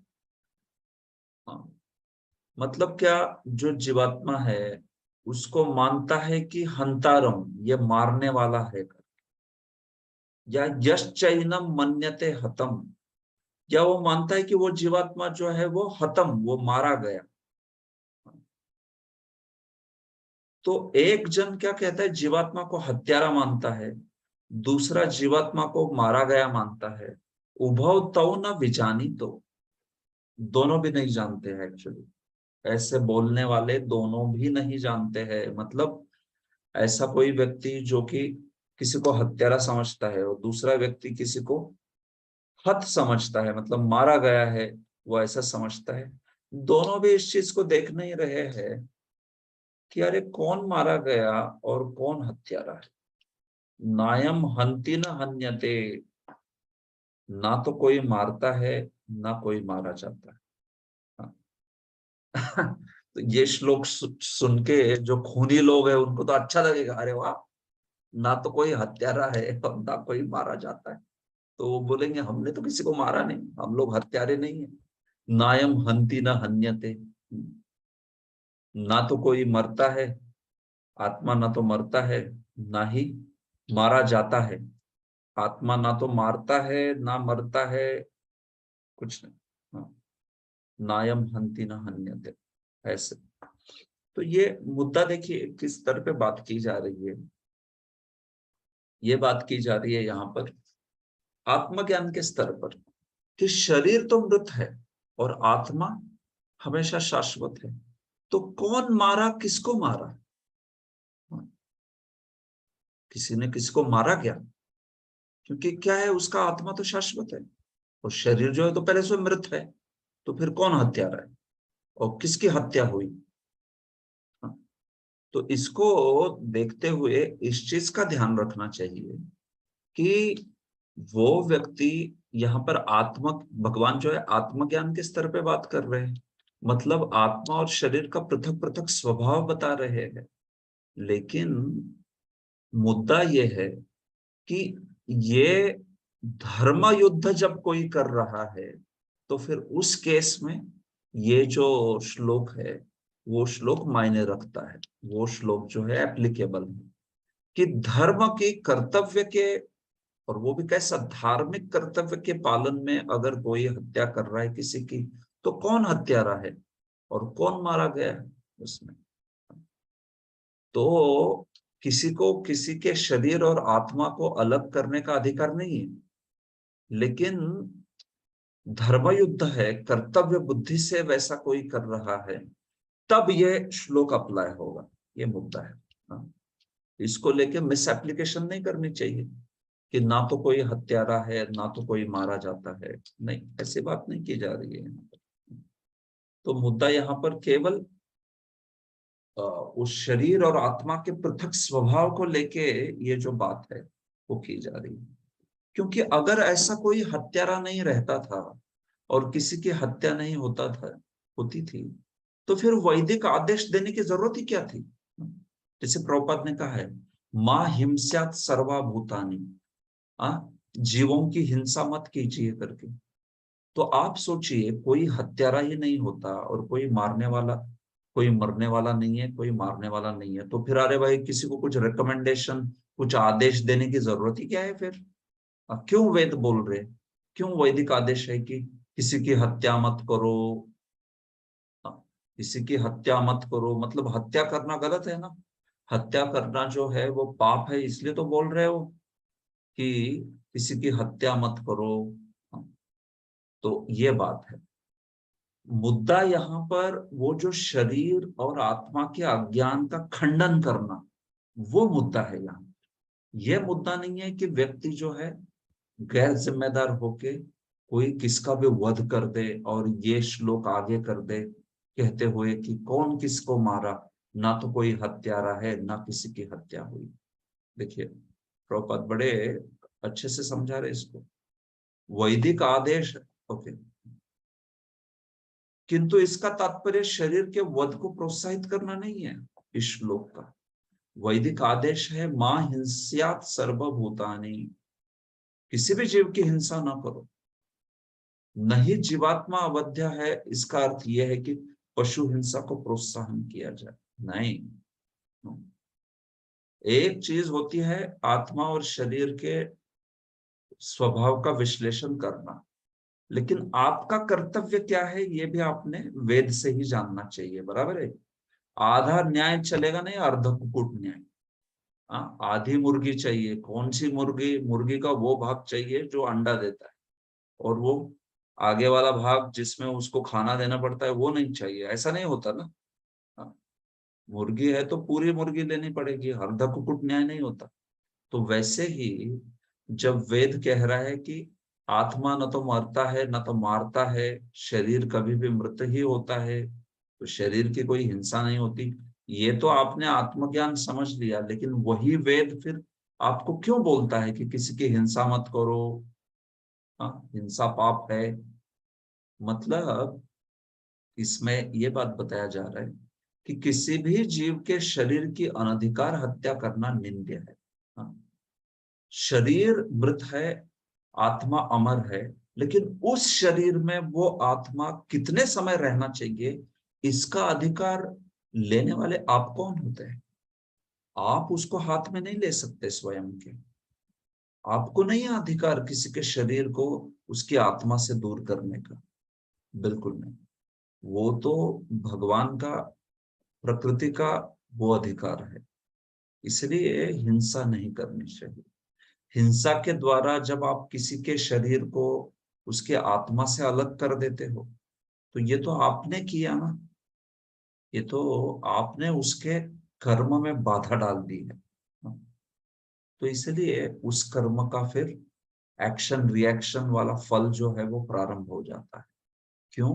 [SPEAKER 1] मतलब क्या, जो जीवात्मा है उसको मानता है कि हंतारम ये मारने वाला है, या यश्चैनम मन्यते हतम, या वो मानता है कि वो जीवात्मा जो है वो हतम, वो मारा गया। तो एक जन क्या कहता है, जीवात्मा को हत्यारा मानता है, दूसरा जीवात्मा को मारा गया मानता है। उभौ तौ न विजानी, तो दोनों भी नहीं जानते हैं एक्चुअली। ऐसे बोलने वाले दोनों भी नहीं जानते हैं। मतलब ऐसा कोई व्यक्ति जो कि किसी को हत्यारा समझता है और दूसरा व्यक्ति किसी को हत समझता है, मतलब मारा गया है, वो ऐसा समझता है। दोनों भी इस चीज को देख नहीं रहे हैं कि अरे कौन मारा गया और कौन हत्यारा है। नायम हंति न हन्यते, ना तो कोई मारता है ना कोई मारा जाता है। तो ये श्लोक सुन के जो खूनी लोग हैं उनको तो अच्छा लगेगा, अरे वाह, ना तो कोई हत्यारा है और ना कोई मारा जाता है। तो वो बोलेंगे हमने तो किसी को मारा नहीं, हम लोग हत्यारे नहीं है। नायम हंति न हन्यते, ना तो कोई मरता है, आत्मा ना तो मरता है ना ही मारा जाता है। आत्मा ना तो मारता है ना मरता है, कुछ नहीं। हाँ। नायम हंति न हन्यते, ऐसे। तो ये मुद्दा देखिए किस स्तर पे बात की जा रही है। ये बात की जा रही है यहाँ पर आत्मज्ञान के स्तर पर कि शरीर तो मृत है और आत्मा हमेशा शाश्वत है। तो कौन मारा, किसको मारा? किसी ने किसी को मारा क्या? क्योंकि क्या है, उसका आत्मा तो शाश्वत है और शरीर जो है तो पहले से मृत है। तो फिर कौन हत्यारा है और किसकी हत्या हुई? तो इसको देखते हुए इस चीज का ध्यान रखना चाहिए कि वो व्यक्ति यहाँ पर भगवान जो है आत्मज्ञान के स्तर पे बात कर रहे हैं, मतलब आत्मा और शरीर का पृथक पृथक स्वभाव बता रहे हैं। लेकिन मुद्दा ये है कि ये धर्म युद्ध जब कोई कर रहा है तो फिर उस केस में ये जो श्लोक है वो श्लोक मायने रखता है, वो श्लोक जो है एप्लीकेबल है कि धर्म के कर्तव्य के, और वो भी कैसा धार्मिक कर्तव्य के पालन में अगर कोई हत्या कर रहा है किसी की, तो कौन हत्यारा है और कौन मारा गया है उसमें। तो किसी को किसी के शरीर और आत्मा को अलग करने का अधिकार नहीं है, लेकिन धर्म युद्ध है, कर्तव्य बुद्धि से वैसा कोई कर रहा है, तब ये श्लोक अप्लाई होगा। ये मुद्दा है। हाँ। इसको लेके मिस एप्लीकेशन नहीं करनी चाहिए कि ना तो कोई हत्यारा है ना तो कोई मारा जाता है। नहीं, ऐसी बात नहीं की जा रही है यहाँ पर। तो मुद्दा यहाँ पर केवल उस शरीर और आत्मा के पृथक स्वभाव को लेके ये जो बात है वो की जा रही है। क्योंकि अगर ऐसा कोई हत्यारा नहीं रहता था और किसी की हत्या नहीं होती थी, तो फिर वैदिक आदेश देने की जरूरत ही क्या थी? जैसे प्रभुपाद ने कहा है, मां हिंस्यात सर्वभूतानि, जीवों की हिंसा मत कीजिए करके। तो आप सोचिए, कोई हत्यारा ही नहीं होता और कोई मरने वाला नहीं है, कोई मारने वाला नहीं है, तो फिर अरे भाई किसी को कुछ रिकमेंडेशन, कुछ आदेश देने की जरूरत ही क्या है फिर? क्यों वेद बोल रहे, क्यों वैदिक आदेश है कि किसी की हत्या मत करो? किसी की हत्या मत करो मतलब हत्या करना गलत है ना? हत्या करना जो है वो पाप है, इसलिए तो बोल रहे हो कि किसी की हत्या मत करो। तो ये बात है। मुद्दा यहाँ पर वो जो शरीर और आत्मा के अज्ञान का खंडन करना, वो मुद्दा है यहाँ। ये मुद्दा नहीं है कि व्यक्ति जो है गैर जिम्मेदार होके कोई किसका भी वध कर दे और ये श्लोक आगे कर दे कहते हुए कि कौन किसको मारा, ना तो कोई हत्यारा है ना किसी की हत्या हुई। देखिए प्रभुपाद बड़े अच्छे से समझा रहे इसको। वैदिक आदेश ओके, किंतु इसका तात्पर्य शरीर के वध को प्रोत्साहित करना नहीं है। इस श्लोक का वैदिक आदेश है, मां हिंस्यात सर्वभूतानि, किसी भी जीव की हिंसा ना करो। नहीं जीवात्मा अवध्या है, इसका अर्थ यह है कि पशु हिंसा को प्रोत्साहन किया जाए, नहीं। एक चीज होती है आत्मा और शरीर के स्वभाव का विश्लेषण करना, लेकिन आपका कर्तव्य क्या है ये भी आपने वेद से ही जानना चाहिए, बराबर है। आधा न्याय चलेगा नहीं, अर्ध कुकुट न्याय। आधी मुर्गी चाहिए, कौन सी मुर्गी? मुर्गी का वो भाग चाहिए जो अंडा देता है, और वो आगे वाला भाग जिसमें उसको खाना देना पड़ता है वो नहीं चाहिए। ऐसा नहीं होता ना। मुर्गी है तो पूरी मुर्गी लेनी पड़ेगी, अर्ध कुकुट न्याय नहीं होता। तो वैसे ही जब वेद कह रहा है कि आत्मा न तो मरता है न तो मारता है, शरीर कभी भी मृत ही होता है, तो शरीर की कोई हिंसा नहीं होती, ये तो आपने आत्मज्ञान समझ लिया। लेकिन वही वेद फिर आपको क्यों बोलता है कि किसी की हिंसा मत करो? हिंसा पाप है। मतलब इसमें यह बात बताया जा रहा है कि किसी भी जीव के शरीर की अनधिकार हत्या करना निंद्य है। शरीर मृत है, आत्मा अमर है, लेकिन उस शरीर में वो आत्मा कितने समय रहना चाहिए इसका अधिकार लेने वाले आप कौन होते हैं? आप उसको हाथ में नहीं ले सकते स्वयं के। आपको नहीं है अधिकार किसी के शरीर को उसकी आत्मा से दूर करने का, बिल्कुल नहीं। वो तो भगवान का, प्रकृति का वो अधिकार है। इसलिए हिंसा नहीं करनी चाहिए। हिंसा के द्वारा जब आप किसी के शरीर को उसके आत्मा से अलग कर देते हो, तो ये तो आपने किया ना, ये तो आपने उसके कर्म में बाधा डाल दी है। तो इसलिए उस कर्म का फिर एक्शन रिएक्शन वाला फल जो है वो प्रारंभ हो जाता है। क्यों?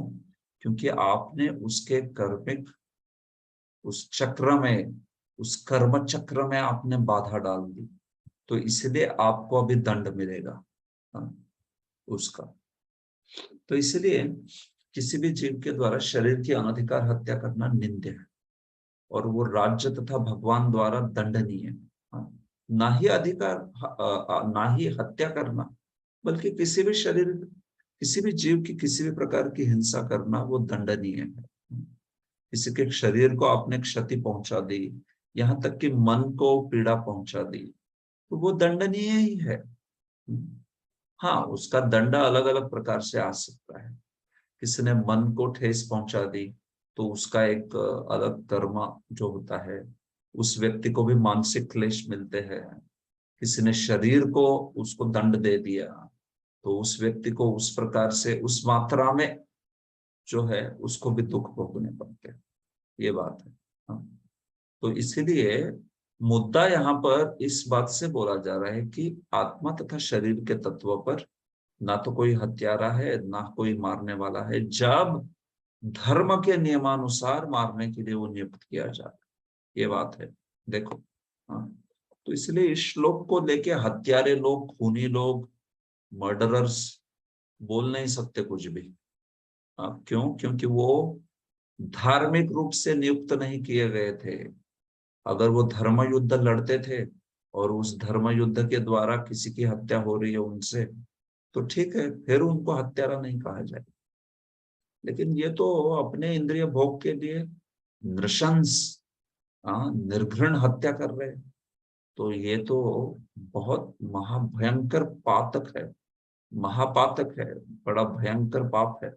[SPEAKER 1] क्योंकि आपने उसके कर्मिक उस चक्र में, उस कर्म चक्र में आपने बाधा डाल दी, तो इसलिए आपको अभी दंड मिलेगा उसका। तो इसलिए किसी भी जीव के द्वारा शरीर की अनधिकार हत्या करना निंद्य है, और वो राज्य तथा भगवान द्वारा दंडनीय है। ना ही अधिकार, ना ही हत्या करना, बल्कि किसी भी शरीर, किसी भी जीव की किसी भी प्रकार की हिंसा करना वो दंडनीय है। किसी के शरीर को आपने क्षति पहुंचा दी, यहाँ तक कि मन को पीड़ा पहुंचा दी, तो वो दंडनीय ही है। हाँ, उसका दंड अलग अलग प्रकार से आ सकता है। किसी ने मन को ठेस पहुंचा दी तो उसका एक अलग कर्म जो होता है, उस व्यक्ति को भी मानसिक क्लेश मिलते हैं। किसी ने शरीर को उसको दंड दे दिया तो उस व्यक्ति को उस प्रकार से उस मात्रा में जो है उसको भी दुख भोगने पड़ते हैं। ये बात है। हाँ। तो इसीलिए मुद्दा यहाँ पर इस बात से बोला जा रहा है कि आत्मा तथा शरीर के तत्व पर ना तो कोई हत्यारा है, ना कोई मारने वाला है, जब धर्म के नियमानुसार मारने के लिए वो नियुक्त किया जाता है। ये बात है, देखो। हाँ, तो इसलिए इस श्लोक को लेके हत्यारे लोग, खूनी लोग, मर्डरर्स बोल नहीं सकते कुछ भी। क्यों? क्योंकि वो धार्मिक रूप से नियुक्त नहीं किए गए थे। अगर वो धर्म युद्ध लड़ते थे और उस धर्म युद्ध के द्वारा किसी की हत्या हो रही है उनसे, तो ठीक है, फिर उनको हत्यारा नहीं कहा जाए। लेकिन ये तो अपने इंद्रिय भोग के लिए नृशंस, निर्घृण हत्या कर रहे हैं। तो ये तो बहुत महाभयंकर पातक है, महापातक है, बड़ा भयंकर पाप है।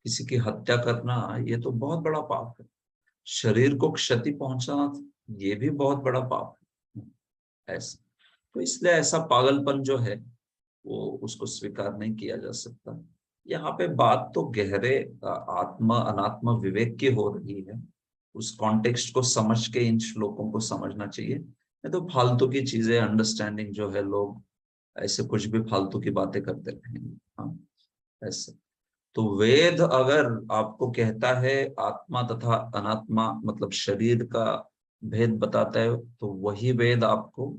[SPEAKER 1] किसी की हत्या करना ये तो बहुत बड़ा पाप है। शरीर को क्षति पहुंचाना ये भी बहुत बड़ा पाप है ऐसा। तो इसलिए ऐसा पागलपन जो है वो उसको स्वीकार नहीं किया जा सकता। यहाँ पे बात तो गहरे आत्मा अनात्मा विवेक की हो रही है। उस कॉन्टेक्स्ट को समझ के इन श्लोकों को समझना चाहिए, नहीं तो फालतू की चीजें अंडरस्टैंडिंग जो है, लोग ऐसे कुछ भी फालतू की बातें करते रहेंगे। हाँ, ऐसे। तो वेद अगर आपको कहता है आत्मा तथा अनात्मा मतलब शरीर का भेद बताता है, तो वही वेद आपको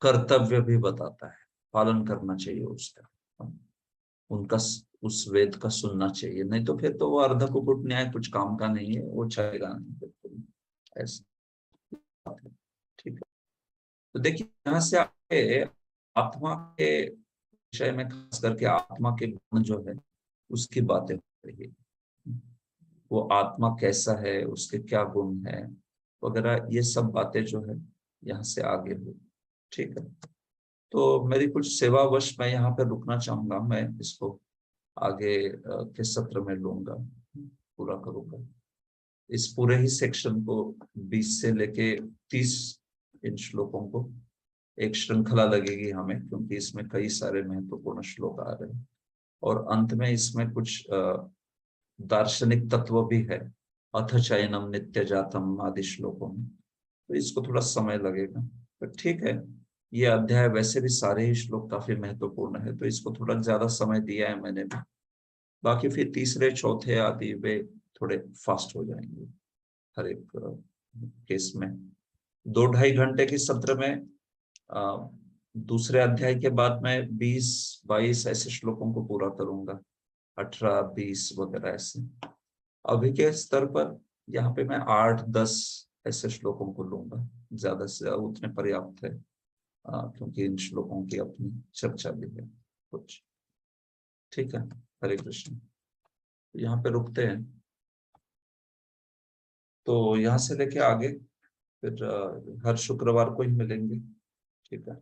[SPEAKER 1] कर्तव्य भी बताता है, पालन करना चाहिए उसका, उनका उस वेद का सुनना चाहिए। नहीं तो फिर तो वो अर्धकुकुट न्याय कुछ काम का नहीं है, वो चलेगा नहीं बिल्कुल। ऐसा ठीक है। तो देखिए यहाँ से आगे आत्मा के विषय में, खास करके आत्मा के गुण जो है उसकी बातें हो रही है। वो आत्मा कैसा है, उसके क्या गुण है वगैरह, ये सब बातें जो है यहाँ से आगे हो। ठीक है। तो मेरी कुछ सेवावश मैं यहाँ पे रुकना चाहूंगा, मैं इसको आगे के सत्र में लूंगा, पूरा करूंगा इस पूरे ही सेक्शन को। 20 से लेके 30 इन श्लोकों को एक श्रृंखला लगेगी हमें, क्योंकि इसमें कई सारे महत्वपूर्ण श्लोक आ रहे हैं और अंत में इसमें कुछ दार्शनिक तत्व भी है, अथ चैनम नित्य जातम आदि श्लोकों में। तो इसको थोड़ा समय लगेगा, तो ठीक है। ये अध्याय वैसे भी सारे ही श्लोक काफी महत्वपूर्ण है, तो इसको थोड़ा ज्यादा समय दिया है मैंने भी। बाकी फिर तीसरे चौथे आदि वे थोड़े फास्ट हो जाएंगे हर एक केस में। 2-2.5 घंटे के सत्र में दूसरे अध्याय के बाद मैं 20-22 ऐसे श्लोकों को पूरा करूंगा, 18-20 वगैरह ऐसे। अभी के स्तर पर यहाँ पे मैं 8-10 ऐसे श्लोकों को लूंगा, ज्यादा से ज्यादा उतने पर्याप्त है, क्योंकि इन श्लोकों की अपनी चर्चा भी है कुछ। ठीक है, हरे कृष्ण। यहाँ पे रुकते हैं, तो यहाँ से लेके आगे फिर हर शुक्रवार को ही मिलेंगे। ठीक है,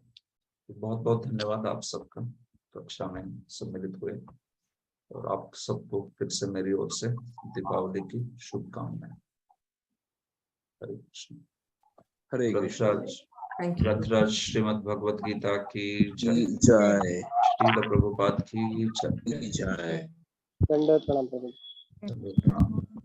[SPEAKER 1] बहुत बहुत धन्यवाद आप सबका कक्षा में सम्मिलित हुए। और आप सबको फिर से मेरी ओर से दीपावली की शुभकामनाएं। हरे कृष्ण।
[SPEAKER 6] हरे कृष्ण।
[SPEAKER 1] Rathraj
[SPEAKER 2] thank you.
[SPEAKER 1] रथराज श्रीमद् भगवत गीता की जय।
[SPEAKER 6] जय
[SPEAKER 1] श्रील प्रभुपाद की जय।
[SPEAKER 6] जय।
[SPEAKER 9] दंडवत प्रणाम प्रभु।
[SPEAKER 1] प्रणाम।